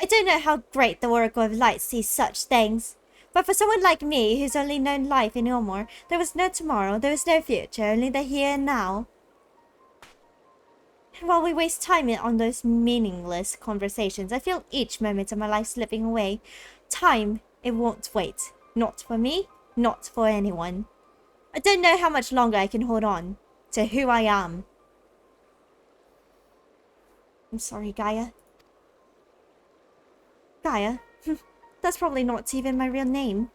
don't know how great the Oracle of Light sees such things. But for someone like me, who's only known life in Ilmor, there was no tomorrow, there was no future, only the here and now. And while we waste time on those meaningless conversations, I feel each moment of my life slipping away. Time, it won't wait. Not for me, not for anyone. I don't know how much longer I can hold on to who I am. I'm sorry, Gaia. Gaia? That's probably not even my real name.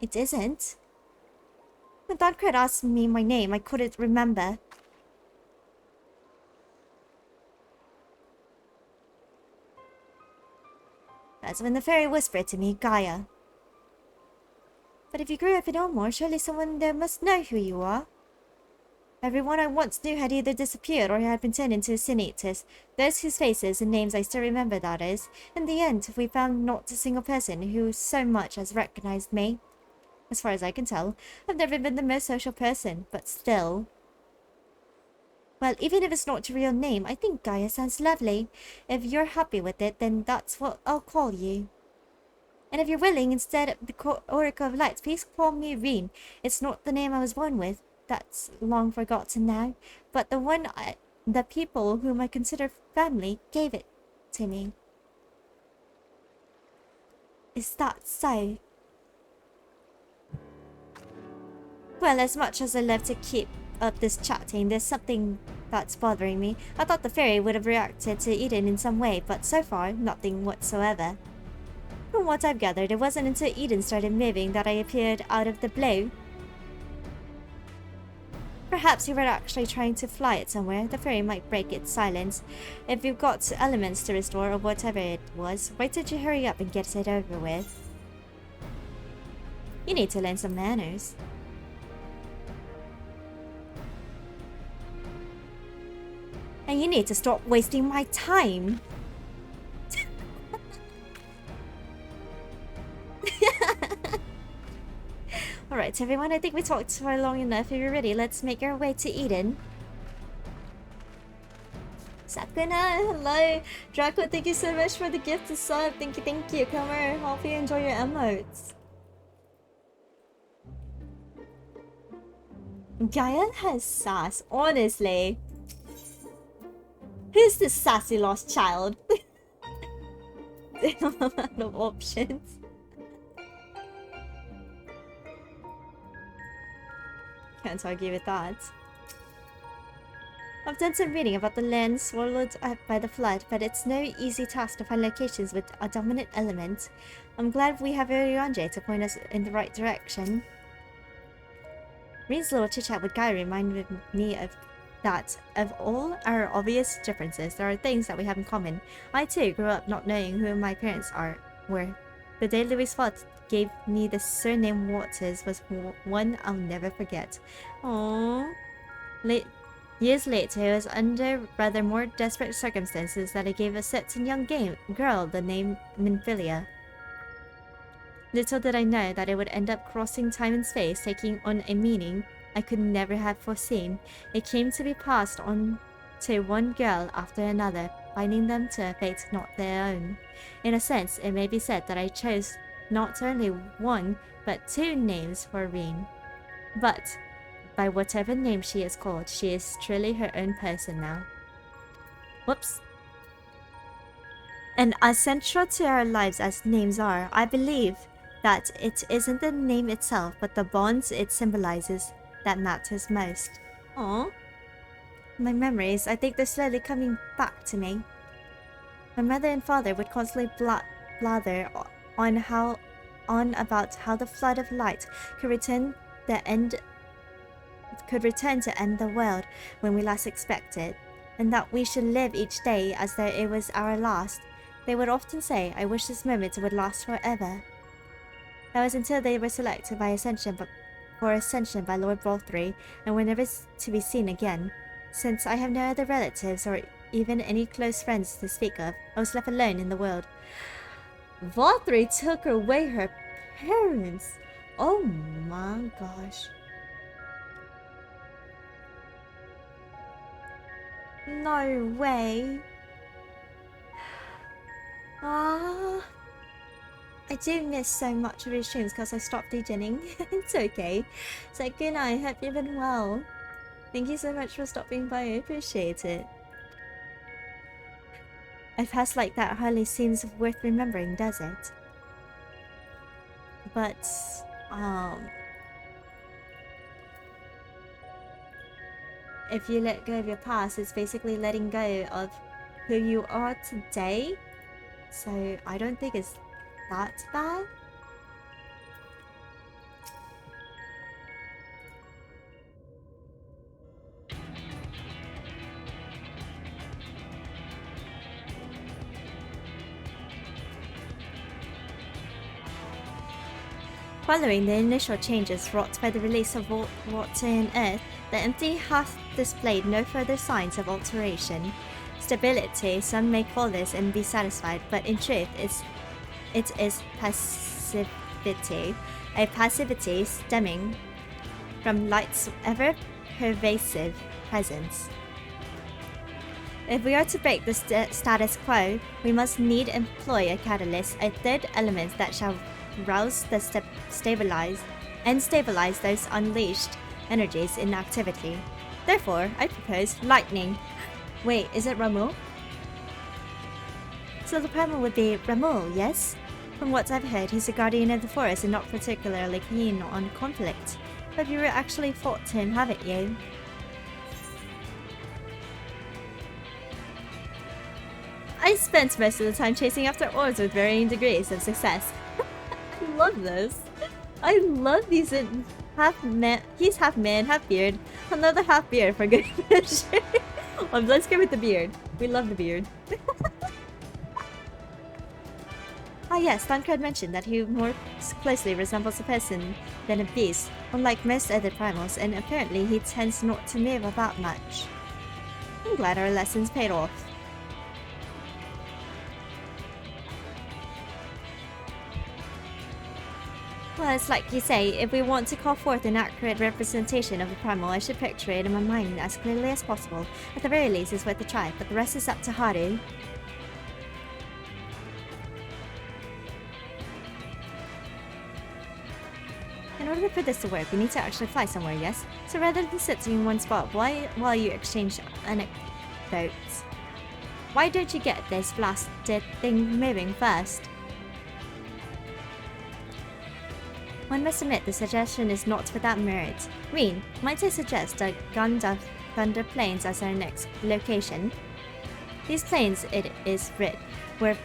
It isn't. When Tancred asked me my name, I couldn't remember. That's when the fairy whispered to me, Gaia. But if you grew up in Elmore, surely someone there must know who you are. Everyone I once knew had either disappeared or had been turned into Sin-Eaters. Those whose faces and names I still remember, that is. In the end, we found not a single person who so much as recognized me. As far as I can tell, I've never been the most social person, but still. Well, even if it's not your real name, I think Gaia sounds lovely. If you're happy with it, then that's what I'll call you. And if you're willing, instead of the Oracle of Lights, please call me Reen. It's not the name I was born with. That's long forgotten now, but the people whom I consider family gave it to me. Is that so? Well, as much as I love to keep up this chatting, there's something that's bothering me. I thought the fairy would have reacted to Eden in some way, but so far, nothing whatsoever. From what I've gathered, it wasn't until Eden started moving that I appeared out of the blue. Perhaps you were actually trying to fly it somewhere. The fairy might break its silence. If you've got elements to restore or whatever it was, why don't you hurry up and get it over with? You need to learn some manners. And you need to stop wasting my time. Alright everyone, I think we talked for long enough. If you're ready, let's make our way to Eden. Sakuna, hello! Draco, thank you so much for the gift to sub. Thank you, Comer. Hope you enjoy your emotes. Gaia has sass, honestly. Who's this sassy lost child? They don't have a lot of options. Can't argue with that. I've done some reading about the land swallowed up by the flood, but it's no easy task to find locations with a dominant element. I'm glad we have Ryonje to point us in the right direction. Reen's little chit-chat with Gaia reminded me of that. Of all our obvious differences, there are things that we have in common. I too grew up not knowing who my parents were. The day Louis Fott gave me the surname Waters was one I'll never forget. Aww. Years later, it was under rather more desperate circumstances that I gave a certain young girl the name Minfilia. Little did I know that it would end up crossing time and space, taking on a meaning I could never have foreseen. It came to be passed on to one girl after another, binding them to a fate not their own. In a sense, it may be said that I chose not only one, but two names for Reen. But, by whatever name she is called, she is truly her own person now. Whoops. And as central to our lives as names are, I believe that it isn't the name itself, but the bonds it symbolizes that matters most. Aw. My memories, I think they're slowly coming back to me. My mother and father would constantly blather on about how the flood of light could return to end the world when we last expected, and that we should live each day as though it was our last. They would often say, "I wish this moment would last forever." That was until they were selected for ascension by Lord Balthree, and were never to be seen again. Since I have no other relatives or even any close friends to speak of, I was left alone in the world. Balthree took away her parents. Oh my gosh. No way. Ah, I do miss so much of his streams because I stopped DJing. It's okay. So good night, hope you've been well. Thank you so much for stopping by, I appreciate it. A past like that hardly seems worth remembering, does it? But, if you let go of your past, it's basically letting go of who you are today. So I don't think it's that bad. Following the initial changes wrought by the release of water and earth, the empty hath displayed no further signs of alteration. Stability, some may call this and be satisfied, but in truth it is passivity. A passivity stemming from light's ever-pervasive presence. If we are to break the status quo, we must need employ a catalyst, a third element that shall rouse the stabilize those unleashed energies in activity. Therefore, I propose lightning. Wait, is it Ramuh? So the primal would be Ramuh, yes? From what I've heard, he's a guardian of the forest and not particularly keen on conflict. But you actually fought him, haven't you? I spent most of the time chasing after orbs with varying degrees of success. I love this. I love these he's half man, half beard. Another half beard for good measure. Well, let's go with the beard. We love the beard. Ah yes, Dunkard mentioned that he more closely resembles a person than a beast, unlike most other primals, and apparently he tends not to move about much. I'm glad our lessons paid off. Well, it's like you say, if we want to call forth an accurate representation of the primal, I should picture it in my mind as clearly as possible. At the very least, it's worth a try, but the rest is up to Haru. In order for this to work, we need to actually fly somewhere, yes? So rather than sitting in one spot while you exchange anecdotes, why don't you get this blasted thing moving first? One must admit the suggestion is not without merit. Reen, might I suggest a Thunder Plains as our next location? These plains, it is writ, were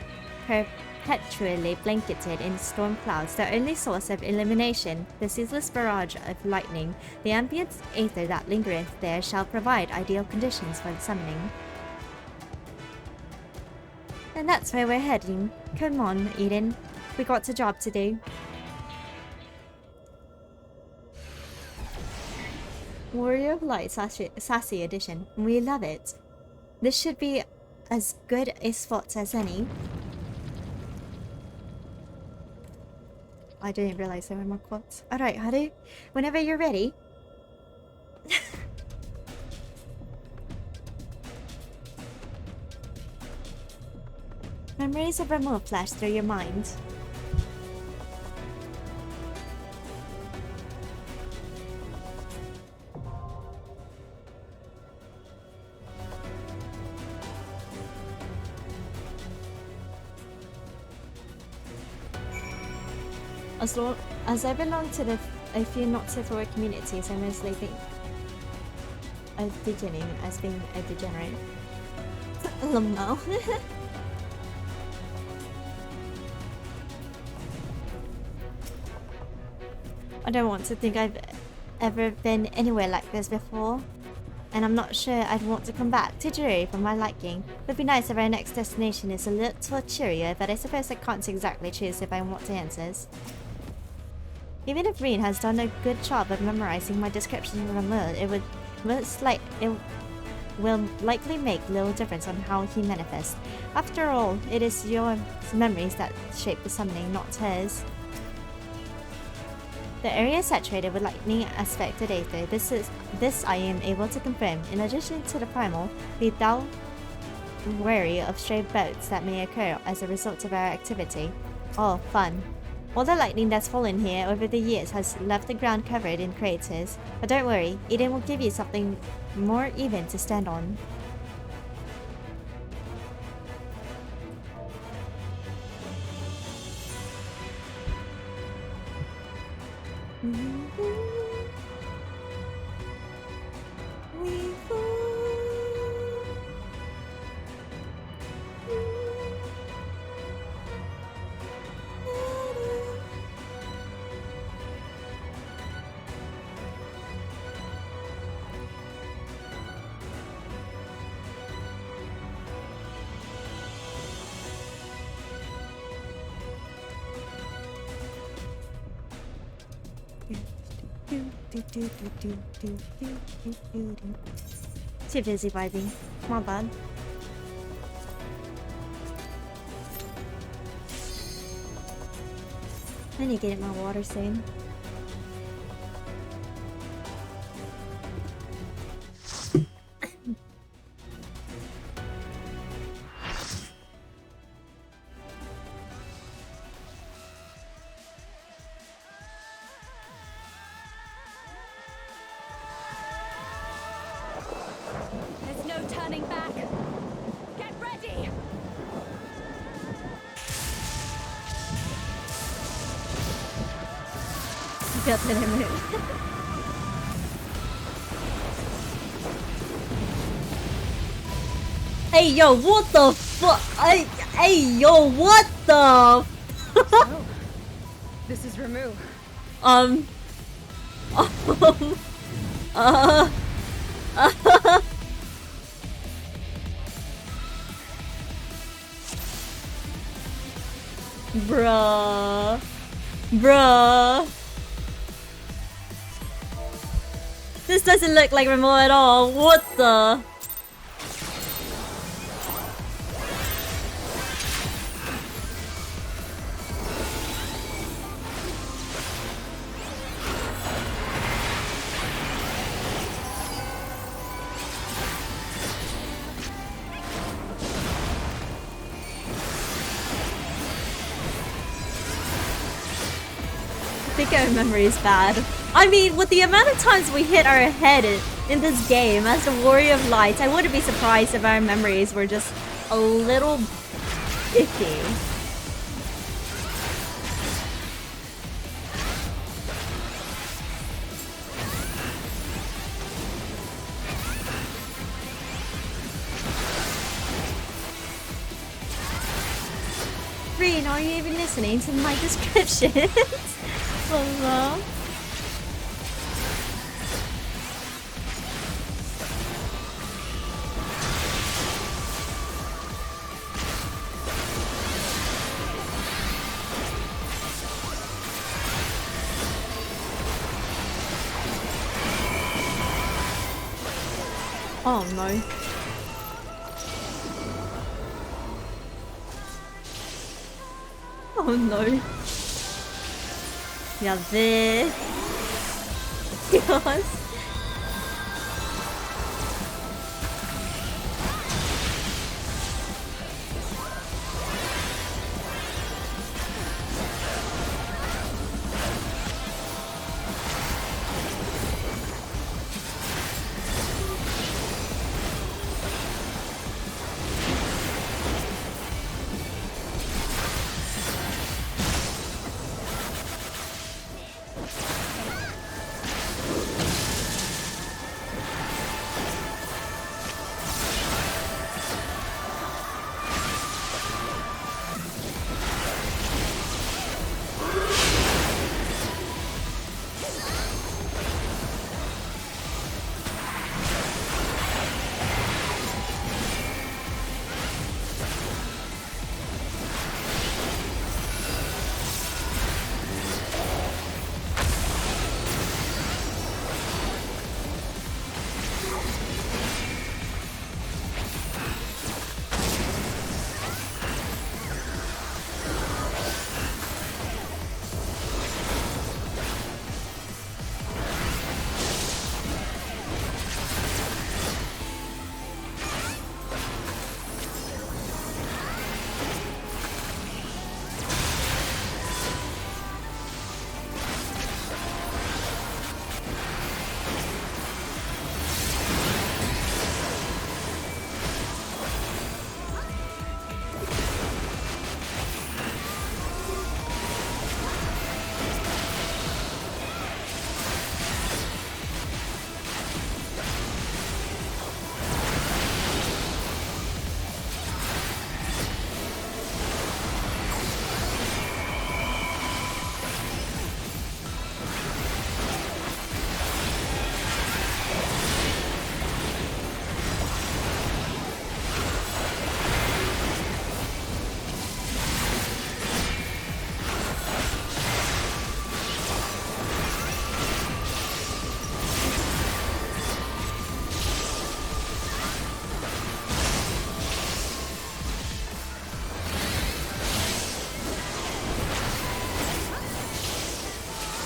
perpetually blanketed in storm clouds, their only source of illumination, the ceaseless barrage of lightning. The ambient aether that lingereth there shall provide ideal conditions for the summoning. And that's where we're heading. Come on, Eden. We got a job to do. Warrior of Light Sassy Edition. We love it. This should be as good a spot as any. I didn't realize there were more quotes. Alright, Haru. Whenever you're ready. Memories of Remove flash through your mind. As I belong to a few not-so-forward communities, I mostly think of beginning as being a degenerate. No. I don't want to think I've ever been anywhere like this before, and I'm not sure I'd want to come back to Dreary for my liking. It would be nice if our next destination is a little cheerier, but I suppose I can't exactly choose if I want the answers. Even if Reen has done a good job of memorizing my description of Ramil, it will likely make little difference on how he manifests. After all, it is your memories that shape the summoning, not his. The area is saturated with lightning aspected aether. This I am able to confirm. In addition to the primal, be thou wary of stray boats that may occur as a result of our activity. Oh, fun. All the lightning that's fallen here over the years has left the ground covered in craters. But don't worry, Eden will give you something more even to stand on. Too busy vibing. My bad. I need to get my water soon. Hey yo, what the fuck? Hey yo, what the? Oh, this is Ramu. Bruh. This doesn't look like Remo at all. What the? I think our memory is bad. I mean, with the amount of times we hit our head in this game as the Warrior of Light, I wouldn't be surprised if our memories were just a little iffy. Reen, are you even listening to my descriptions? Hello? Oh no. Oh no. Ja, wer? Dios.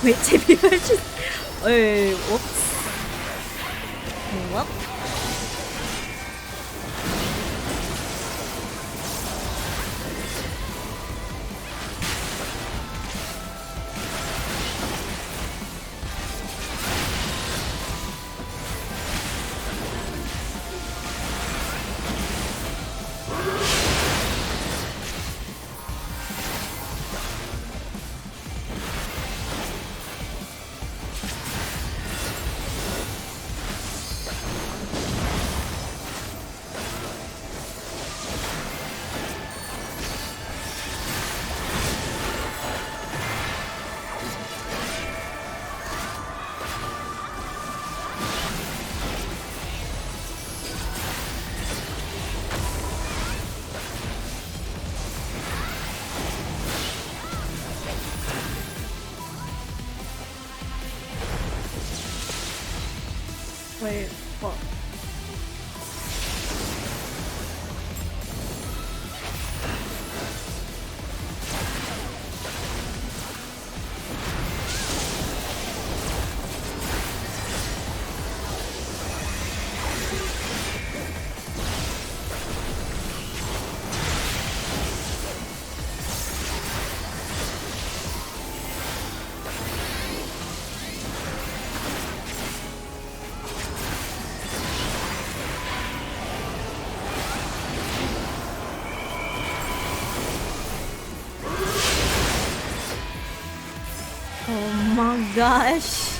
Wait, did you just... Oh, whoops. Well. Wait, what? Oh my gosh.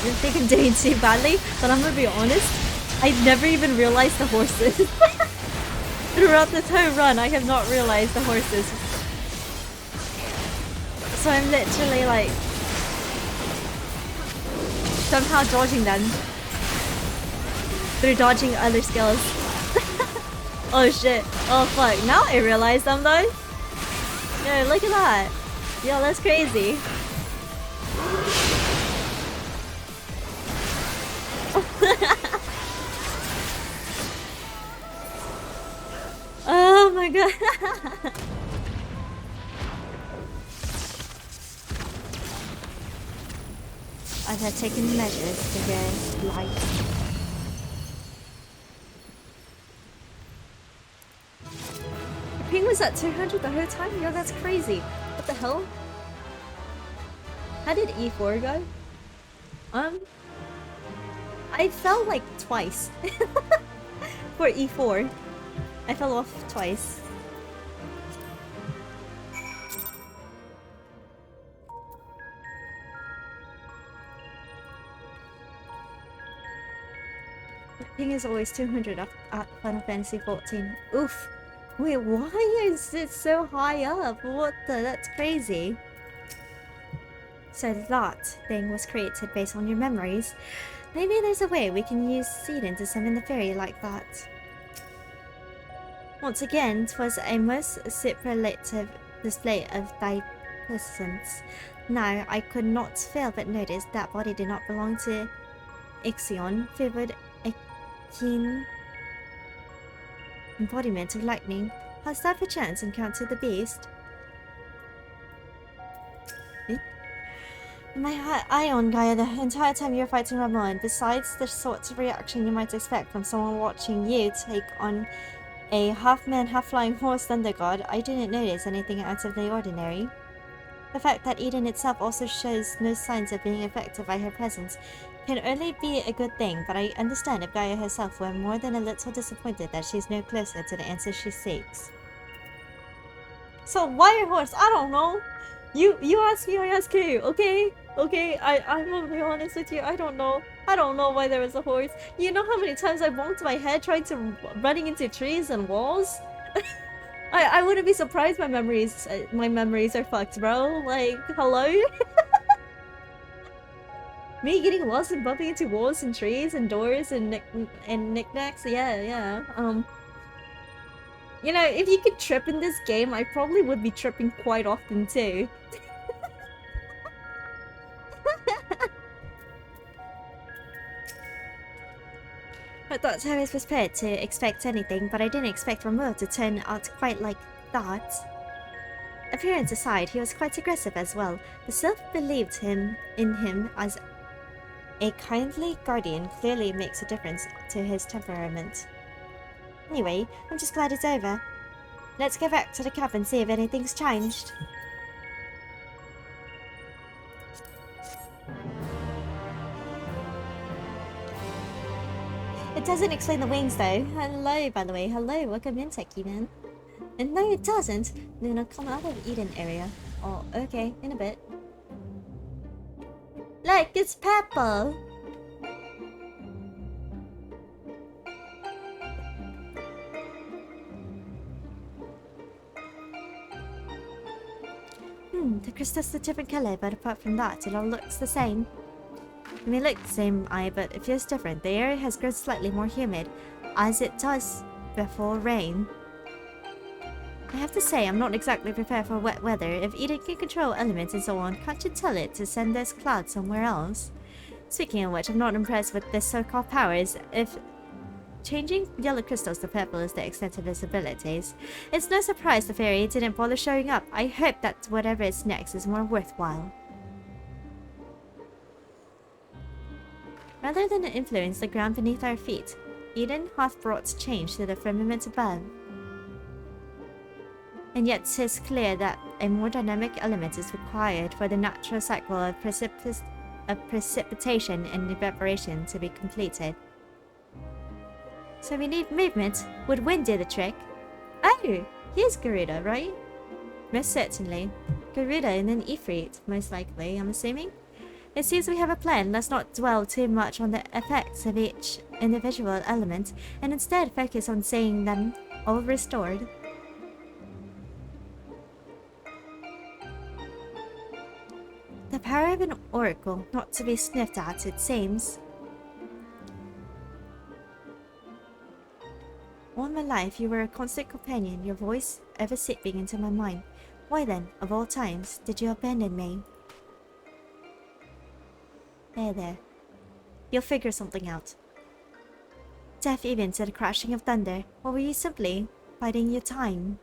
I think I'm doing too badly, but I'm gonna be honest, I never even realized the horses. Throughout this whole run, I have not realized the horses. So I'm literally like somehow dodging them through dodging other skills. Oh shit. Oh fuck. Now I realize them though. Yeah, look at that. Yo, that's crazy. Oh my god. I have taken measures to get light. The ping was at 200 the whole time? Yo, that's crazy. What the hell? How did E4 go? I fell like twice. For E4. I fell off twice. The ping is always 200 at Final Fantasy 14. Oof. Wait, why is it so high up? What the? That's crazy. So that thing was created based on your memories. Maybe there's a way we can use Seeding to summon the fairy like that. Once again, 'twas a most superlative display of thy presence. Now, I could not fail but notice that body did not belong to Ixion, favored a keen embodiment of lightning. Hast thou perchance encountered the beast? My eye on Gaia the entire time you were fighting Ramon. Besides the sorts of reaction you might expect from someone watching you take on a half-man, half-flying horse thunder god, I didn't notice anything out of the ordinary. The fact that Eden itself also shows no signs of being affected by her presence can only be a good thing, but I understand if Gaia herself were more than a little disappointed that she's no closer to the answer she seeks. So why a horse? I don't know. You ask me, I ask you, okay? Okay, I'm gonna be honest with you, I don't know. I don't know why there was a horse. You know how many times I bumped my head trying to running into trees and walls? I wouldn't be surprised my memories are fucked, bro. Like, hello? Me getting lost and bumping into walls and trees and doors and knickknacks, yeah. You know, if you could trip in this game, I probably would be tripping quite often too. I thought I was prepared to expect anything, but I didn't expect Romeo to turn out quite like that. Appearance aside, he was quite aggressive as well, but still believed in him as a kindly guardian clearly makes a difference to his temperament. Anyway, I'm just glad it's over. Let's go back to the cab and see if anything's changed. It doesn't explain the wings though. Hello, by the way. Hello, welcome in, Techie Man. And no, it doesn't. Luna, come out of Eden area. Oh, okay, in a bit. Look, it's purple. The crystal's a different color, but apart from that, it all looks the same. It may look the same, but it feels different. The area has grown slightly more humid, as it does before rain. I have to say, I'm not exactly prepared for wet weather. If Eden can control elements and so on, can't you tell it to send those clouds somewhere else? Speaking of which, I'm not impressed with this so-called powers. If changing yellow crystals to purple is the extent of his abilities, it's no surprise the fairy didn't bother showing up. I hope that whatever is next is more worthwhile. Rather than influence the ground beneath our feet, Eden hath brought change to the firmament above. And yet 'tis clear that a more dynamic element is required for the natural cycle of precipitation and evaporation to be completed. So we need movement. Would wind do the trick? Oh, here's Garuda, right? Most certainly. Garuda and then Ifrit, most likely, I'm assuming. It seems we have a plan. Let's not dwell too much on the effects of each individual element, and instead focus on seeing them all restored. The power of an oracle, not to be sniffed at, it seems. All my life you were a constant companion, your voice ever seeping into my mind. Why then, of all times, did you abandon me? There. You'll figure something out. Deaf even to the crashing of thunder, or were you simply biding your time?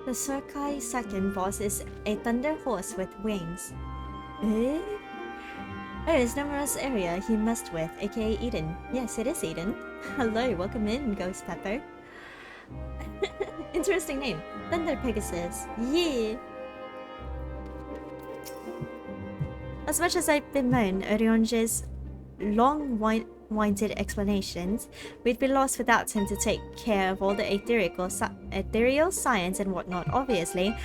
The Surkai second boss is a thunder horse with wings. Eh? Oh, it's Nomura's area he messed with, aka Eden. Yes, it is Eden. Hello, welcome in, Ghost Pepper. Interesting name. Thunder Pegasus. Yeah! As much as I've bemoaned Orionge's long-winded explanations, we'd be lost without him to take care of all the ethereal science and whatnot, obviously.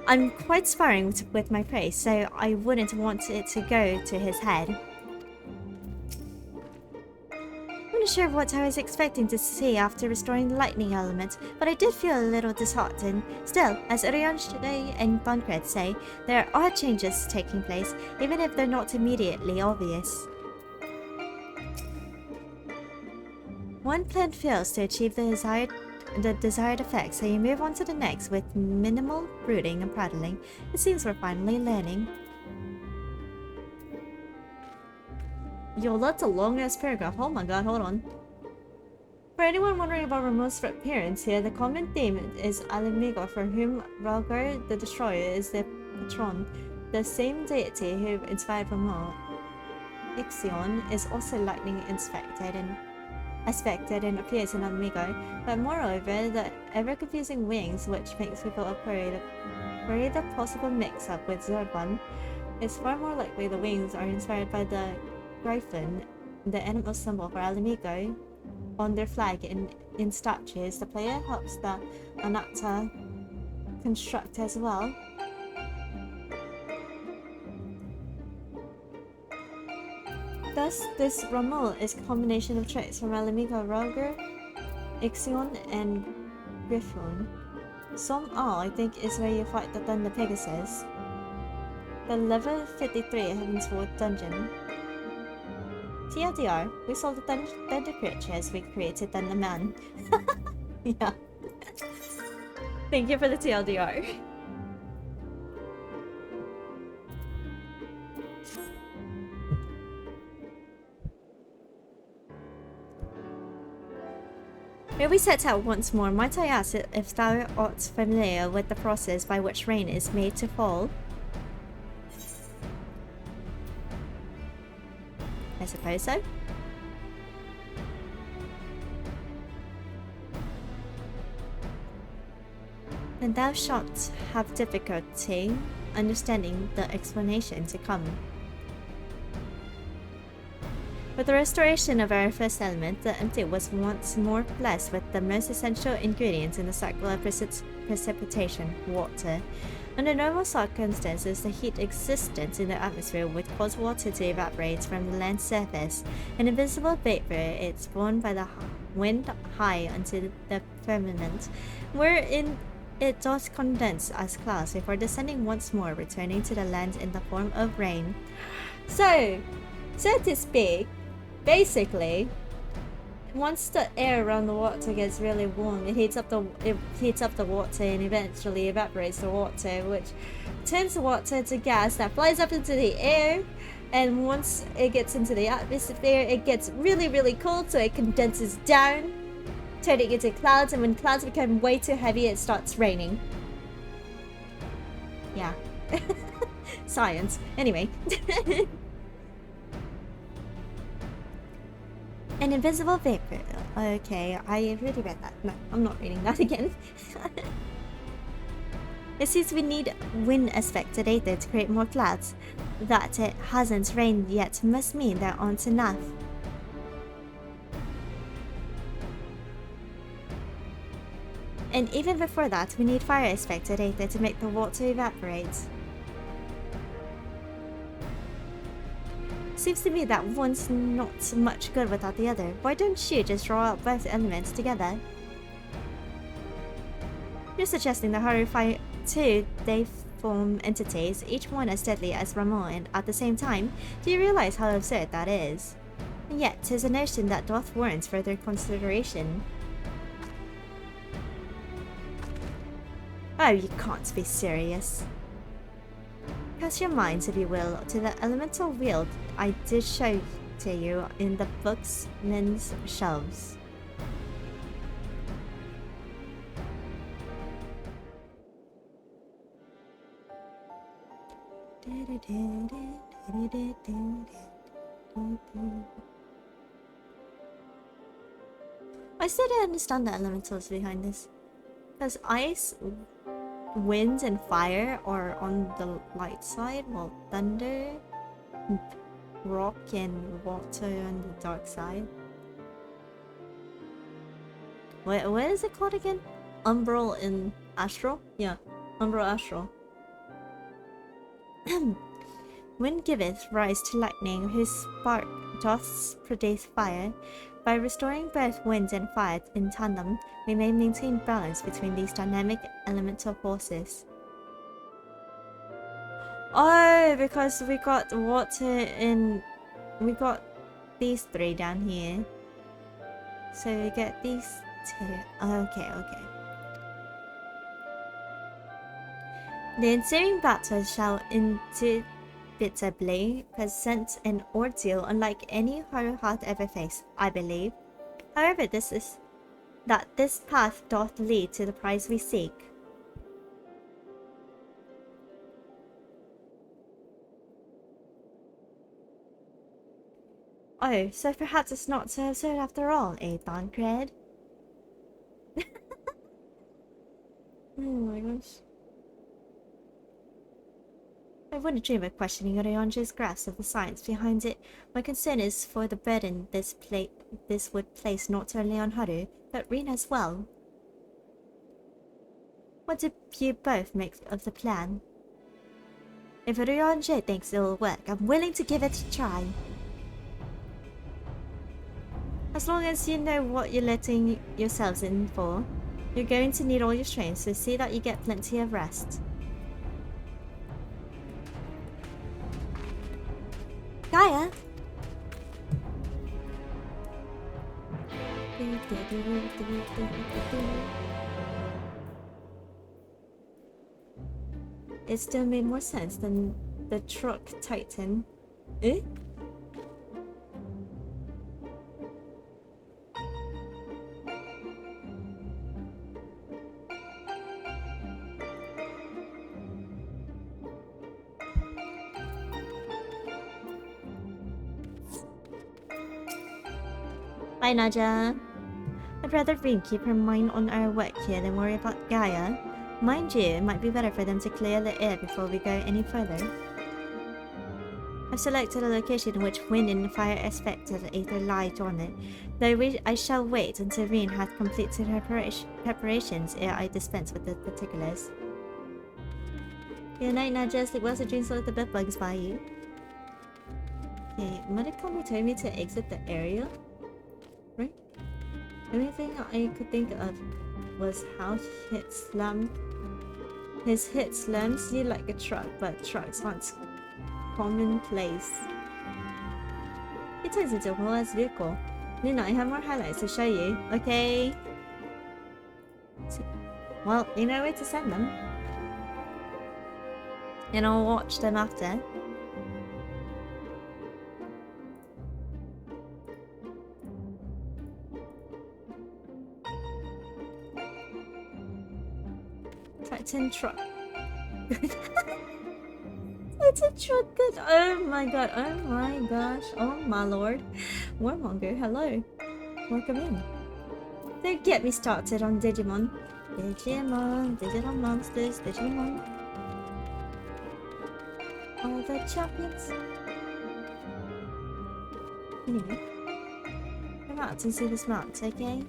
I'm quite sparring with my prey, so I wouldn't want it to go to his head. I'm not sure what I was expecting to see after restoring the lightning element, but I did feel a little disheartened. Still, as Orionge and Bunkred say, there are changes taking place, even if they're not immediately obvious. One plan fails to achieve the desired effect, so you move on to the next with minimal brooding and prattling. It seems we're finally learning. Yo, that's a long-ass paragraph. Oh my god, hold on. For anyone wondering about Ramon's appearance here, the common theme is Alamigo, for whom Ralgar the Destroyer is the patron. The same deity who inspired Ramon. Ixion is also lightning aspected and appears in Alamigo, but moreover, the ever-confusing wings, which makes people worry the possible mix-up with Zordon. It's far more likely the wings are inspired by the Gryphon, the animal symbol for Alamigo, on their flag in statues. The player helps the Anata construct as well. Thus, this Ramul is a combination of traits from Alamigo, Ralgar, Ixion, and Gryphon. Some all, I think, is where you fight the Thunder Pegasus. The level 53 Heavensward dungeon. TLDR, we saw the thunder creatures we created than the man. Yeah. Thank you for the TLDR. Here we set out once more. Might I ask if thou art familiar with the process by which rain is made to fall? I suppose so. And thou shalt have difficulty understanding the explanation to come. With the restoration of our first element, the empty was once more blessed with the most essential ingredients in the cycle of precipitation, water. Under normal circumstances, the heat existent in the atmosphere would cause water to evaporate from the land's surface. An invisible vapor, it's borne by the wind high unto the firmament, wherein it does condense as clouds before descending once more, returning to the land in the form of rain. So to speak, basically, once the air around the water gets really warm, it heats up the water and eventually evaporates the water, which turns the water to gas that flies up into the air. And once it gets into the atmosphere, it gets really, really cold, so it condenses down, turning into clouds. And when clouds become way too heavy, it starts raining. Yeah. Science. Anyway. An invisible vapor. Okay, I already read that. No, I'm not reading that again. It seems we need wind aspect data to create more clouds. That it hasn't rained yet must mean there aren't enough. And even before that, we need fire aspect data to make the water evaporate. Seems to me that one's not much good without the other. Why don't you just draw out both elements together? You're suggesting that Haru Fire 2, they form entities, each one as deadly as Ramon, and at the same time. Do you realize how absurd that is? And yet, 'tis a notion that doth warrant further consideration. Oh, you can't be serious. Cast your minds, if you will, to the elemental wheel I did show to you in the bookman's shelves. I still don't understand the elementals behind this. Because ice, wind, and fire are on the light side, while thunder, rock, and water on the dark side. What is it called again? Umbral and Astral? Yeah, Umbral Astral. Wind giveth rise to lightning, whose spark doth produce fire. By restoring both wind and fire in tandem, we may maintain balance between these dynamic elemental forces. Oh, because we got water in... we got these three down here. So we get these two. Okay. The ensuing battle shall indubitably present an ordeal unlike any Haru hath ever faced, I believe. However, this path doth lead to the prize we seek. Oh, so perhaps it's not so absurd after all, eh, Tancred? Oh my gosh. I wouldn't dream of questioning Orionji's grasp of the science behind it. My concern is for the burden this would place not only on Haru, but Rin as well. What do you both make of the plan? If Orionji thinks it will work, I'm willing to give it a try. As long as you know what you're letting yourselves in for, you're going to need all your strength, so see that you get plenty of rest. Gaia? It still made more sense than the truck Titan. Eh? Bye, Naja. I'd rather Rin keep her mind on our work here than worry about Gaia. Mind you, it might be better for them to clear the air before we go any further. I've selected a location in which wind and fire expected either lie dormant, though I shall wait until Rin has completed her preparations ere I dispense with the particulars. Good night, Naja. Sleep well, so dreams of the bed bugs by you. Okay, Mudokami told me to exit the area, right? The only thing I could think of was how his hit slams you like a truck, but trucks aren't commonplace. He turns into a whole ass vehicle. Nina, I have more highlights to show you. Okay. Well, you know where to send them. And I'll watch them after. Titan truck. It's a truck good. Oh my god. Oh my gosh. Oh my lord. Warmonger, hello. Welcome in. Don't get me started on Digimon. Digimon, digital monsters, Digimon. All the champions. Anyway. Come out to see this mount, okay?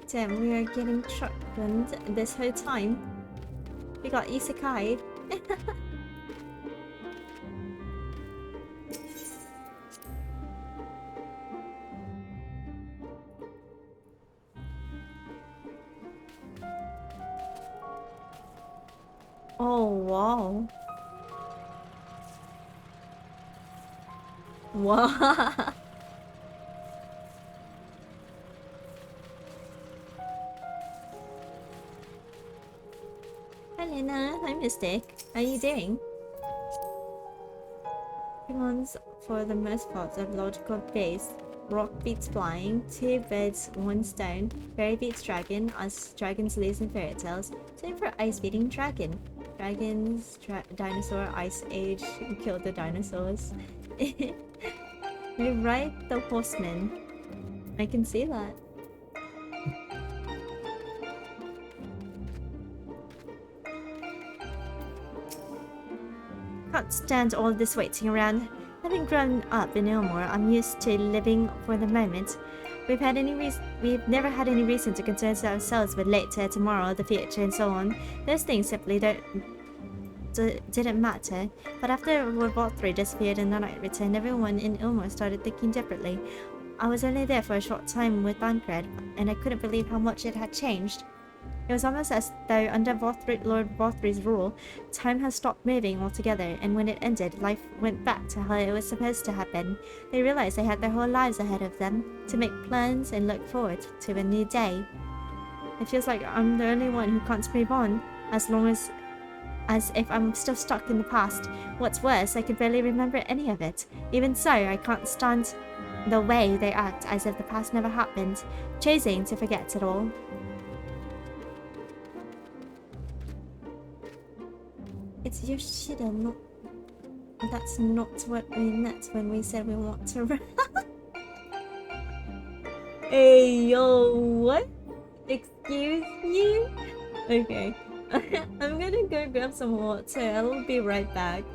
Damn, we are getting truck-gunned this whole time. We got isekai. Oh, wow. Wow. Hi Lena, hi Mystic. How are you doing? Humans, for the most part, have logical base. Rock beats flying, 2 birds, 1 stone. Fairy beats dragon, as dragons live in fairy tales. Same for ice beating dragon. Dragons, dinosaur, ice age, killed the dinosaurs. We ride the horsemen. I can see that. Can't stand all this waiting around. Having grown up in Ilmore, I'm used to living for the moment. We've never had any reason to concern ourselves with later, tomorrow, the future, and so on. Those things simply didn't matter. But after World War III disappeared and the night returned, everyone in Ilmore started thinking differently. I was only there for a short time with Bancred, and I couldn't believe how much it had changed. It was almost as though under Lord Vothri's rule, time has stopped moving altogether, and when it ended, life went back to how it was supposed to have been. They realized they had their whole lives ahead of them, to make plans and look forward to a new day. It feels like I'm the only one who can't move on, as if I'm still stuck in the past. What's worse, I can barely remember any of it. Even so, I can't stand the way they act as if the past never happened, choosing to forget it all. It's Yoshida, not... That's not what we meant when we said we want to... Hey, yo, what? Excuse you? Okay. I'm gonna go grab some water. I'll be right back.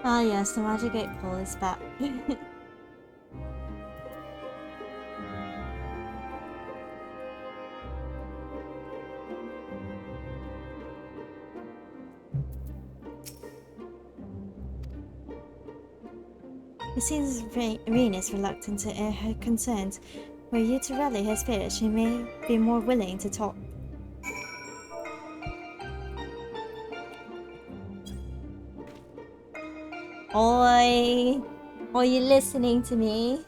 Ah yes, the magic 8 pole is back. It seems Reen is reluctant to air her concerns. Were you to rally her spirit, she may be more willing to talk. Oi! Are you listening to me?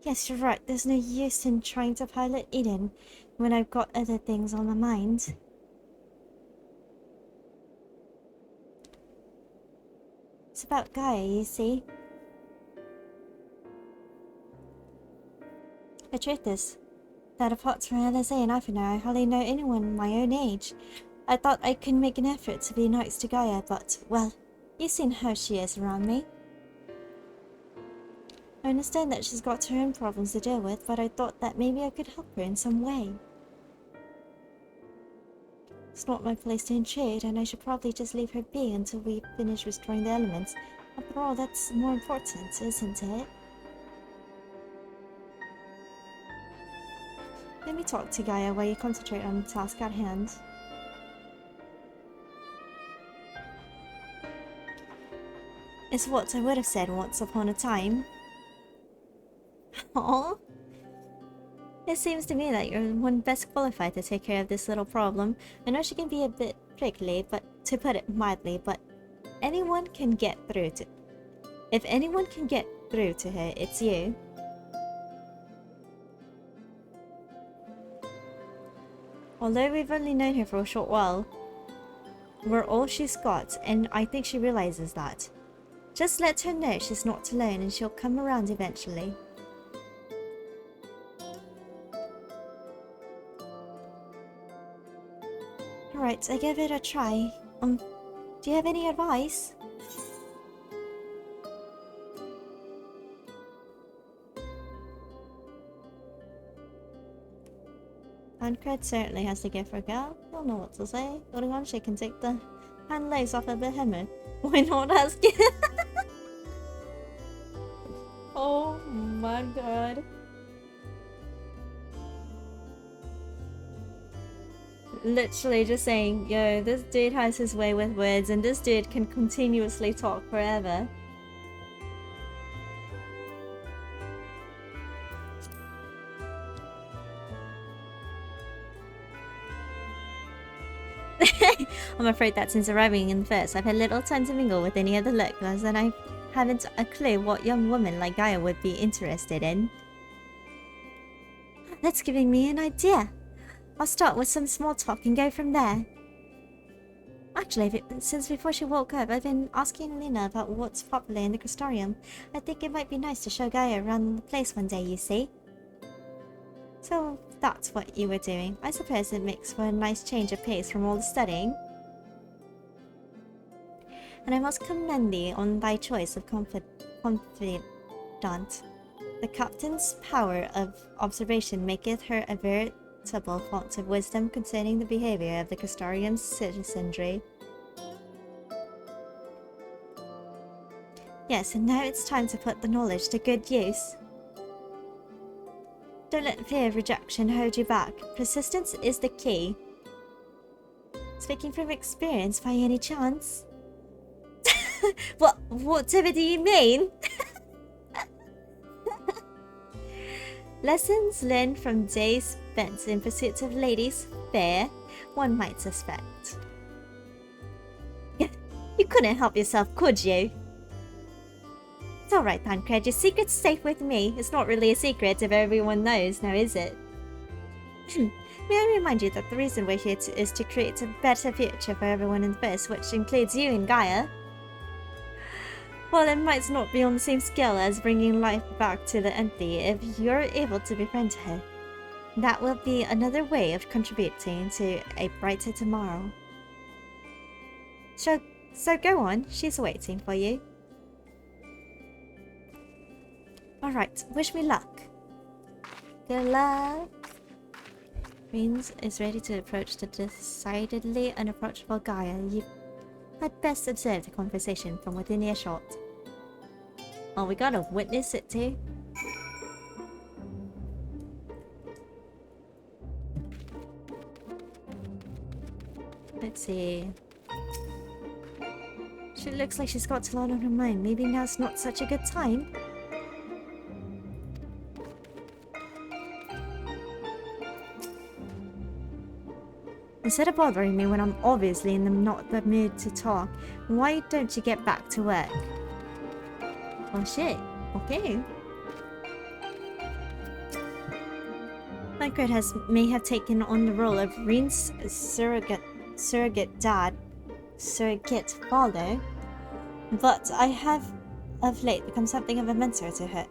Yes, you're right. There's no use in trying to pilot Eden when I've got other things on my mind. It's about Gaia, you see. The truth is that apart from LSA and Ivanhoe, I hardly know anyone my own age. I thought I could make an effort to be nice to Gaia, but, well, you've seen how she is around me. I understand that she's got her own problems to deal with, but I thought that maybe I could help her in some way. It's not my place to intrude, and I should probably just leave her be until we finish restoring the elements. After all, that's more important, isn't it? Let me talk to Gaia while you concentrate on the task at hand. It's what I would have said once upon a time. Aww. It seems to me that you're the one best qualified to take care of this little problem. I know she can be a bit prickly, but to put it mildly, but anyone can get through to... If anyone can get through to her, it's you. Although we've only known her for a short while, we're all she's got, and I think she realizes that. Just let her know she's not alone and she'll come around eventually. Alright, I gave it a try. Do you have any advice? Handcred certainly has to give her a go. Don't know what to say. Holding on, she can take the hand legs off a behemoth. Why not ask it? Oh my god. Literally just saying, yo, this dude has his way with words and this dude can continuously talk forever. I'm afraid that since arriving in first, I've had little time to mingle with any other lurkers, and I haven't a clue what young woman like Gaia would be interested in. That's giving me an idea. I'll start with some small talk and go from there. Actually, since before she woke up, I've been asking Lena about what's popular in the Crystarium. I think it might be nice to show Gaia around the place one day, you see. So that's what you were doing. I suppose it makes for a nice change of pace from all the studying. And I must commend thee on thy choice of confidant. The captain's power of observation maketh her a veritable font of wisdom concerning the behavior of the Crystarium's citizenry. Yes, and now it's time to put the knowledge to good use. Don't let fear of rejection hold you back. Persistence is the key. Speaking from experience by any chance? Whatever do you mean? Lessons learned from days spent in pursuit of ladies fair, one might suspect. You couldn't help yourself, could you? It's alright, Tancred, your secret's safe with me. It's not really a secret if everyone knows, now is it? May I remind you that the reason we're here is to create a better future for everyone in the first, which includes you and Gaia. While it might not be on the same scale as bringing life back to the empty, if you're able to befriend her, that will be another way of contributing to a brighter tomorrow. So go on, she's waiting for you. Alright, wish me luck. Good luck. Reans is ready to approach the decidedly unapproachable Gaia. You had best observe the conversation from within earshot. Oh, we gotta witness it too. Let's see. She looks like she's got a lot on her mind. Maybe now's not such a good time. Instead of bothering me when I'm obviously in not the mood to talk, why don't you get back to work? Oh shit. Okay. Margaret may have taken on the role of Reen's surrogate father, but I have of late become something of a mentor to her.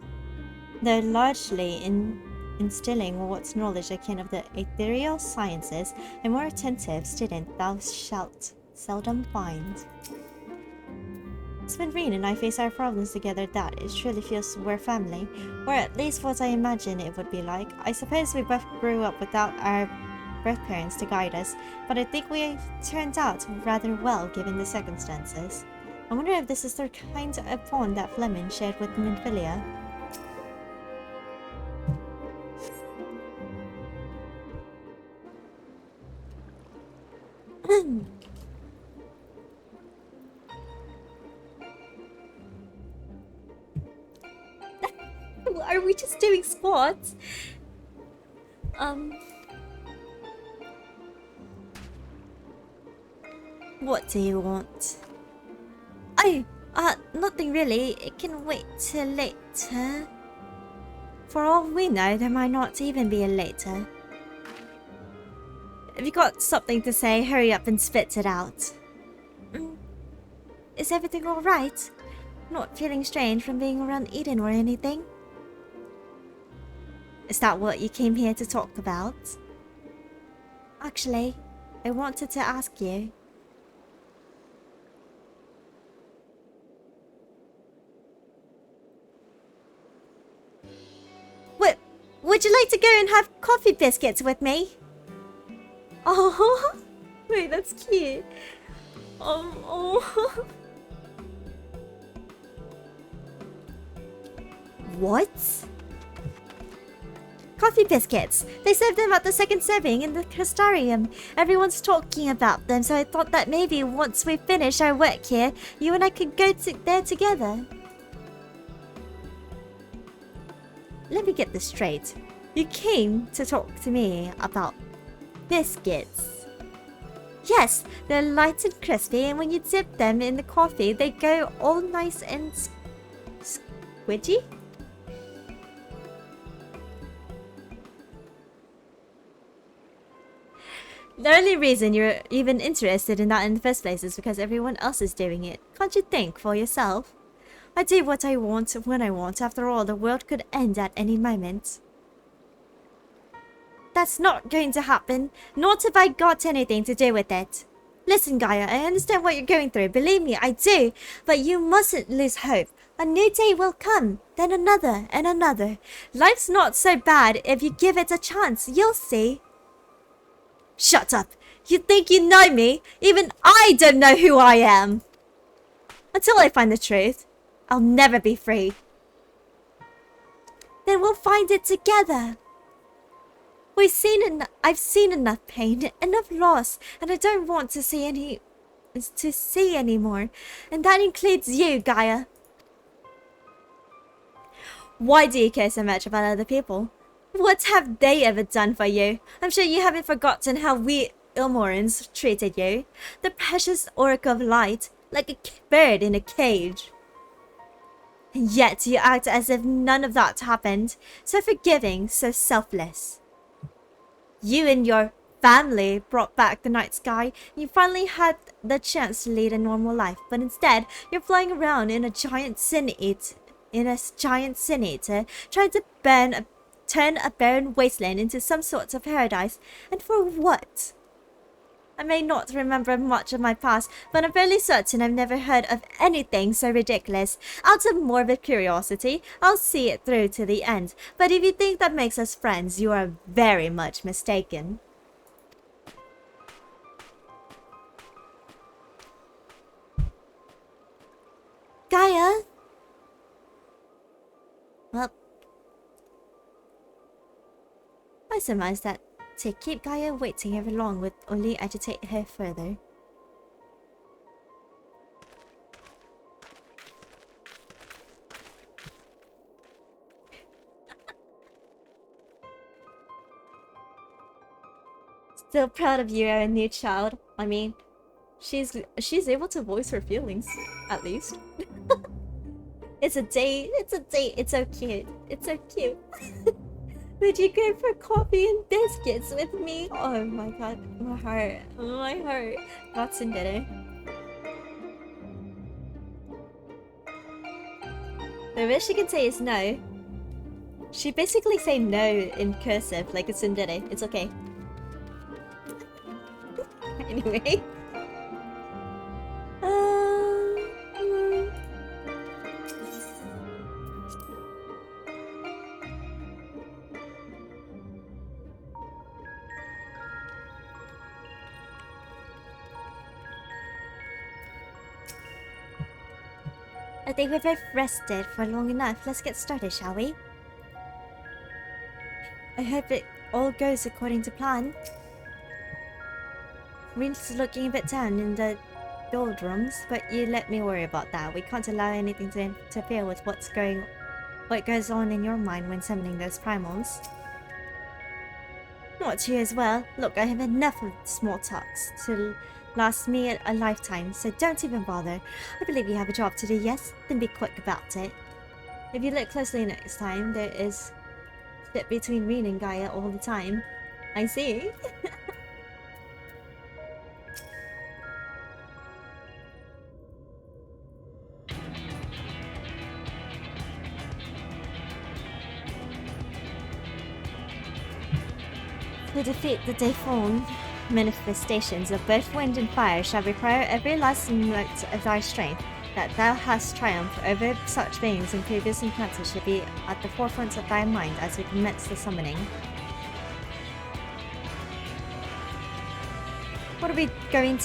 Though largely instilling what knowledge I can of the ethereal sciences, a more attentive student thou shalt seldom find. It's when Reen and I face our problems together that it truly feels we're family, or at least what I imagine it would be like. I suppose we both grew up without our birth parents to guide us, but I think we turned out rather well given the circumstances. I wonder if this is the kind of bond that Fleming shared with Minfilia. Are we just doing squats? What do you want? Oh, nothing really. It can wait till later. For all we know, there might not even be a later. If you got something to say, hurry up and spit it out. Is everything alright? Not feeling strange from being around Eden or anything? Is that what you came here to talk about? Actually, I wanted to ask you. Would you like to go and have coffee biscuits with me? Oh, wait, that's cute. Oh. What? Coffee biscuits. They serve them at the second serving in the crystarium. Everyone's talking about them, so I thought that maybe once we finish our work here, you and I could go there together. Let me get this straight. You came to talk to me about biscuits. Yes, they're light and crispy, and when you dip them in the coffee, they go all nice and squidgy. The only reason you're even interested in that in the first place is because everyone else is doing it. Can't you think for yourself? I do what I want when I want. After all, the world could end at any moment. That's not going to happen. Not if I got anything to do with it. Listen, Gaia, I understand what you're going through. Believe me, I do. But you mustn't lose hope. A new day will come, then another and another. Life's not so bad if you give it a chance. You'll see. Shut up. You think you know me? Even I don't know who I am. Until I find the truth, I'll never be free. Then we'll find it together. I've seen enough pain, enough loss, and I don't want to see any more. And that includes you, Gaia. Why do you care so much about other people? What have they ever done for you? I'm sure you haven't forgotten how we Ilmorans treated you. The precious oracle of light, like a bird in a cage. And yet you act as if none of that happened. So forgiving, so selfless. You and your family brought back the night sky. You finally had the chance to lead a normal life, but instead you're flying around in a giant sin eater, trying to turn a barren wasteland into some sort of paradise. And for what? I may not remember much of my past, but I'm fairly certain I've never heard of anything so ridiculous. Out of morbid curiosity, I'll see it through to the end. But if you think that makes us friends, you are very much mistaken. I surmise that to keep Gaia waiting ever long would only agitate her further. Still proud of you, our new child. I mean, she's able to voice her feelings, at least. It's a date. It's a date. It's so cute. It's so cute. Would you go for coffee and biscuits with me? Oh my god, my heart. My heart. Not tsundere. The best she can say is no. She basically say no in cursive, like a tsundere. It's okay. Anyway. I think we've both rested for long enough. Let's get started, shall we? I hope it all goes according to plan. Rin's looking a bit down in the doldrums, but you let me worry about that. We can't allow anything to interfere with what goes on in your mind when summoning those primals. Not you as well. Look, I have enough of small talks to last me a lifetime, so don't even bother. I believe you have a job to do, yes? Then be quick about it. If you look closely next time, there is shit between Rin and Gaia all the time. I see. To defeat the deformed manifestations of both wind and fire shall require every last note of thy strength. That thou hast triumphed over such beings in previous encounters should be at the forefront of thy mind as we commence the summoning. What are we going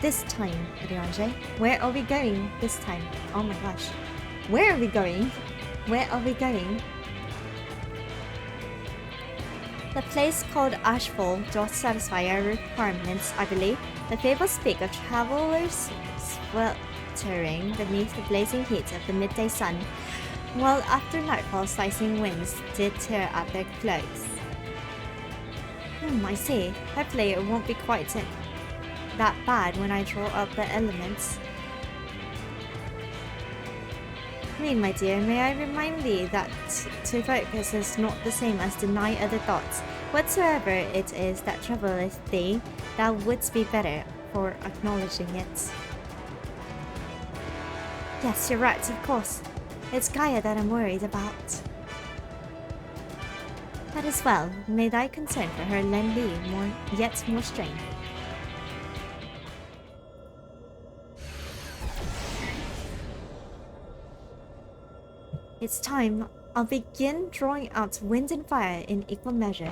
this time, Ryanje? Where are we going this time? Oh my gosh. Where are we going? Where are we going? The place called Ashfall doth satisfy our requirements, I believe. The fables speak of travelers sweltering beneath the blazing heat of the midday sun, while after nightfall slicing winds did tear at their clothes. I see. Hopefully it won't be quite that bad when I draw up the elements. My dear, may I remind thee that to focus is not the same as deny other thoughts. Whatsoever it is that troubleth thee, thou wouldst be better for acknowledging it. Yes, you're right, of course. It's Gaia that I'm worried about. That as well, may thy concern for her lend thee yet more strength. It's time. I'll begin drawing out wind and fire in equal measure.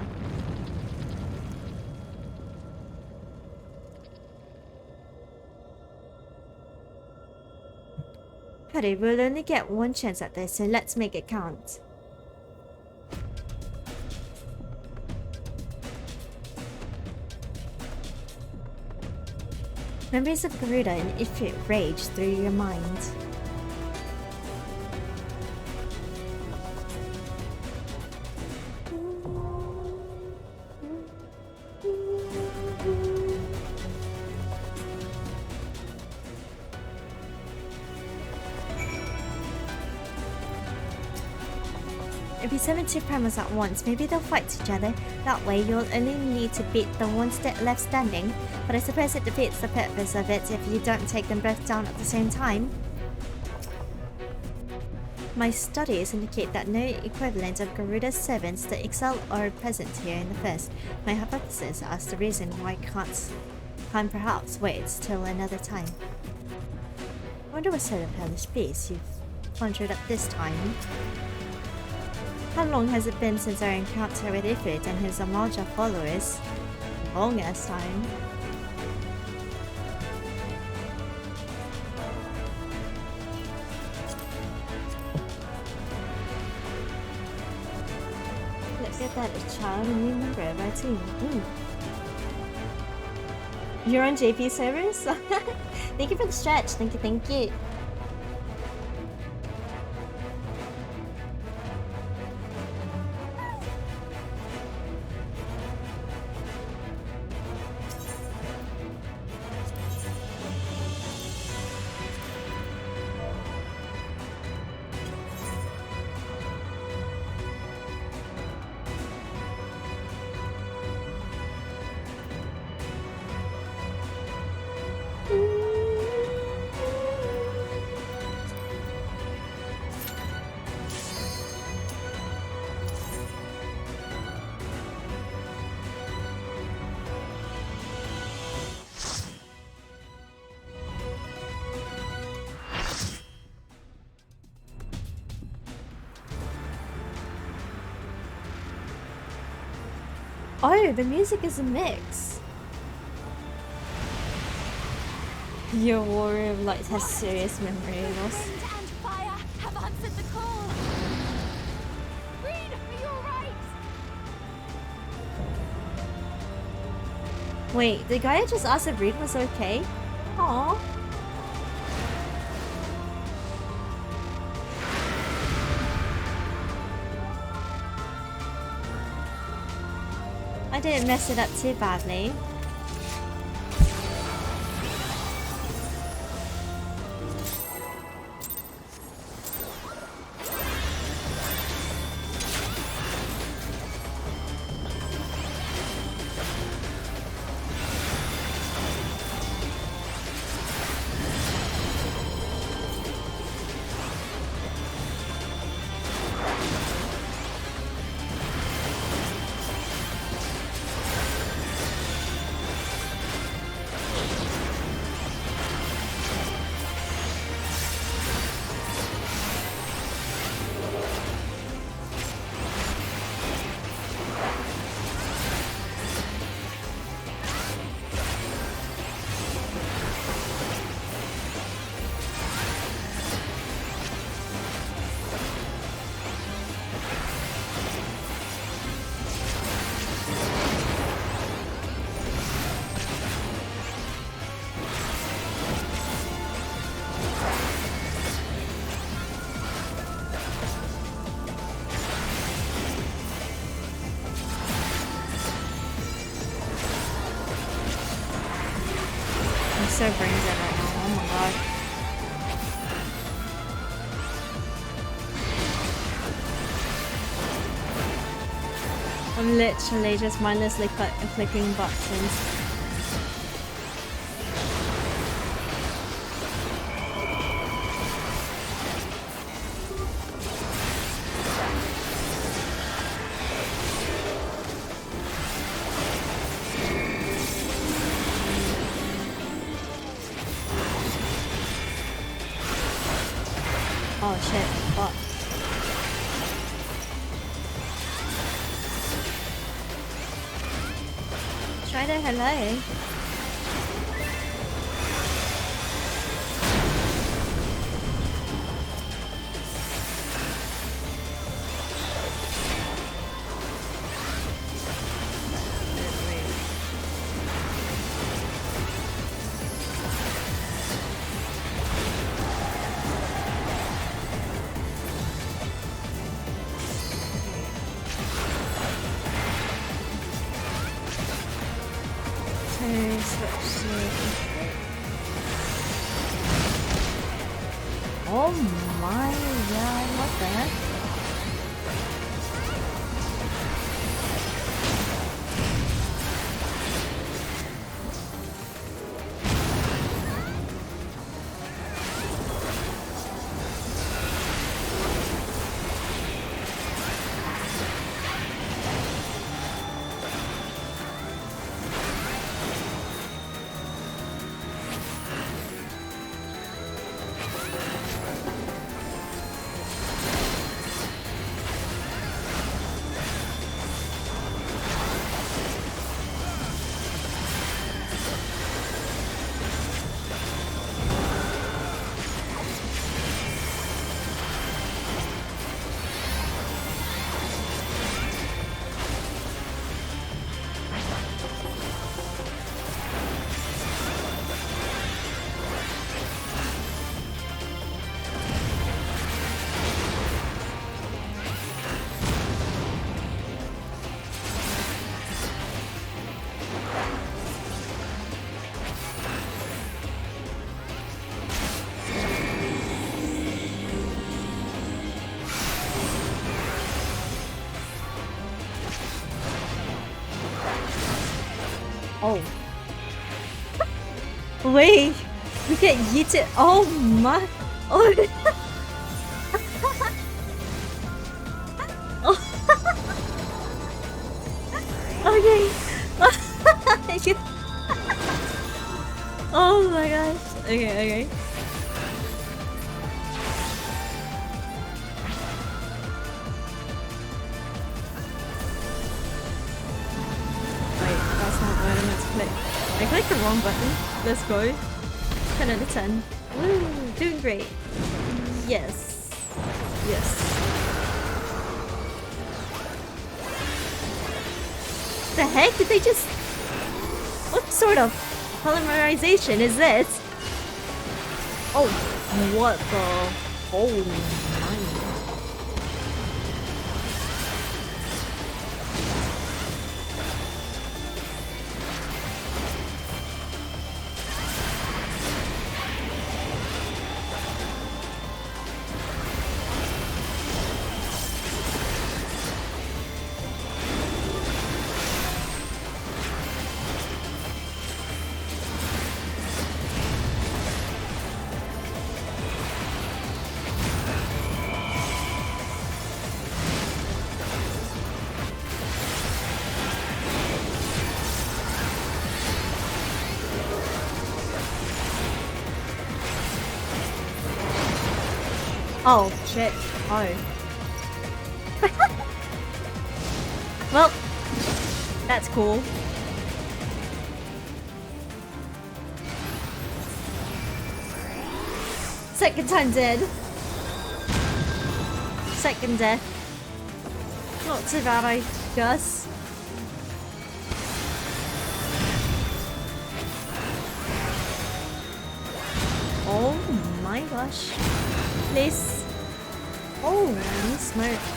Hurry, we'll only get one chance at this, so let's make it count. Memories of Garuda and Ifrit rage through your mind. If you summon two primals at once, maybe they'll fight each other. That way you'll only need to beat the one left standing, but I suppose it defeats the purpose of it if you don't take them both down at the same time. My studies indicate that no equivalent of Garuda's servants that excel are present here in the first. My hypothesis as the reason why can perhaps wait till another time. I wonder what sort of hellish beast you've conjured up this time. How long has it been since our encounter with Ifrit and his Amalja followers? Long ass time. Let's child, a new member of our team. You're on JP servers? Thank you for the stretch. Thank you, thank you. Oh, the music is a mix. Your Warrior of Light has serious memory loss. Wind and fire have answered the call. Reed, are you alright? Wait, the guy just asked if Reed was okay? Aww. I didn't mess it up too badly. So brain dead right now. Oh my god. I'm literally just mindlessly clicking buttons. Oh shit, fuck. Try to hello. Oh my god, what the heck? Oh. Wait! We get yeeted. Oh my. Oh. Oh. Okay. Oh my gosh. Okay, okay. Wait, that's not what I meant to click. I clicked the wrong button. Let's go. 10 out of 10. Woo! Doing great. Yes. Yes. The heck? Did they just... What sort of polymerization is this? Oh, what the... Oh my... Oh, shit. Oh. Well, that's cool. Second time dead. Second death. Not too bad, I guess. Oh my gosh. Please. Oh, these smokes.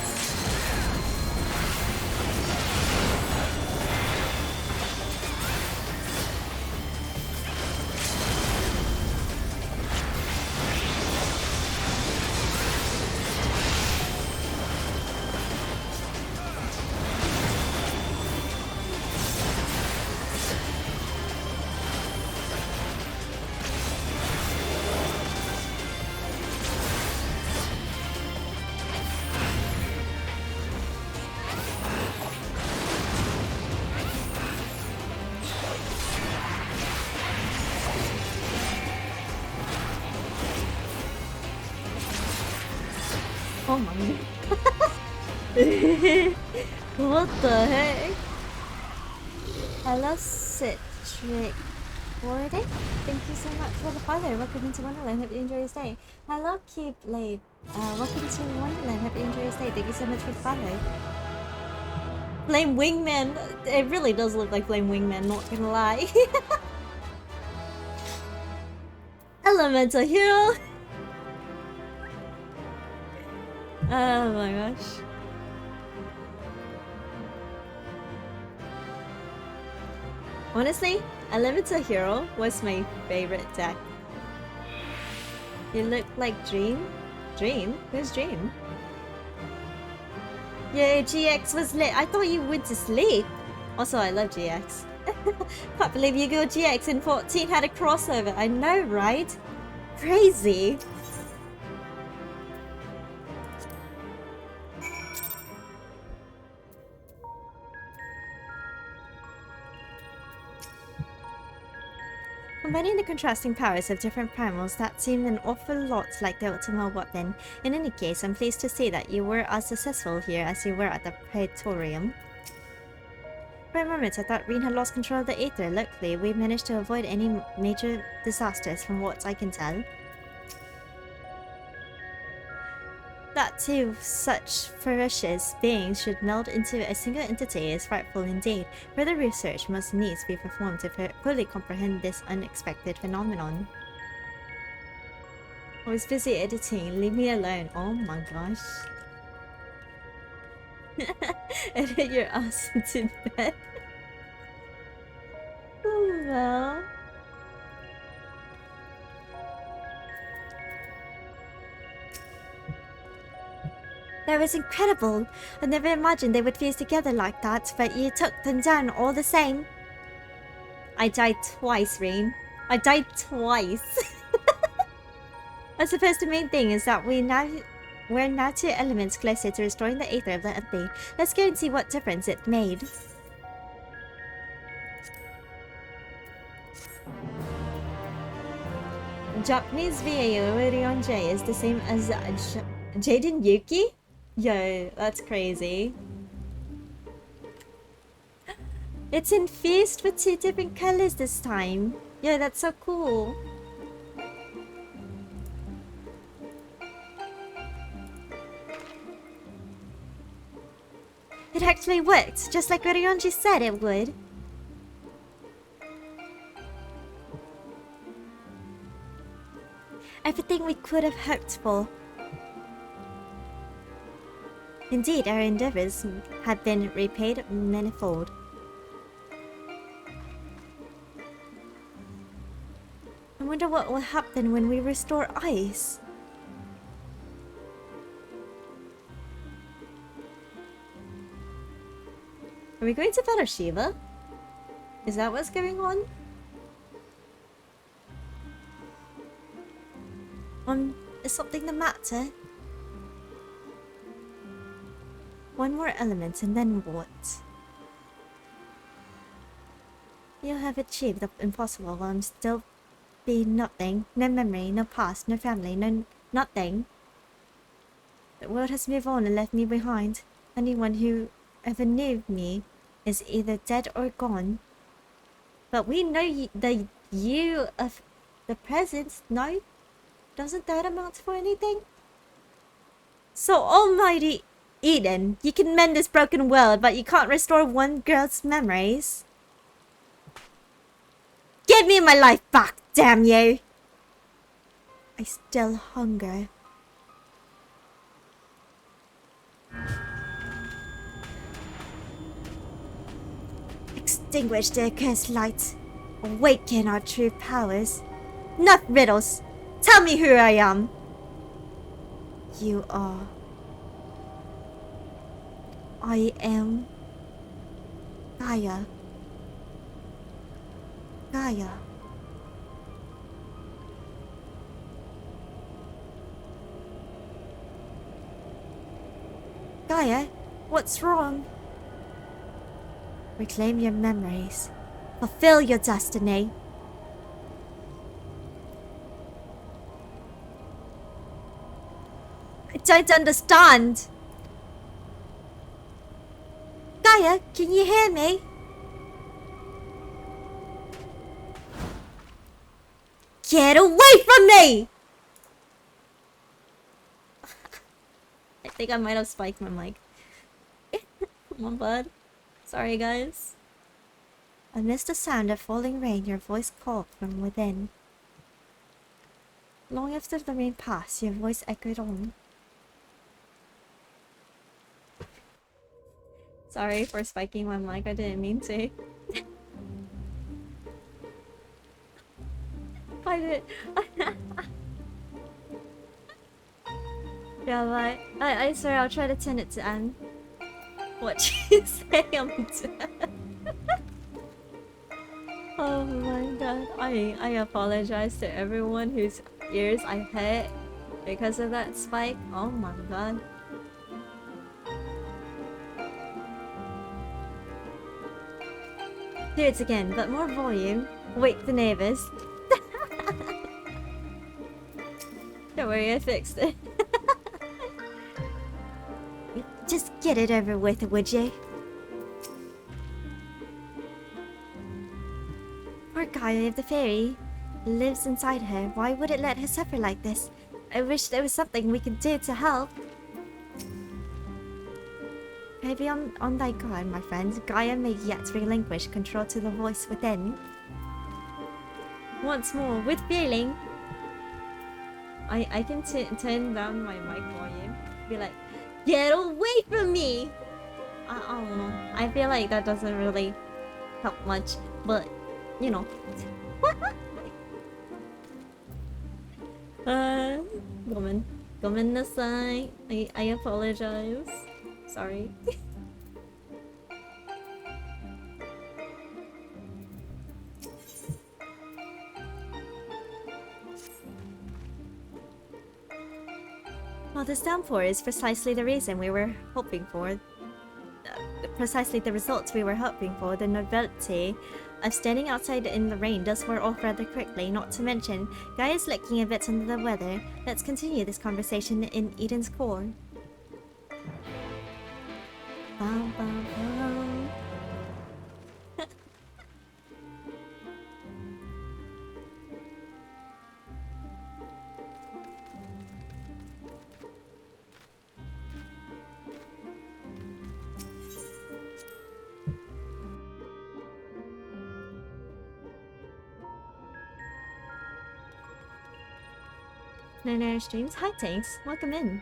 Oh my What the heck? Hello Citric Warden. Thank you so much for the follow. Welcome into Wonderland. Hope you enjoy your stay. Hello Keyblade. Welcome to Wonderland. Hope you enjoy your stay. Thank you so much for the follow. Flame Wingman. It really does look like Flame Wingman, not gonna lie. Elemental Hero. Oh my gosh. Honestly, Elemental Hero was my favorite deck. You look like Dream? Dream? Who's Dream? Yeah, GX was lit. I thought you went to sleep. Also, I love GX. Can't believe Yu-Gi-Oh! GX in 14 had a crossover. I know, right? Crazy. Combining the contrasting powers of different primals, that seemed an awful lot like the ultimate weapon. In any case, I'm pleased to see that you were as successful here as you were at the Praetorium. For a moment, I thought Reen had lost control of the Aether. Luckily, we managed to avoid any major disasters from what I can tell. That two such ferocious beings should meld into a single entity is frightful indeed. Further research must needs be performed to fully comprehend this unexpected phenomenon. I was busy editing. Leave me alone. Oh my gosh. Edit your ass into bed. Oh well. That was incredible. I never imagined they would fuse together like that, but you took them down all the same. I died twice, Rain. I died twice. I suppose the main thing is that we're now 2 elements closer to restoring the aether of the empty. Let's go and see what difference it made. Japanese VAO Orion J is the same as Jaden Yuki? Yo, that's crazy. It's infused with 2 different colors this time. Yo, that's so cool. It actually worked, just like Orionji said it would. Everything we could have hoped for. Indeed, our endeavors have been repaid manifold. I wonder what will happen when we restore ice. Are we going to battle Shiva? Is that what's going on? Is something the matter? One more element and then what? You have achieved the impossible while I'm still being nothing. No memory, no past, no family, no nothing. The world has moved on and left me behind. Anyone who ever knew me is either dead or gone. But we know the you of the present, no? Doesn't that amount for anything? So almighty Eden, you can mend this broken world, but you can't restore one girl's memories. Give me my life back, damn you! I still hunger. Extinguish the accursed light. Awaken our true powers. Enough riddles! Tell me who I am! You are... I am... Gaia. Gaia. Gaia, what's wrong? Reclaim your memories. Fulfill your destiny. I don't understand. Gaia, can you hear me? Get away from me! I think I might have spiked my mic. My bad. Sorry, guys. Amidst the sound of falling rain, your voice called from within. Long after the rain passed, your voice echoed on. Sorry for spiking my mic, I didn't mean to. I did. Yeah, but I swear I'll try to turn it to end. What you say? I'm dead. Oh my god. I apologize to everyone whose ears I hurt because of that spike. Oh my god. Do it again, but more volume. Wake the neighbors. Don't worry, I fixed it. Just get it over with, would you? Poor Gaia of the fairy lives inside her. Why would it let her suffer like this? I wish there was something we could do to help. Maybe on thy guard, my friend. Gaia may yet relinquish control to the voice within. Once more, with feeling. I can turn down my mic volume. Be like, get away from me! I don't know. I feel like that doesn't really help much, but you know. Gomen nasai. I apologize. Sorry. Well, this downpour is precisely the reason we were hoping for. Precisely the results we were hoping for. The novelty of standing outside in the rain does wear off rather quickly, not to mention Guy is looking a bit under the weather. Let's continue this conversation in Eden's core. Bum, bum, bum. No streams. Hi Tanks, welcome in.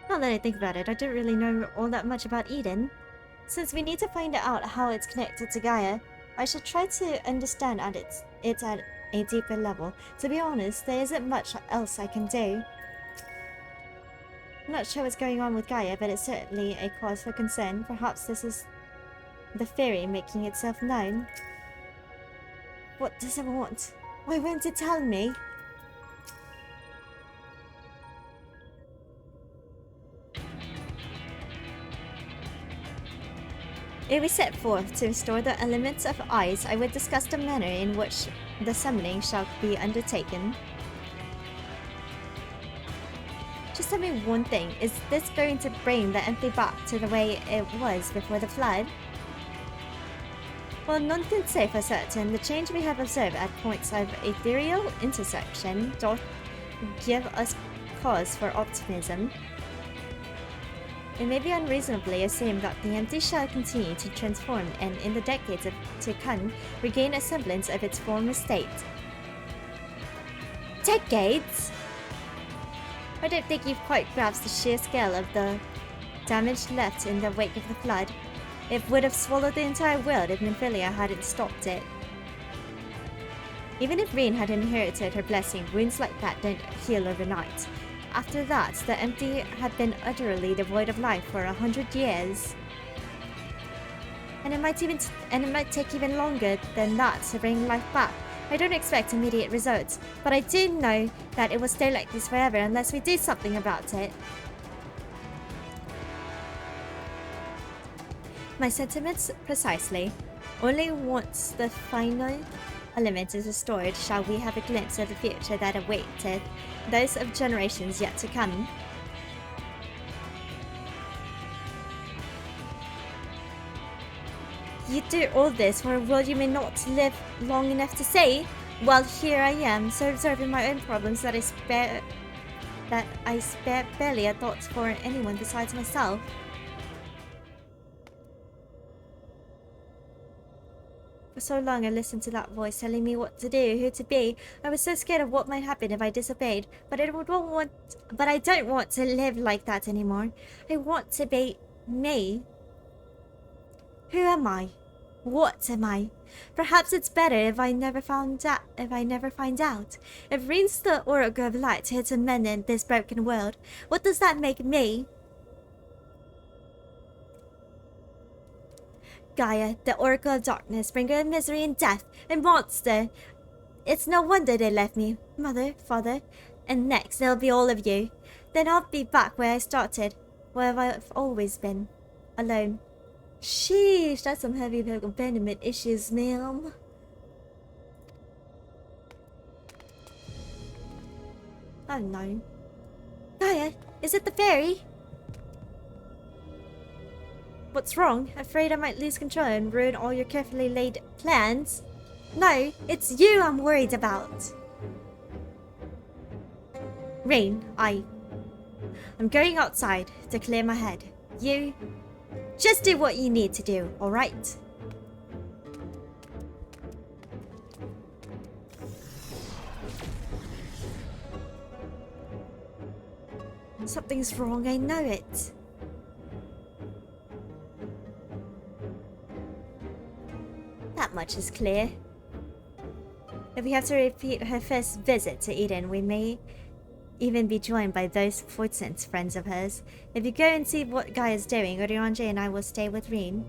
Now that I think about it, I don't really know all that much about Eden. Since we need to find out how it's connected to Gaia, I should try to understand it at a deeper level. To be honest, there isn't much else I can do. I'm not sure what's going on with Gaia, but it's certainly a cause for concern. Perhaps this is the fairy making itself known. What does it want? Why won't it tell me? If we set forth to restore the elements of ice, I would discuss the manner in which the summoning shall be undertaken. Just tell me one thing, is this going to bring the empty back to the way it was before the flood? Well, none can say for certain. The change we have observed at points of ethereal intersection doth give us cause for optimism. It may be unreasonably assumed that the empty shall continue to transform and in the decades to come regain a semblance of its former state. Decades? I don't think you've quite grasped the sheer scale of the damage left in the wake of the flood. It would have swallowed the entire world if Nymphelia hadn't stopped it. Even if Reen had inherited her blessing, wounds like that don't heal overnight. After that, the empty had been utterly devoid of life for 100 years. And it might take even longer than that to bring life back. I don't expect immediate results, but I do know that it will stay like this forever unless we do something about it. My sentiments precisely. Only once the final element is restored shall we have a glimpse of the future that awaiteth those of generations yet to come. You do all this for a world you may not live long enough to see? Well, here I am, so observing my own problems that I spare barely a thought for anyone besides myself. For so long I listened to that voice telling me what to do, who to be. I was so scared of what might happen if I disobeyed, but I don't want to live like that anymore. I want to be me. Who am I? What am I? Perhaps it's better if I never find out. If Reen's the Oracle of Light here to mend in this broken world, what does that make me? Gaia, the Oracle of Darkness, bringer of misery and death, a monster. It's no wonder they left me, mother, father, and next there'll be all of you. Then I'll be back where I started, where I've always been, alone. Sheesh, that's some heavy abandonment issues, ma'am. Oh no. Gaia, is it the fairy? What's wrong? Afraid I might lose control and ruin all your carefully laid plans? No, it's you I'm worried about. Reen, I'm going outside to clear my head. You just do what you need to do, alright? Something's wrong, I know it. That much is clear. If we have to repeat her first visit to Eden, we may even be joined by those fortunate friends of hers. If you go and see what Guy is doing, Orianji and I will stay with Reen.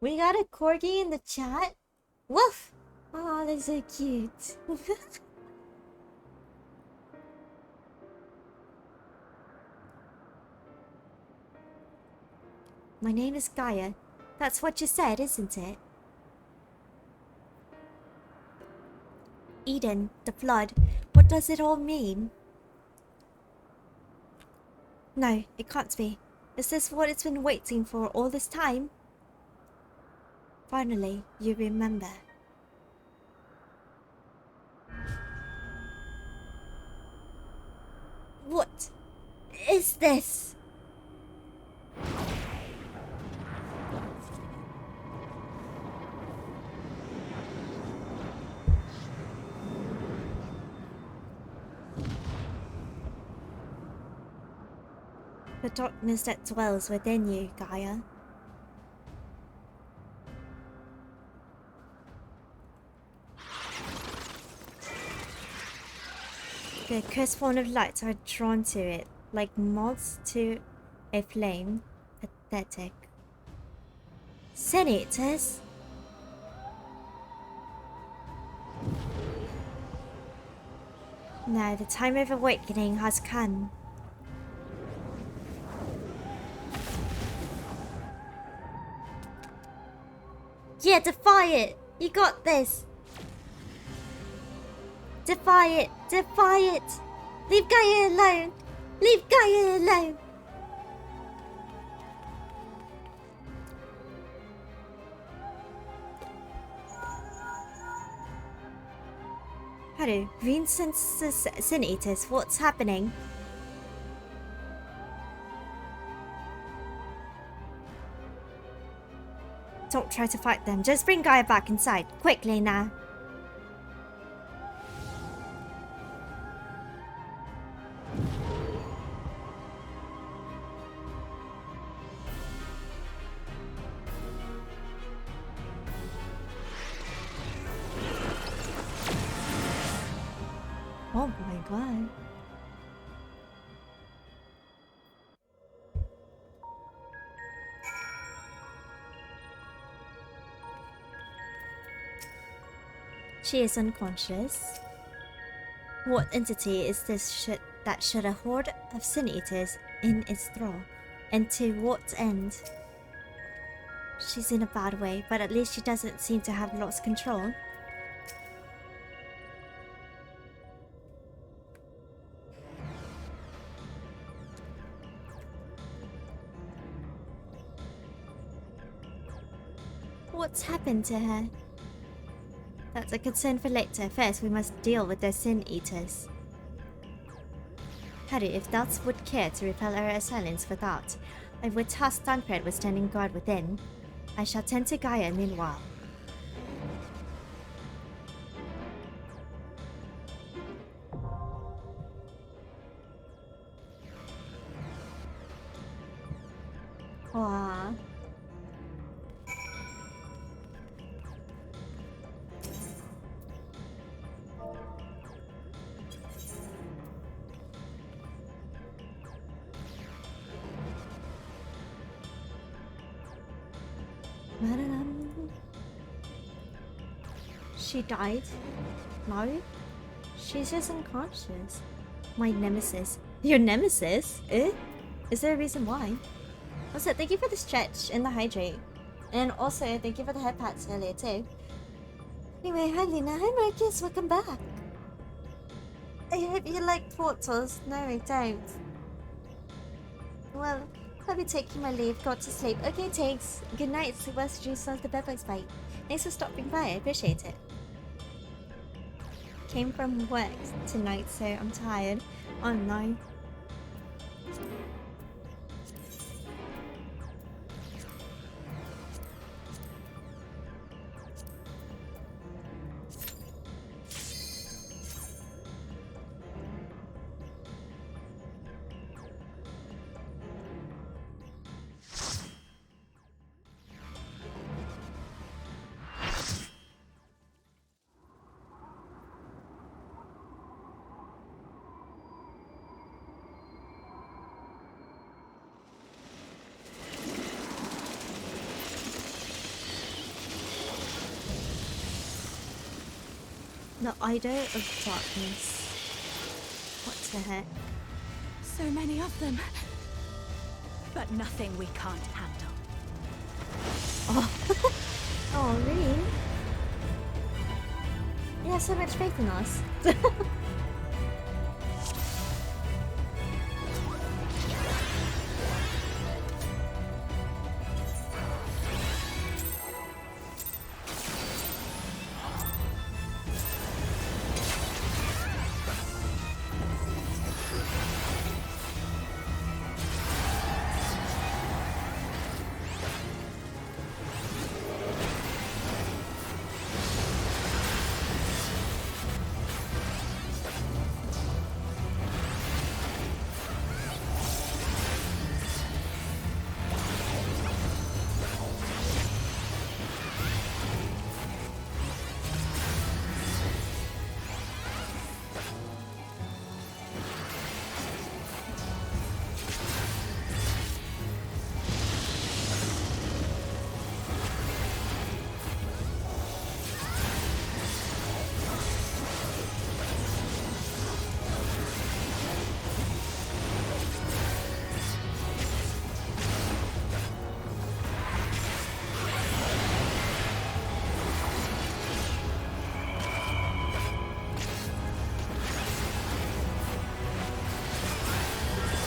We got a corgi in the chat? Woof! Oh, they're so cute. My name is Gaia. That's what you said, isn't it? Eden, the flood. What does it all mean? No, it can't be. Is this what it's been waiting for all this time? Finally, you remember. What is this? The darkness that dwells within you, Gaia. The crestfallen of lights are drawn to it, like moths to a flame. Pathetic. Senators? Now the time of awakening has come. Yeah, defy it! You got this! Defy it! Defy it! Leave Gaia alone! Leave Gaia alone! Haru, Vincent's Sin Eaters, what's happening? Don't try to fight them, just bring Gaia back inside, quickly now. Oh my god. She is unconscious. What entity is this that should a horde of sin eaters in its thrall? And to what end? She's in a bad way, but at least she doesn't seem to have lost control. What's happened to her? That's a concern for later. First, we must deal with the Sin Eaters. Haru, if thou would care to repel our assailants without, I would task Tancred with standing guard within. I shall tend to Gaia meanwhile. Aww. She died? No? She's just unconscious. My nemesis. Your nemesis? Eh? Is there a reason why? Also, thank you for the stretch and the hydrate. And also, thank you for the head pats earlier too. Anyway, hi Lena, hi Marcus, welcome back. I hope you liked Portals. No, I don't. Well, I'll be taking my leave, got to sleep. Okay, takes. Good night, West Juice of the Bedbugs Bite. Thanks for stopping by, I appreciate it. Came from work tonight, so I'm tired. Oh no. The Idol of Darkness. What the heck? So many of them. But nothing we can't handle. Oh. Oh, really? You have so much faith in us.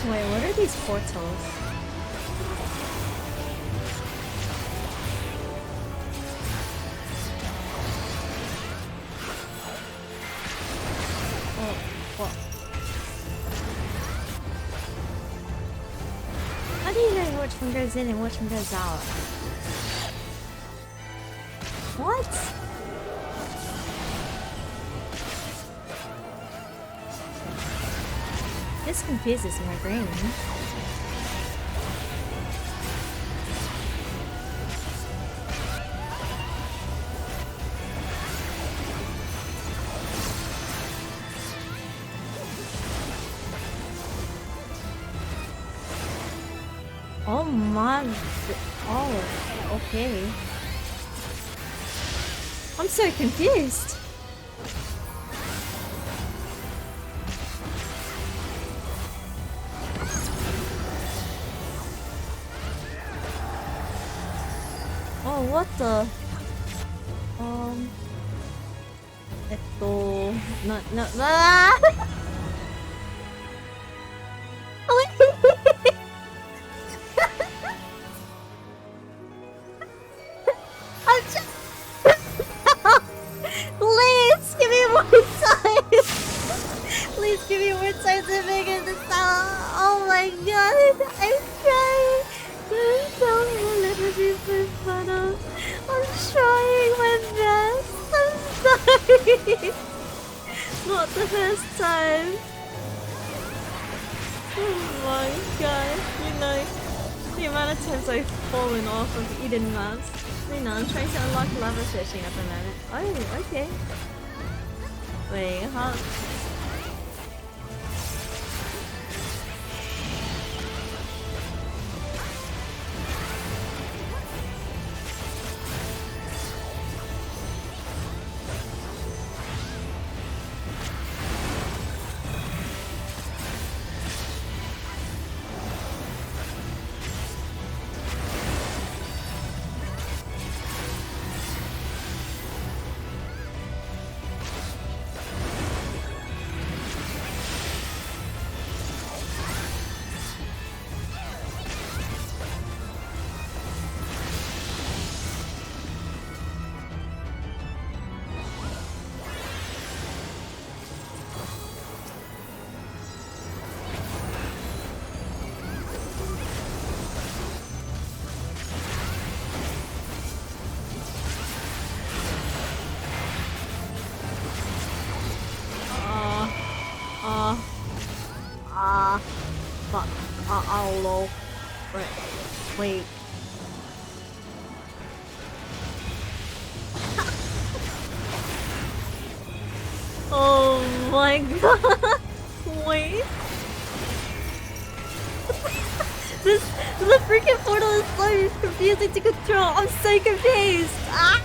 Wait, what are these portals? Oh, what? How do you know which one goes in and which one goes out? What? This confuses my brain. Oh my... Oh, okay. I'm so confused. Oh, what the? No, no, ah! I'm just... Please, give me more time! Please give me more time to figure this out! Oh my god, I'm trying! I'm so literally for fun of... I'm trying my best! I'm sorry! Not the first time! Oh my god, you know, the amount of times I've fallen off of Eden maps. You know, I'm trying to unlock lava fishing at the moment. Oh, okay. Wait, how... Fuck. Oh, lol. Right. Wait. Oh my god. Wait. The freaking portal is so confusing to control. I'm so confused. Ah!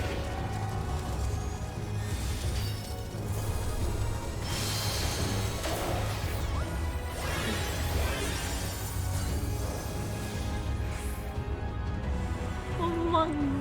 wrong.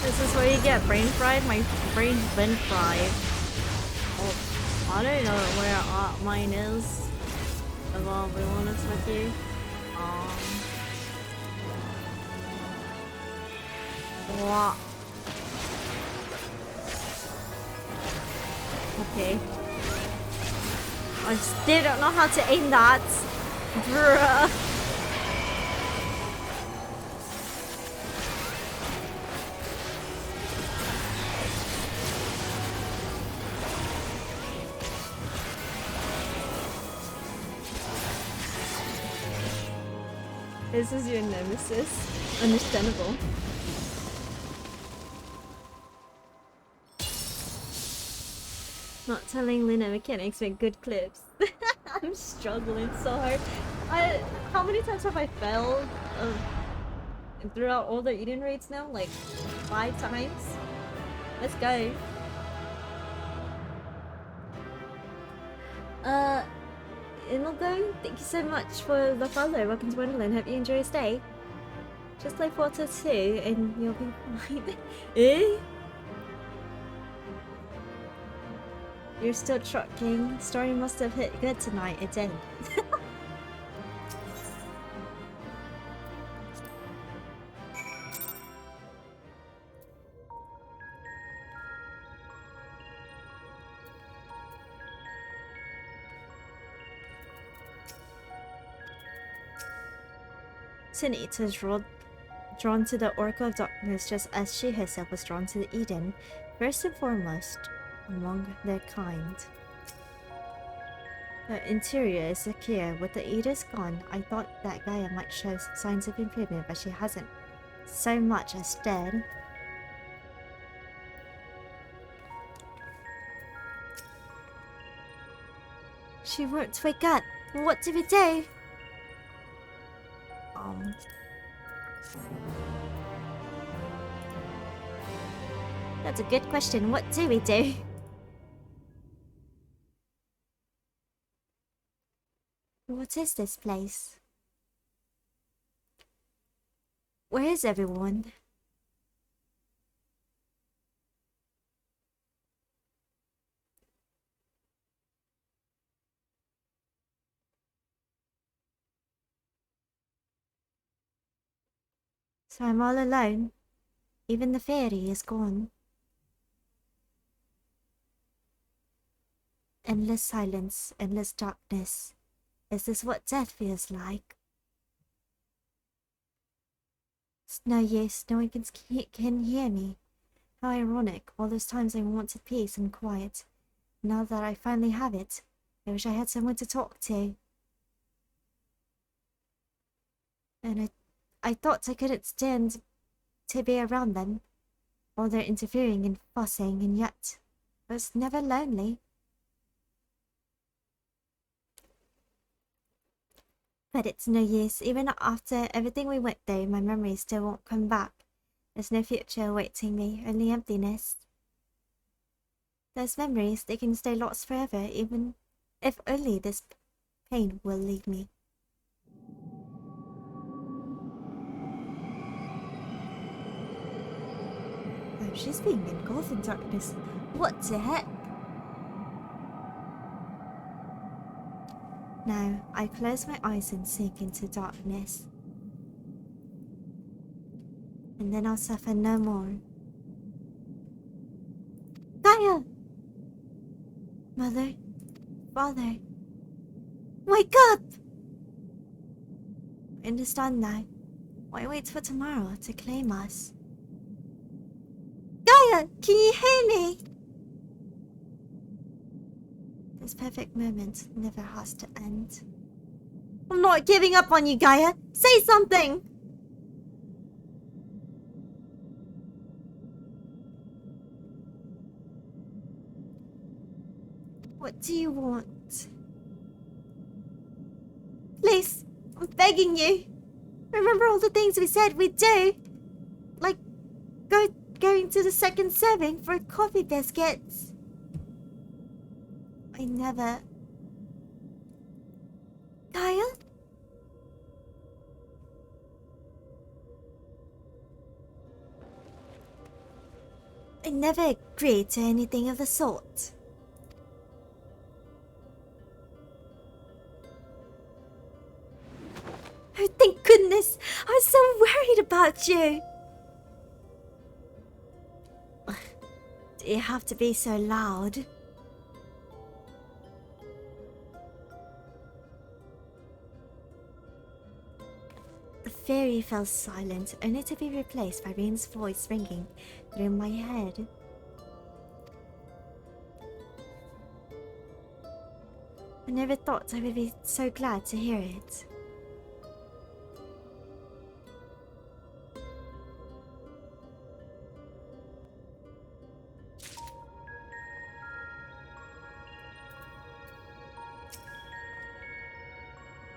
This is where you get brain fried. My brain's been fried. Oh, I don't know where mine is. If I'll be honest with you. What? Okay. I still don't know how to aim that. Bruh. This is your nemesis. Understandable. Not telling Luna mechanics make good clips. I'm struggling so hard. How many times have I failed throughout all the Eden raids now? Like 5 times? Let's go. Inogo, thank you so much for the follow. Welcome to Wonderland. Hope you enjoy your stay. Just play Forza 2 and you'll be fine. Eh? You're still trucking. Story must have hit good tonight. It did. Sin Eater's drawn to the Oracle of Darkness just as she herself was drawn to the Eden, first and foremost among their kind. The interior is secure. With the Edis gone, I thought that Gaia might show some signs of improvement, but she hasn't so much as stared. She won't wake up. What do we do? That's a good question. What do we do? What is this place? Where is everyone? So I'm all alone. Even the fairy is gone. Endless silence, endless darkness. Is this what death feels like? It's no use, no one can hear me. How ironic, all those times I wanted peace and quiet. Now that I finally have it, I wish I had someone to talk to. And I thought I couldn't stand to be around them. All their interfering and fussing, and yet I was never lonely. But it's no use. Even after everything we went through, my memories still won't come back. There's no future awaiting me, only emptiness. Those memories, they can stay lost forever, even if only this pain will leave me. Oh, she's being engulfed in darkness. What the heck? Now, I close my eyes and sink into darkness. And then I'll suffer no more. Gaia! Mother, Father, wake up! I understand now. Why wait for tomorrow to claim us? Gaia, can you hear me? This perfect moment never has to end. I'm not giving up on you, Gaia! Say something! What do you want? Please, I'm begging you. Remember all the things we said we'd do? Like, going to the second serving for coffee biscuits. I never... Gaia? I never agreed to anything of the sort. Oh, thank goodness! I was so worried about you! Do you have to be so loud? The fairy fell silent, only to be replaced by Rain's voice ringing through my head. I never thought I would be so glad to hear it.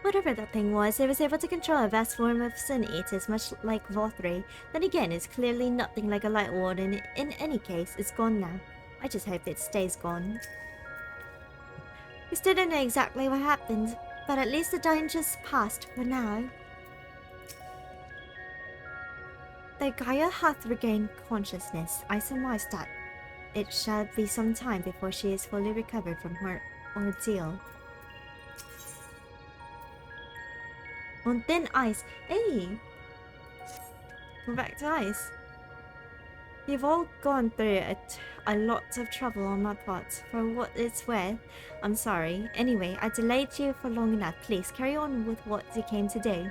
Whatever that thing was, it was able to control a vast form of Sun Eaters, much like Vothri. Then again, it's clearly nothing like a Light Ward, and in any case, it's gone now. I just hope it stays gone. We still don't know exactly what happened, but at least the danger's passed for now. Though Gaia hath regained consciousness, I surmise that it shall be some time before she is fully recovered from her ordeal. On thin ice. Hey! We're back to ice. You've all gone through a lot of trouble on my part. For what it's worth, I'm sorry. Anyway, I delayed you for long enough. Please carry on with what you came to do.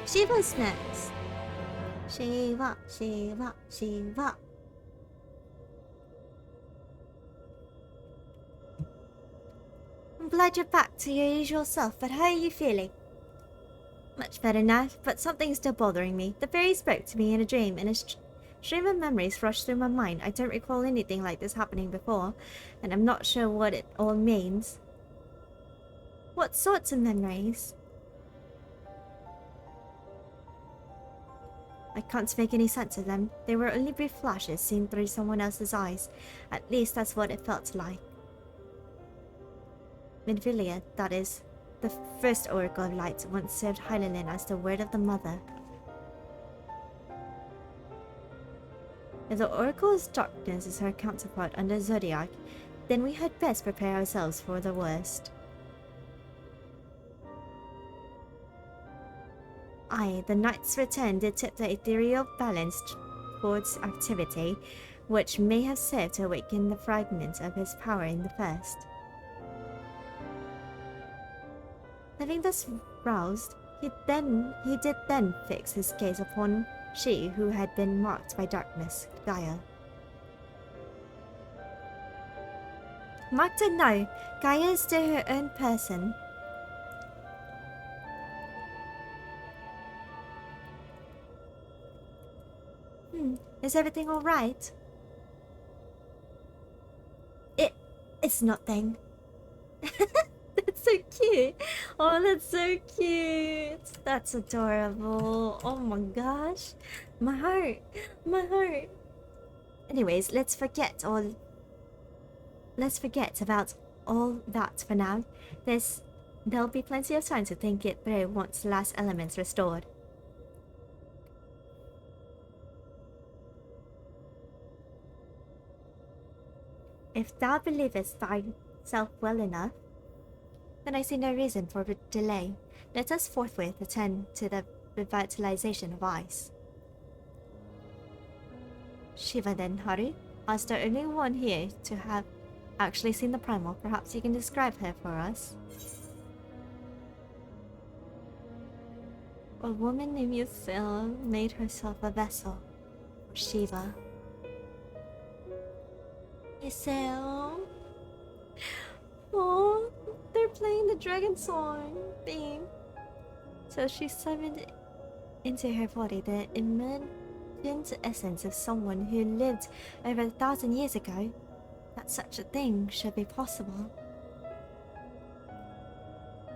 Shiva's next. Shiva, Shiva, Shiva. I'm glad you're back to your usual self, but how are you feeling? Much better now, but something's still bothering me. The fairy spoke to me in a dream, and a stream of memories rushed through my mind. I don't recall anything like this happening before, and I'm not sure what it all means. What sorts of memories? I can't make any sense of them. They were only brief flashes seen through someone else's eyes. At least that's what it felt like. Midvillia, that is. The first Oracle of Light once served Hylian as the word of the Mother. If the Oracle's darkness is her counterpart under Zodiac, then we had best prepare ourselves for the worst. Aye, the night's return did tip the ethereal balance towards activity, which may have served to awaken the fragment of his power in the first. Having thus roused, he did then fix his gaze upon she who had been marked by darkness, Gaia. Marked her now, Gaia is still her own person. Is everything alright? It's nothing. That's so cute. Oh, that's so cute. That's adorable. Oh my gosh. My heart. My heart. Anyways, let's forget about all that for now. There'll be plenty of time to think it through once the last element's restored. If thou believest thyself well enough, Then I see no reason for delay. Let us forthwith attend to the revitalization of ice. Shiva then, Haru, as the only one here to have actually seen the primal, perhaps you can describe her for us. A woman named Yusel made herself a vessel for Shiva. Yusel? Oh, they're playing the dragon song theme. So she summoned into her body the imagined essence of someone who lived over 1,000 years ago. That such a thing should be possible.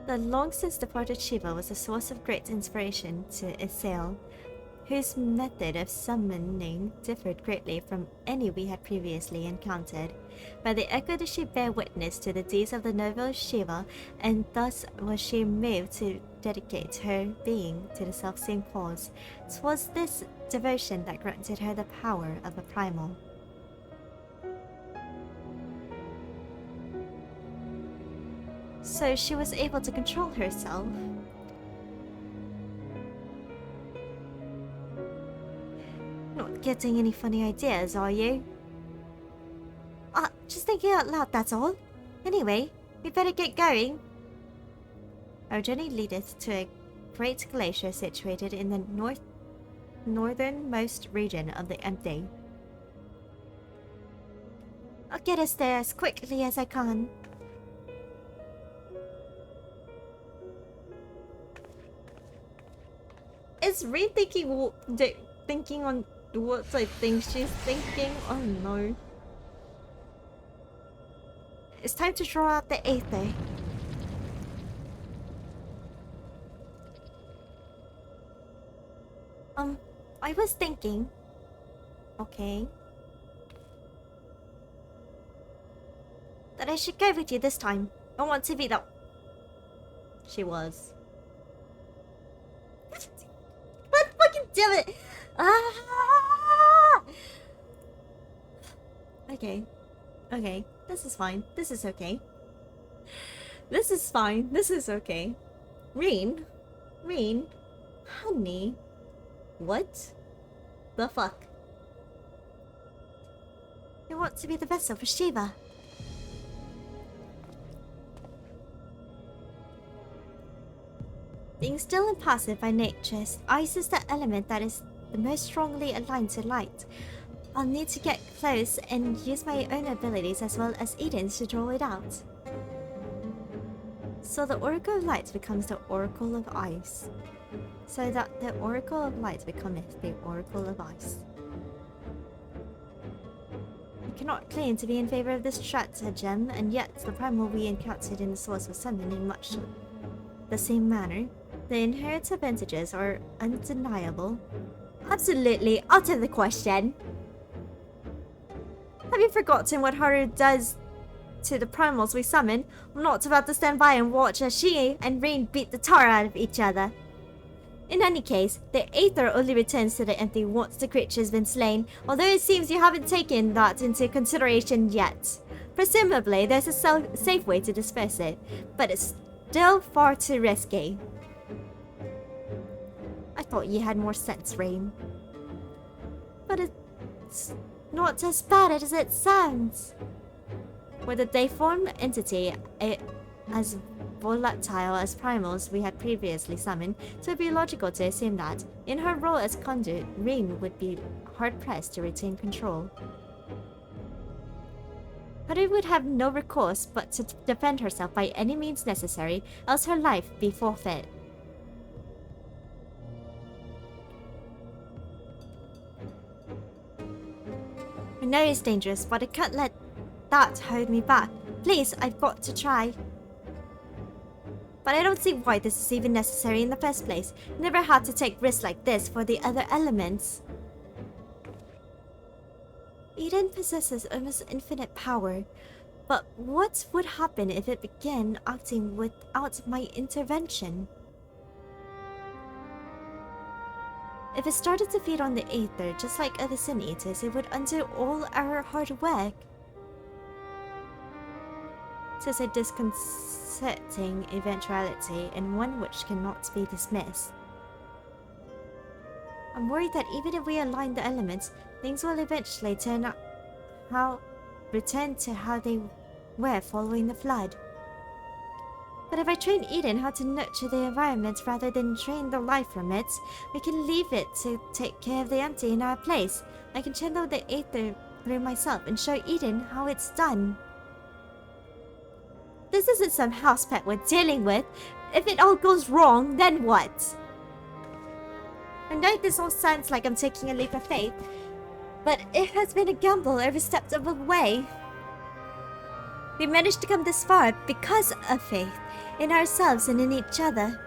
The long since departed Shiva was a source of great inspiration to Yusel, whose method of summoning differed greatly from any we had previously encountered. By the echo did she bear witness to the deeds of the noble Shiva, and thus was she moved to dedicate her being to the self-same cause. 'Twas this devotion that granted her the power of a primal. So she was able to control herself. Not getting any funny ideas, are you? Just thinking out loud, that's all. Anyway, we better get going. Our journey leadeth to a great glacier situated in the northernmost region of the empty. I'll get us there as quickly as I can. Is Reed thinking on what I think she's thinking? Oh no. It's time to draw out the aether. I was thinking... Okay. That I should go with you this time. I want to be the... She was. God fucking damn it! Ah! Okay. Okay. This is fine. This is okay. This is fine. This is okay. Reen? Reen? Honey? What? The fuck? You want to be the vessel for Shiva? Being still and passive by nature, ice is the element that is the most strongly aligned to light. I'll need to get close and use my own abilities as well as Eden's to draw it out. So the Oracle of Light becomes the Oracle of Ice. So that the Oracle of Light becometh the Oracle of Ice. I cannot claim to be in favor of this stratagem, and yet the primal we encountered in the source was summoned in much the same manner. The inherent advantages are undeniable. Absolutely, out of the question. Have you forgotten what Haru does to the primals we summon? I'm not about to stand by and watch as she and Rain beat the tar out of each other. In any case, the aether only returns to the empty once the creature's been slain, although it seems you haven't taken that into consideration yet. Presumably, there's a safe way to disperse it, but it's still far too risky. I thought you had more sense, Rain. But it's not as bad as it sounds. With a deiform entity as volatile as primals we had previously summoned, so it would be logical to assume that, in her role as conduit, Rain would be hard-pressed to retain control. Haru would have no recourse but to defend herself by any means necessary, else her life be forfeit. I know it's dangerous, but I can't let that hold me back. Please, I've got to try. But I don't see why this is even necessary in the first place. Never had to take risks like this for the other elements. Eden possesses almost infinite power, but what would happen if it began acting without my intervention? If it started to feed on the aether, just like other Sin Eaters, it would undo all our hard work. 'Tis a disconcerting eventuality, and one which cannot be dismissed. I'm worried that even if we align the elements, things will eventually return to how they were following the flood. But if I train Eden how to nurture the environment rather than drain the life from it, we can leave it to take care of the empty in our place. I can channel the aether through myself and show Eden how it's done. This isn't some house pet we're dealing with. If it all goes wrong, then what? I know this all sounds like I'm taking a leap of faith, but it has been a gamble every step of the way. We managed to come this far because of faith in ourselves and in each other.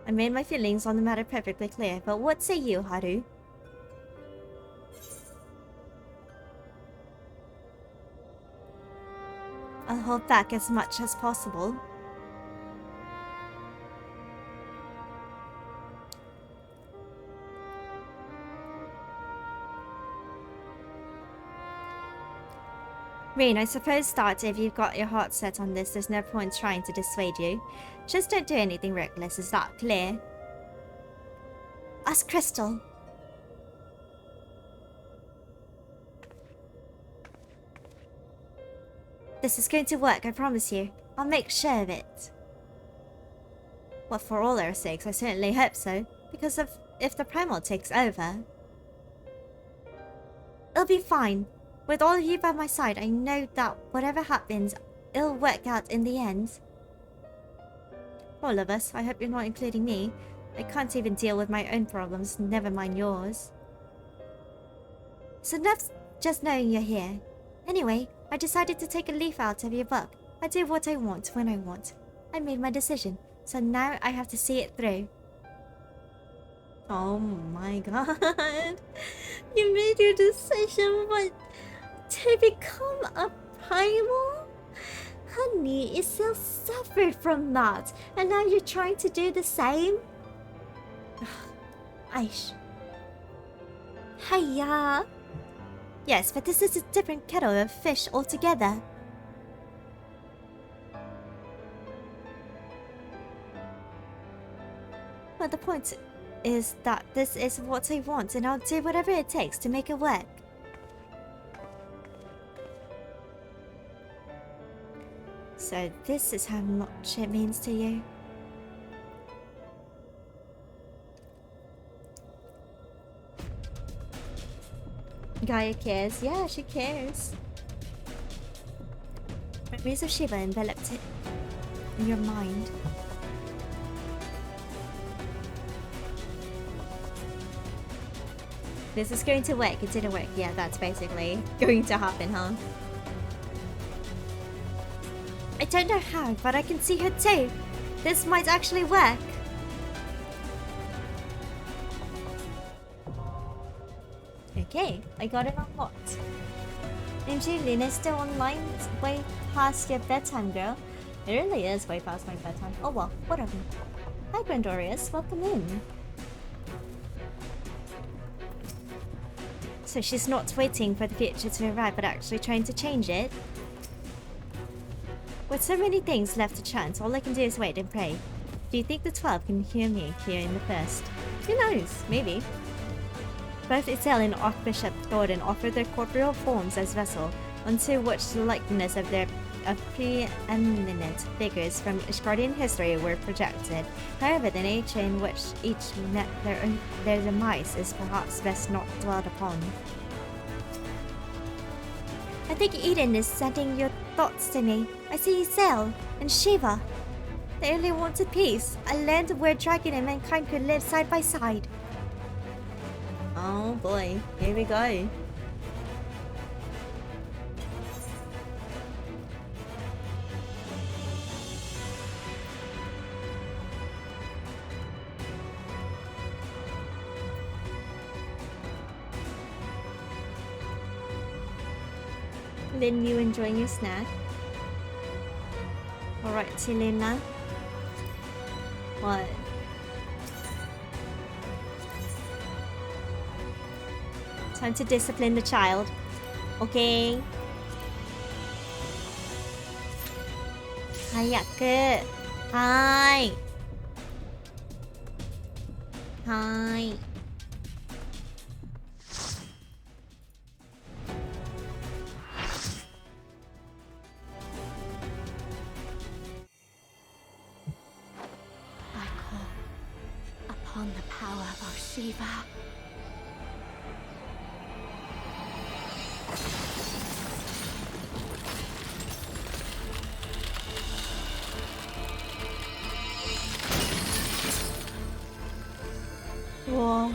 I made my feelings on the matter perfectly clear, but what say you, Haru? I'll hold back as much as possible. Rain, I suppose that if you've got your heart set on this, there's no point trying to dissuade you. Just don't do anything reckless, is that clear? Ask Crystal. This is going to work, I promise you. I'll make sure of it. Well, for all our sakes, I certainly hope so. Because if the primal takes over, it'll be fine. With all of you by my side, I know that whatever happens, it'll work out in the end. All of us. I hope you're not including me. I can't even deal with my own problems, never mind yours. So enough just knowing you're here. Anyway, I decided to take a leaf out of your book. I do what I want when I want. I made my decision, so now I have to see it through. Oh my god. You made your decision, but to become a primal? Honey, you still suffered from that, and now you're trying to do the same? Aish. Hiya. Yes, but this is a different kettle of fish altogether. But the point is that this is what I want, and I'll do whatever it takes to make it work. So this is how much it means to you. Gaia cares. Yeah, she cares. Memories of Shiva enveloped it in your mind. This is going to work. It didn't work. Yeah, that's basically going to happen, huh? I don't know how, but I can see her too. This might actually work. Okay, I got it unlocked. MG, Luna's still online. It's way past your bedtime, girl. It really is way past my bedtime. Oh well, whatever. Hi, Grandorius. Welcome in. So she's not waiting for the future to arrive, but actually trying to change it? With so many things left to chance, all I can do is wait and pray. Do you think the 12 can hear me here in the first? Who knows? Maybe. Both Itzel and Archbishop Gordon offered their corporeal forms as vessel, onto which the likeness of preeminent figures from Ishgardian history were projected. However, the nature in which each met their demise is perhaps best not dwelled upon. I think Eden is sending your thoughts to me. I see Isel and Shiva. They only wanted peace, a land where dragon and mankind could live side by side. Oh boy, here we go. Lynn, you enjoying your snack? Alright, Selena. What? Time to discipline the child. Okay. Hayake. Hi. Hi. I call upon the power of Shiva. Whoa.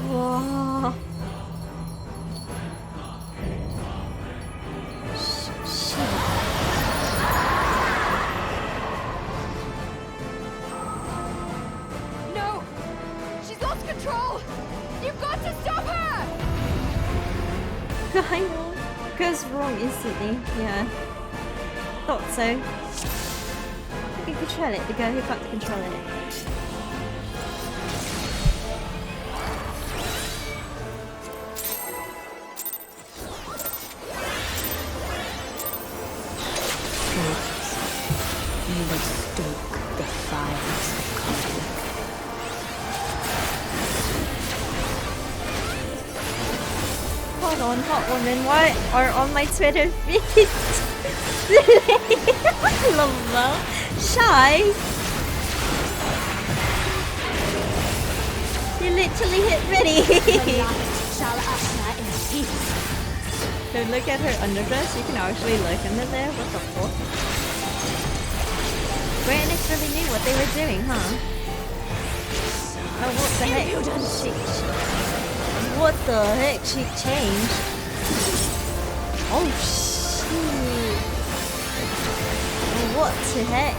Whoa. No! She's lost control! You've got to stop her! I know. Goes wrong instantly. Yeah. Thought so. Who can control it? The girl who got to control it. You will stoke the fires of conflict. Hold on, hot woman. Why are on my Twitter feed? Love that. Shy. You literally hit ready. Shall usher in peace. Don't look at her underdress. You can actually look under there. What the fuck? Square Enix really knew what they were doing, huh? Oh, what the heck? What the heck? She changed. Oh shit! What the heck?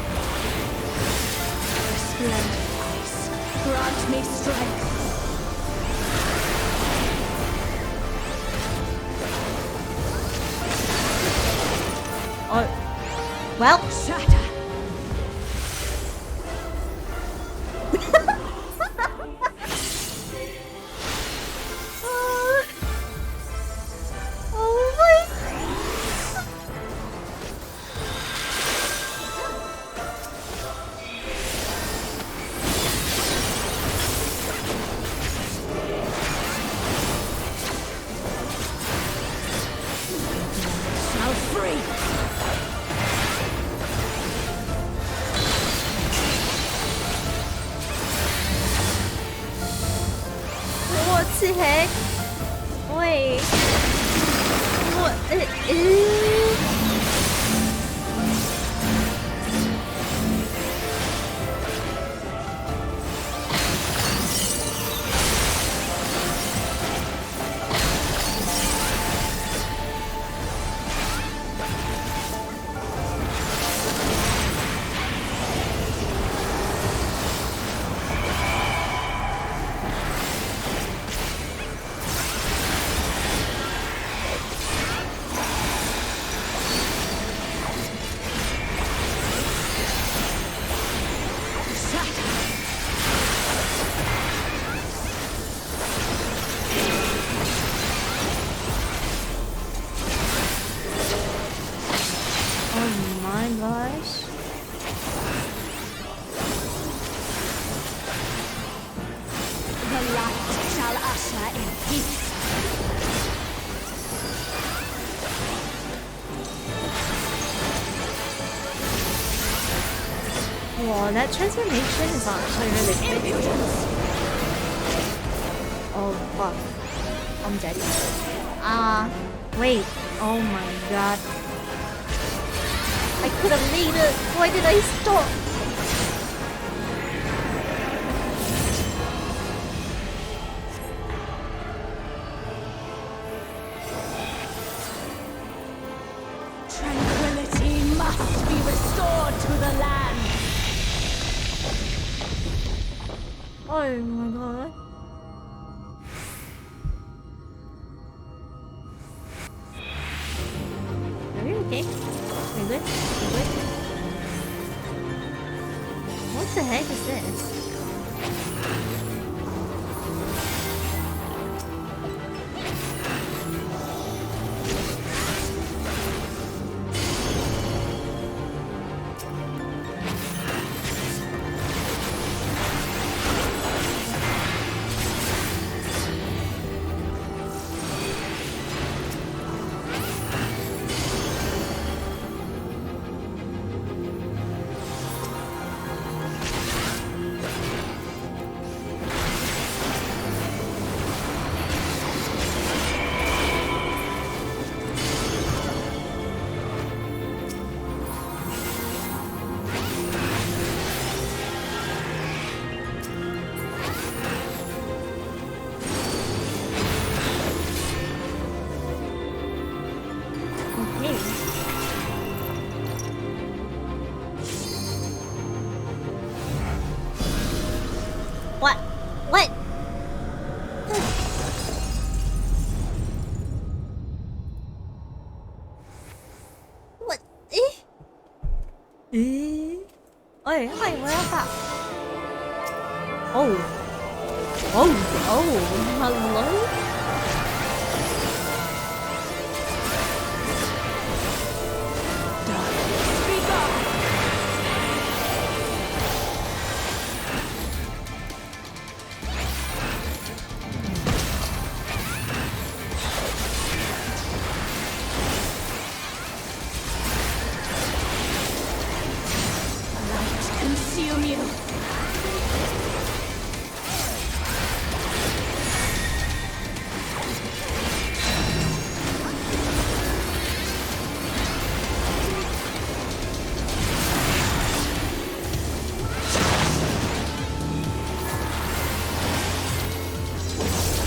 Splendid ice, grant me strength. Oh, well. Shatter. Oh my. Shall free. What the heck? Wait. What? Oh my gosh. The light shall usher in peace. Wow, that transformation is actually really quick. Oh fuck. I'm dead. Wait. Oh my god. I could have made it. Why did I stop? Tranquility must be restored to the land. Oh my god. Okay. We're good. We're good. What the heck is this? Okay. What? What? What? Ôi, mày mới apa? Oh. Oh, oh, hello? Speak up! Consume you.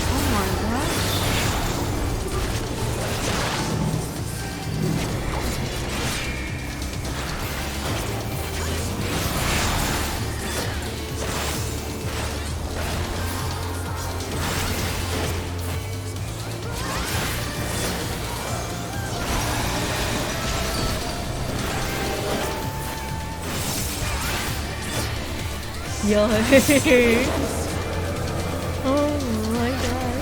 Oh my gosh. Yo. Oh my god.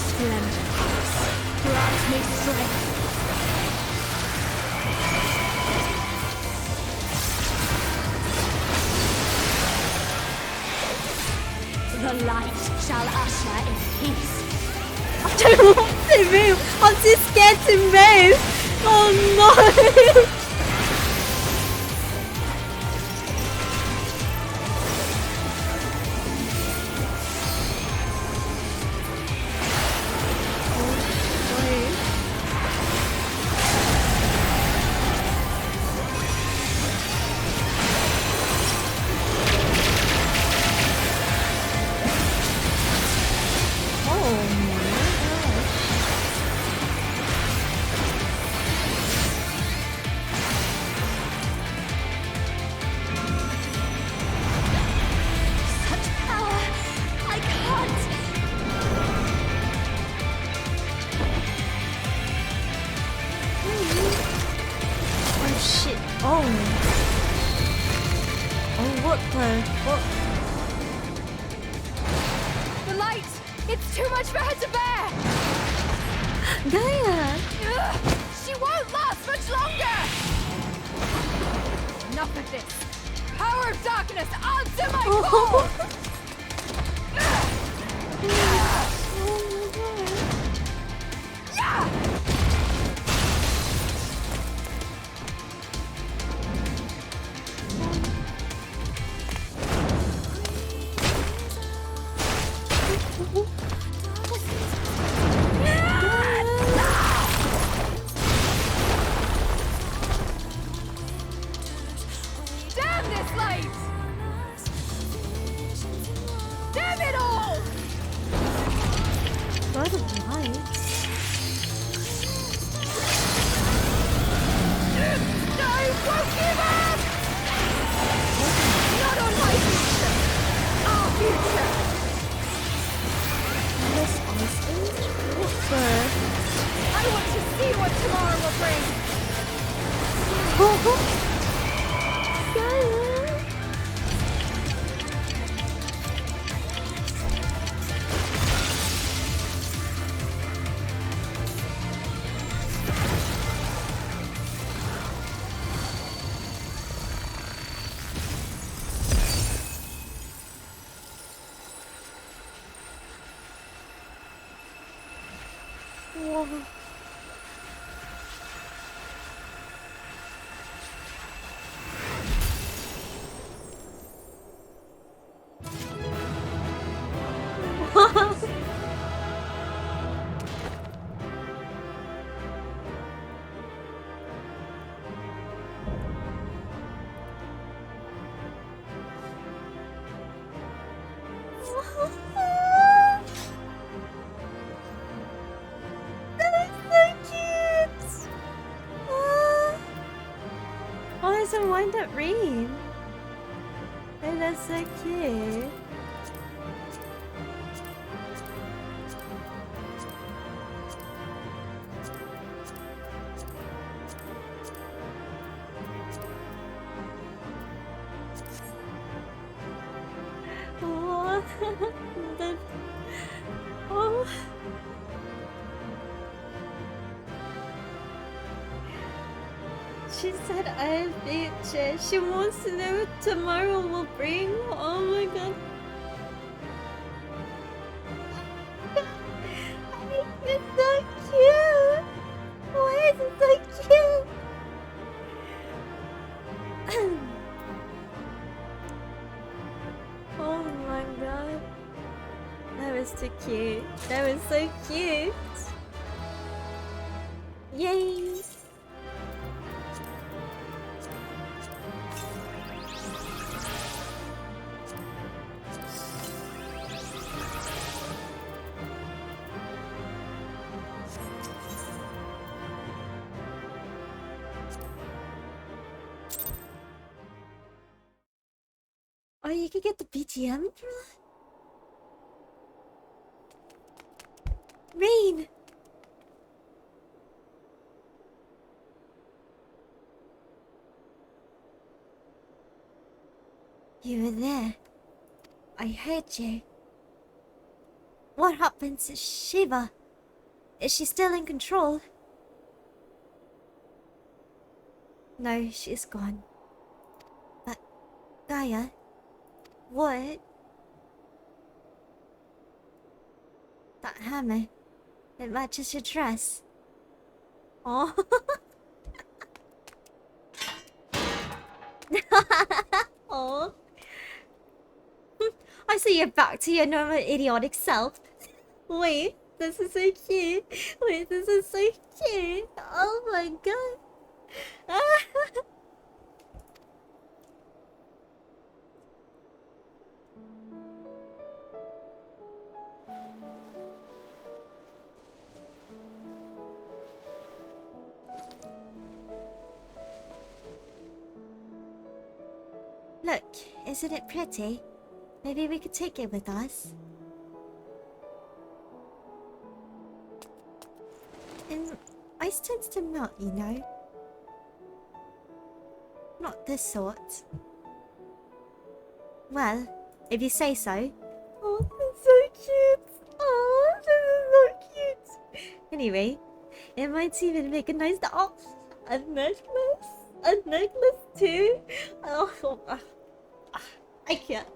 Splendid. Grant me strength. The light shall usher in peace. I don't want to move. I'm too scared to move. Oh no. Such power. I can't. Oh shit. Oh. Oh what the? What? The light! It's too much for her to bear! Gaia. Ugh, she won't last much longer! Enough of this! Power of darkness, answer my call! Yeah! Damn this light! Damn it all! Where are the lights? No, won't you? Oh. That is so cute! Oh, there's a wind-up rain. Oh, that's so cute. Oh, that, oh. She said I have future. She wants to know what tomorrow will bring. Oh my god. It's so cute. Why is it so cute? Oh my god. That was too cute. That was so cute. Yay. Oh, you could get the BGM for that? Rain! You were there. I heard you. What happened to Shiva? Is she still in control? No, she's gone. But Gaia, what? That hammer. It matches your dress. Oh. Oh. I see you're back to your normal idiotic self. Wait, this is so cute. Wait, this is so cute. Oh my god. Look, isn't it pretty? Maybe we could take it with us. And ice tends to melt, you know. Not this sort. Well, if you say so. Oh, that's so cute. Oh, this is so cute. Anyway, it might even make a nice... Oh, a necklace? A necklace too? Oh, I can't.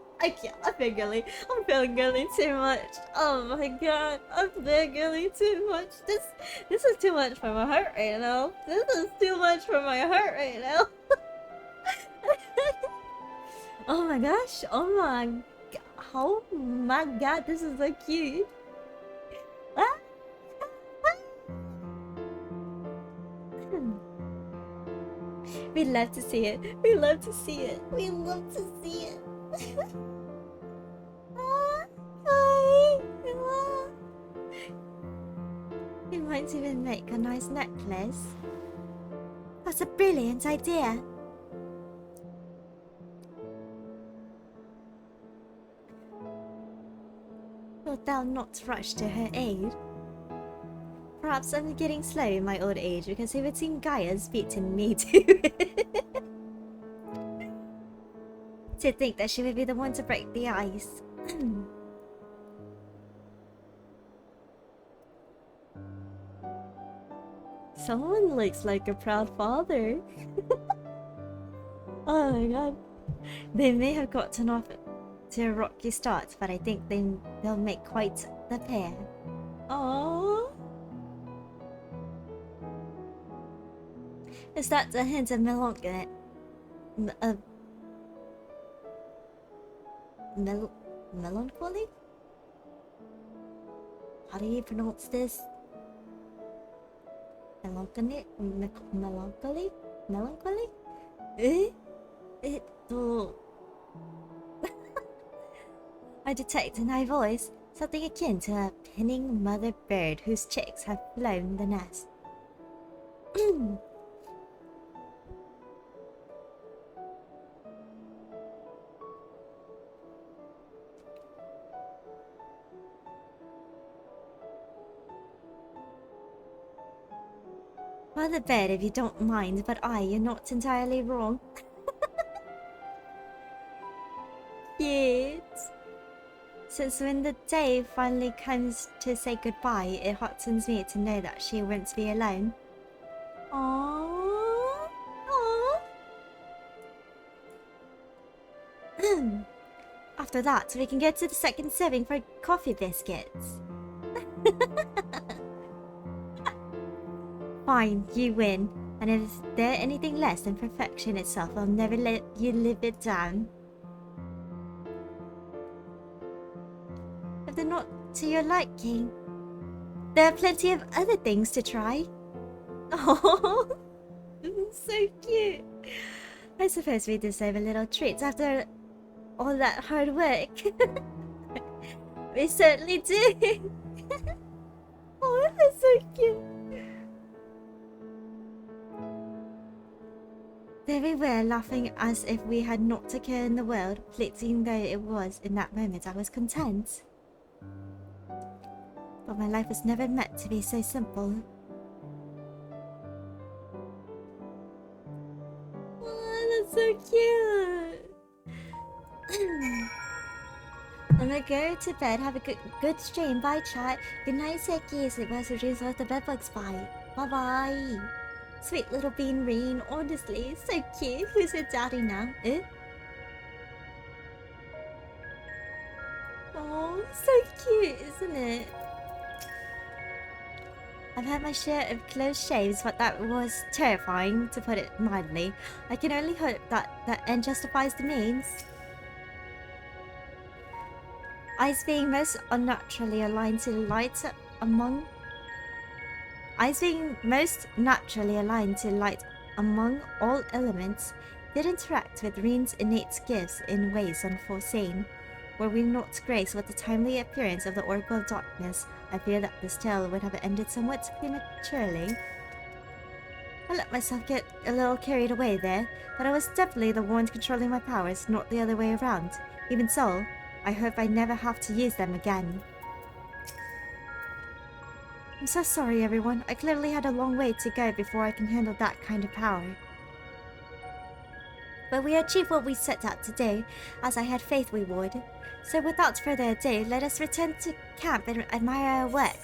I'm feeling girly. I'm feeling girly too much. Oh my god. I'm feeling girly too much. This is too much for my heart right now. This is too much for my heart right now. Oh my gosh. Oh my god. This is so cute. Ah. We love to see it. We love to see it. We love to see it. It might even make a nice necklace. That's a brilliant idea. Wilt thou not rush to her aid? Perhaps I'm getting slow in my old age because it would seem Gaia's beaten me to it. To think that she would be the one to break the ice. Someone looks like a proud father. Oh my god. They may have gotten off to a rocky start, but I think they'll make quite the pair. Aww. Is that a hint of melancholy? Melancholy? How do you pronounce this? Melancholy? Melancholy? Melancholy? Eh? I detect in thy voice something akin to a pinning mother bird whose chicks have flown the nest. Mother bird, if you don't mind, but you're not entirely wrong. Cute. Since when the day finally comes to say goodbye, it heartens me to know that she won't be alone. Aww. Aww. After that, we can go to the second serving for coffee biscuits. Fine, you win. And if there's anything less than perfection itself, I'll never let you live it down. If they're not to your liking, there are plenty of other things to try. Oh, so cute. I suppose we deserve a little treat after all that hard work. We certainly do. Oh, that's so cute. There we were, laughing as if we had not a care in the world. Fleeting though it was, in that moment I was content. But my life was never meant to be so simple. Oh, that's so cute. I'm gonna go to bed, have a good stream. Bye, chat. Good night, Seki. Sleep well, so dreams what the bedbugs bite. Bye bye. Sweet little bean Reen, honestly, so cute. Who's your daddy now? Eh? Oh, so cute, isn't it? I've had my share of close shaves, but that was terrifying, to put it mildly. I can only hope that the end justifies the means. Eyes being most naturally aligned to light among all elements, did interact with Reen's innate gifts in ways unforeseen. Were we not graced with the timely appearance of the Oracle of Darkness, I fear that this tale would have ended somewhat prematurely. I let myself get a little carried away there, but I was definitely the one controlling my powers, not the other way around. Even so, I hope I never have to use them again. I'm so sorry, everyone. I clearly had a long way to go before I can handle that kind of power. But we achieved what we set out to do, as I had faith we would. So without further ado, let us return to camp and admire our work.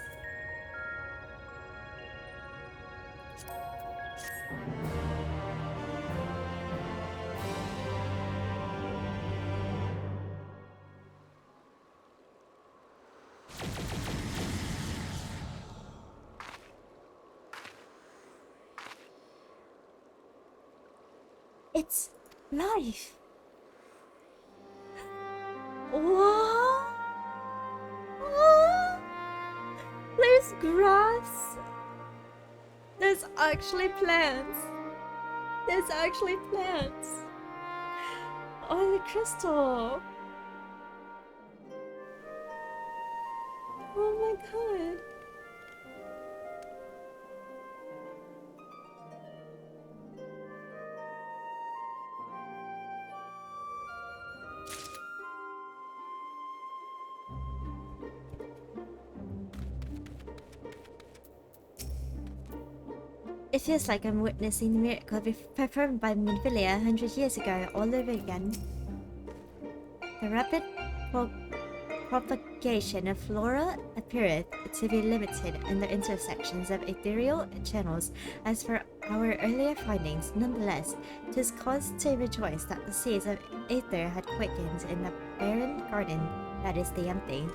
It's life. What? What? There's grass. There's actually plants. There's actually plants. Oh, the crystal. Oh my god. It feels like I'm witnessing the miracle performed by Minfilia 100 years ago all over again. The rapid propagation of flora appeareth to be limited in the intersections of ethereal channels as per our earlier findings. Nonetheless, 'tis cause to rejoice that the seeds of aether had quickened in the barren garden that is the empty.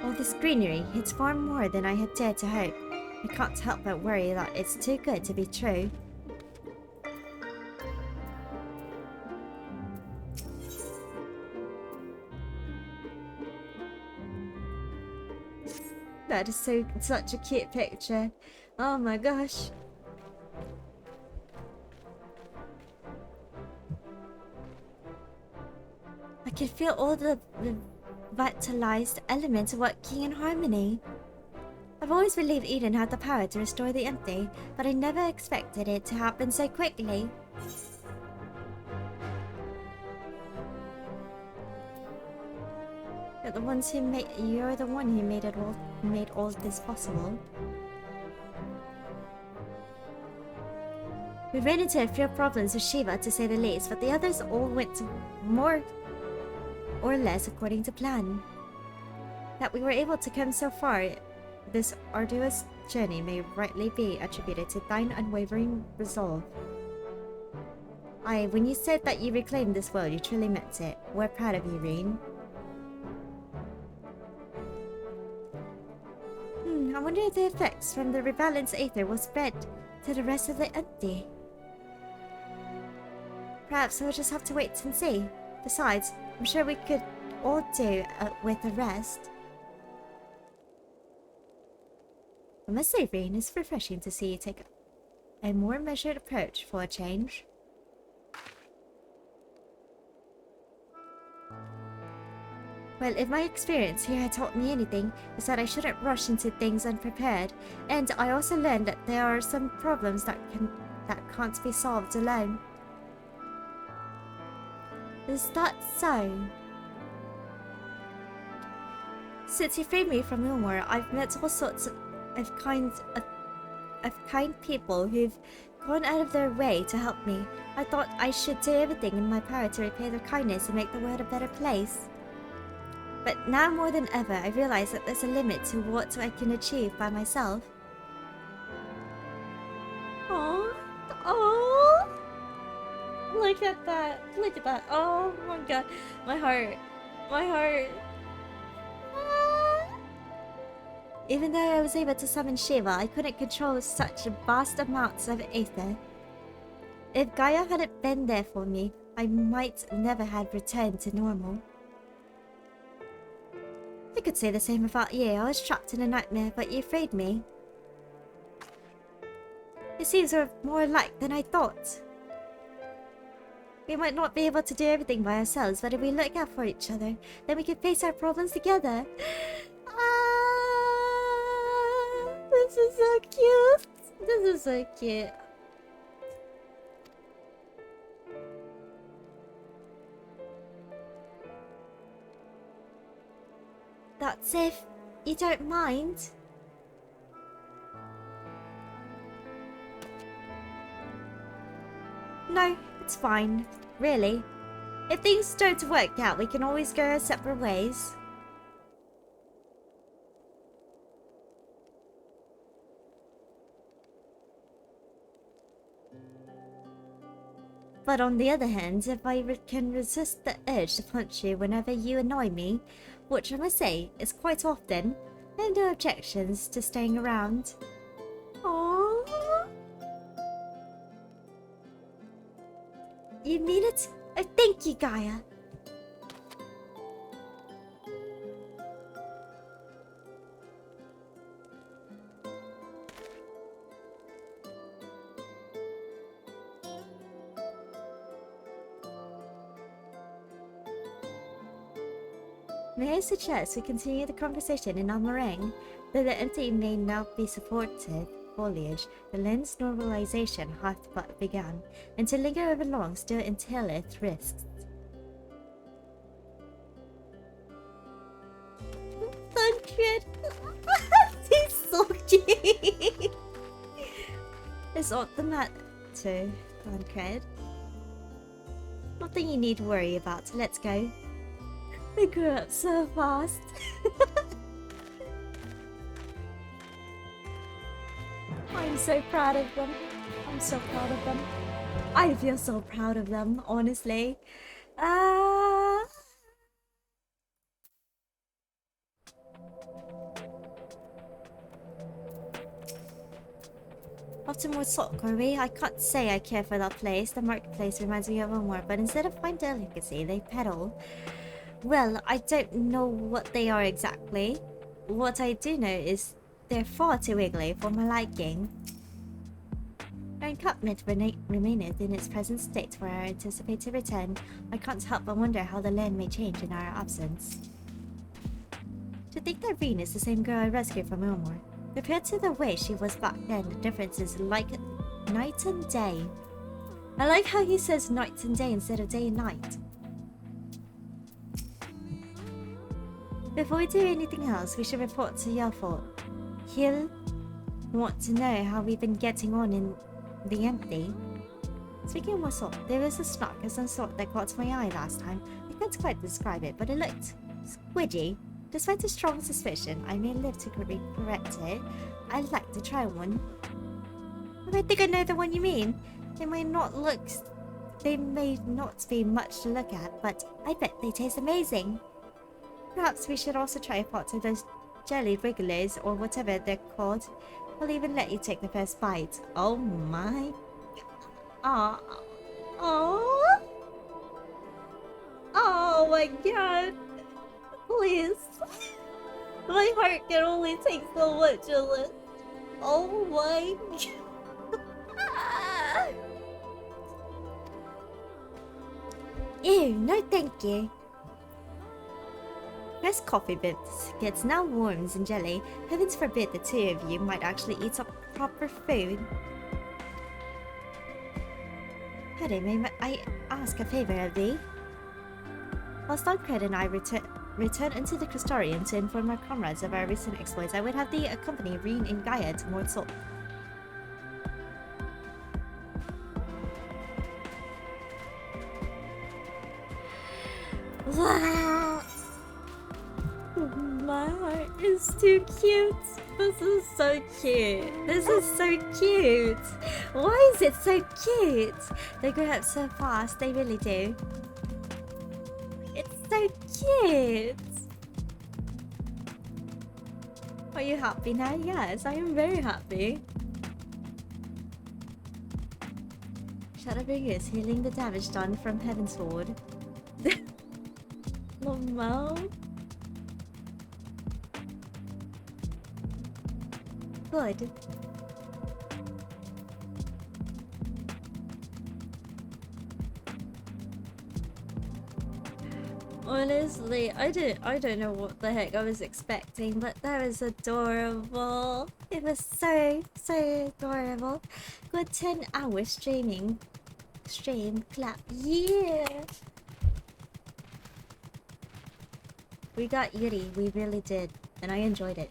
All this greenery, it's far more than I had dared to hope. I can't help but worry that it's too good to be true. That is such a cute picture. Oh my gosh. I can feel all the vitalized elements working in harmony. I've always believed Eden had the power to restore the empty, but I never expected it to happen so quickly. You're the one who made all this possible. We ran into a few problems with Shiva, to say the least, but the others all went more or less according to plan. That we were able to come so far this arduous journey may rightly be attributed to thine unwavering resolve. Aye, when you said that you reclaimed this world, you truly meant it. We're proud of you, Reen. I wonder if the effects from the rebalanced aether will spread to the rest of the empty. Perhaps we'll just have to wait and see. Besides, I'm sure we could all do with the rest. I must say, Reen, it's refreshing to see you take a more measured approach for a change. Well, if my experience here had taught me anything, it's that I shouldn't rush into things unprepared, and I also learned that there are some problems that can't be solved alone. Is that so? Since you freed me from Ilmore, I've met all sorts of kind people who've gone out of their way to help me. I thought I should do everything in my power to repay their kindness and make the world a better place. But now more than ever, I realize that there's a limit to what I can achieve by myself. Aww. Aww. Look at that. Look at that. Oh my god. My heart. My heart. Ah. Even though I was able to summon Shiva, I couldn't control such vast amounts of aether. If Gaia hadn't been there for me, I might never have returned to normal. I could say the same about you. I was trapped in a nightmare, but you freed me. It seems we're more alike than I thought. We might not be able to do everything by ourselves, but if we look out for each other, then we can face our problems together. This is so cute. This is so cute. That's if you don't mind. No, it's fine. Really. If things don't work out, we can always go our separate ways. But on the other hand, if I can resist the urge to punch you whenever you annoy me, which I must say is quite often, I have no objections to staying around. Aww. You mean it? Oh, thank you, Gaia. May I suggest we continue the conversation in Almarang, though the empty may now be supported foliage, the lens normalization hath but begun, and to linger over long still entaileth risks. Thuncred. He's so cute. It's not the matter, Thuncred. Nothing you need worry about, let's go. They grew up so fast. I'm so proud of them. I'm so proud of them. I feel so proud of them, honestly. Off to more Salt, are we? I can't say I care for that place. The marketplace reminds me of Omar, but instead of fine delicacy, they peddle. Well, I don't know what they are exactly. What I do know is they're far too wiggly for my liking. Our encampment remaineth in its present state where I anticipate to return. I can't help but wonder how the land may change in our absence. To think that Reen is the same girl I rescued from Elmore. Compared to the way she was back then, the difference is like night and day. I like how he says night and day instead of day and night. Before we do anything else, we should report to Yelfort. He'll want to know how we've been getting on in the empty. Speaking of what sort, there was a snark of some sort that caught my eye last time. I can't quite describe it, but it looked squidgy. Despite a strong suspicion I may live to correct it, I'd like to try one. I think I know the one you mean. They may not be much to look at, but I bet they taste amazing. Perhaps we should also try a pot of those jelly wrigglers or whatever they're called. I'll even let you take the first bite. Oh my... Oh my god. Please. My heart can only take so much of it. Oh my god. Ew, no thank you. Best coffee biscuits, now worms and jelly. Heavens forbid the two of you might actually eat some proper food. Howdy, may I ask a favor of thee? Whilst Duncred and I return into the Crystarium to inform our comrades of our recent exploits, I would have thee accompany Reen and Gaia to Mortsol. Wow! My heart is too cute. This is so cute. This is so cute. Why is it so cute? They grow up so fast, they really do. It's so cute. Are you happy now? Yes, I am very happy. Shadowbringer is healing the damage done from Heaven's Sword. Normal. Good. Honestly, I don't know what the heck I was expecting, but that was adorable. It was so adorable. Good 10 hours stream, clap, yeah! We got Yuri, we really did, and I enjoyed it.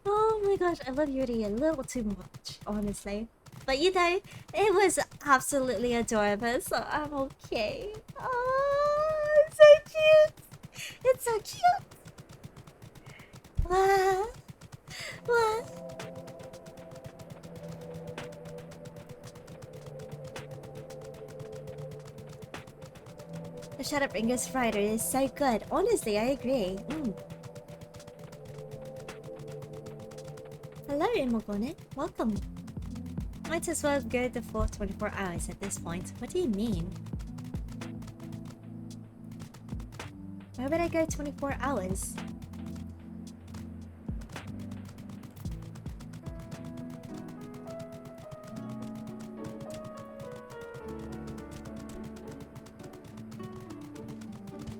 Oh my gosh, I love Yuri a little too much, honestly. But you know, it was absolutely adorable, so I'm okay. Oh, it's so cute! It's so cute! Wow! Wow! The Shadowbringer's Rider is so good. Honestly, I agree. Hello, Imogone. Welcome. Might as well go the full 24 hours at this point. What do you mean? Why would I go 24 hours?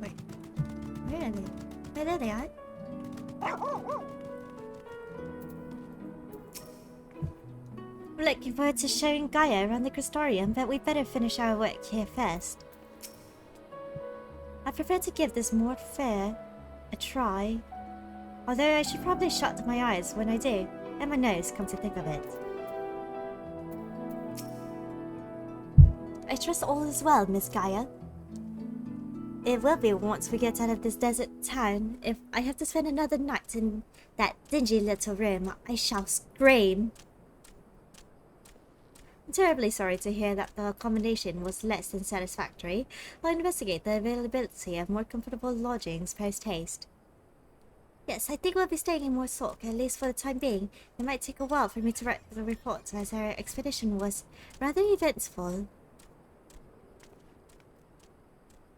Wait. Where are they? Oh, there they are. We're looking forward to showing Gaia around the Crystarium, but we'd better finish our work here first. I prefer to give this more fair a try. Although I should probably shut my eyes when I do, and my nose, come to think of it. I trust all is well, Miss Gaia. It will be once we get out of this desert town. If I have to spend another night in that dingy little room, I shall scream. I'm terribly sorry to hear that the accommodation was less than satisfactory. I'll investigate the availability of more comfortable lodgings post-haste. Yes, I think we'll be staying in Warsaw, at least for the time being. It might take a while for me to write the report, as our expedition was rather eventful.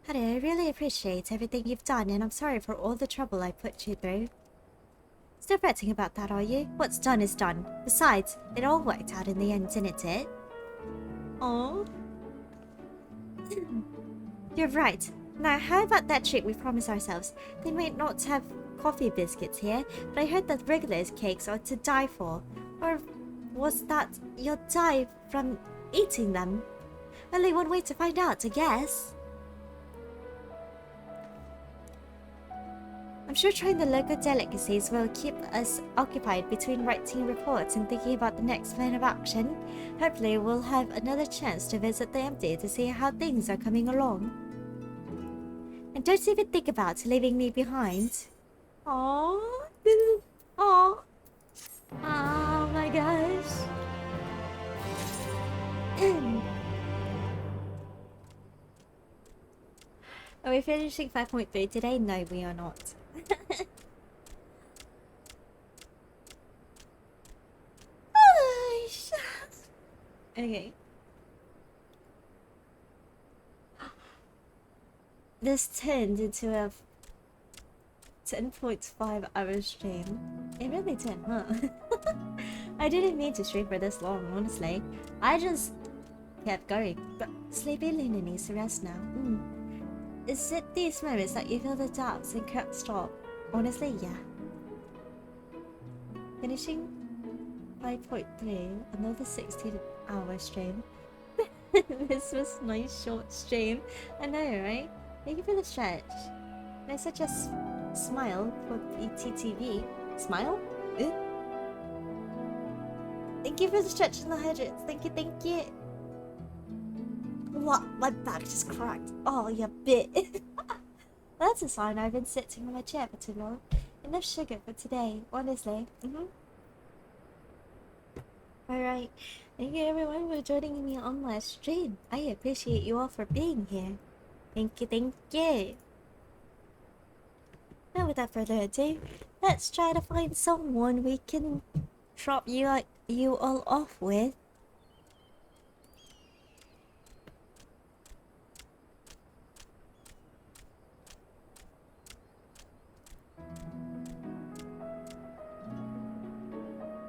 Harry, I really appreciate everything you've done, and I'm sorry for all the trouble I put you through. Still fretting about that, are you? What's done is done. Besides, it all worked out in the end, didn't it? Oh. You're right. Now, how about that treat we promised ourselves? They might not have coffee biscuits here, but I heard that regular cakes are to die for. Or was that you'll die from eating them? Only one way to find out, I guess. I'm sure trying the local delicacies will keep us occupied between writing reports and thinking about the next plan of action. Hopefully we'll have another chance to visit the empty to see how things are coming along. And don't even think about leaving me behind. Aww. Aww. Oh my gosh. Are we finishing 5.3 today? No, we are not. Okay. This turned into a 10.5 hour stream. It really did, huh? I didn't mean to stream for this long, honestly. I just kept going. But sleepy Luna needs to rest now. Is it these moments that you feel the doubts and can't stop? Honestly, yeah. Finishing 5.3, another 16-hour stream. This was a nice short stream. I know, right? Thank you for the stretch. There's such a smile for PTTV. Smile? Thank you for the stretch and the hydrates. Thank you, thank you. What? My back just cracked. Oh, you bit. That's a sign I've been sitting on my chair for too long. Enough sugar for today, honestly. Alright. Thank you everyone for joining me on my stream. I appreciate you all for being here. Thank you, thank you. Now without further ado, let's try to find someone we can drop you all off with.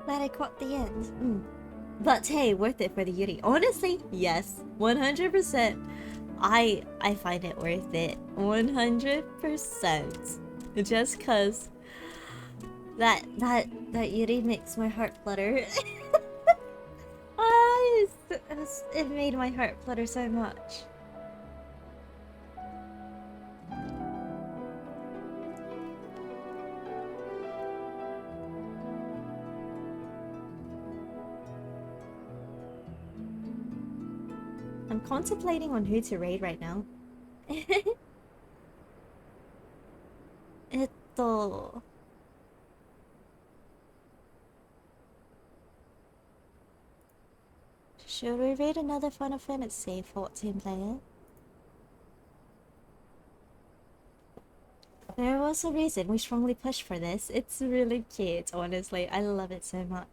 Glad I caught the end. But hey, worth it for the Yuri. Honestly, yes, 100%. I find it worth it, 100%. Just cause that Yuri makes my heart flutter. It made my heart flutter so much. I'm contemplating on who to raid right now. Should we raid another Final Fantasy 14 player? There was a reason we strongly pushed for this. It's really cute, honestly. I love it so much.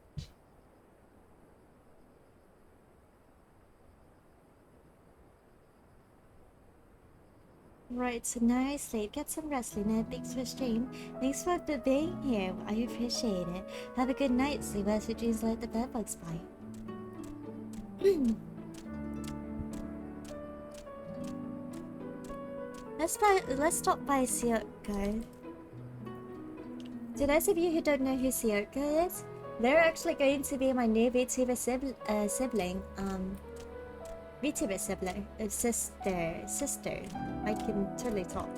Right, so now I sleep. Get some rest, Luna. Thanks for stream. Thanks for being here. I appreciate it. Have a good night. Sleep as your dreams let the bedbugs bite. Let's stop by Sioko. To those of you who don't know who Sioko is, they're actually going to be my new VTuber sibling. VTuber sibling, sister. I can totally talk.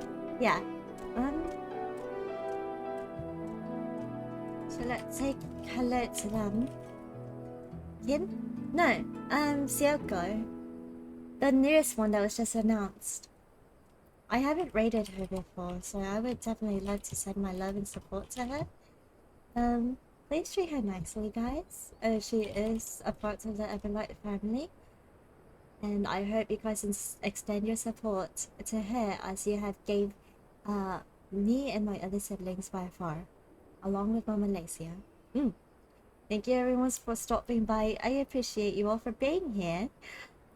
Yeah. So let's say hello to them. Kim? No. Sioko. The newest one that was just announced. I haven't rated her before, so I would definitely love to send my love and support to her. Please treat her nicely, guys. She is a part of the Everlight family. And I hope you guys extend your support to her as you have gave me and my other siblings by far. along with Mama Lacia. Thank you everyone for stopping by. I appreciate you all for being here.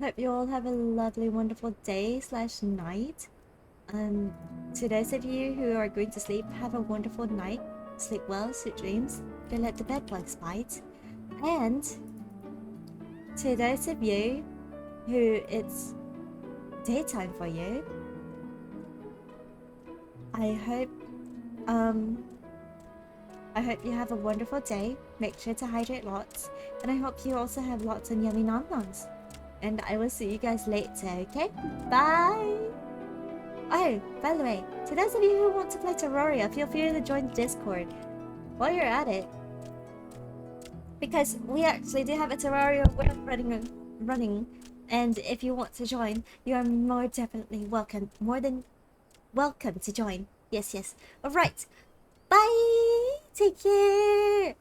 Hope you all have a lovely, wonderful day / night. To those of you who are going to sleep, have a wonderful night. Sleep well, sweet dreams. Don't let the bed bugs bite. And to those of you who it's daytime for you, I hope you have a wonderful day. Make sure to hydrate lots, and I hope you also have lots of yummy nom-noms. And I will see you guys later, okay? Bye! Oh, by the way, to those of you who want to play Terraria, feel free to join Discord while you're at it. Because we actually do have a Terraria world running, and if you want to join, you are more than welcome to join. Yes. Alright, bye! Take care!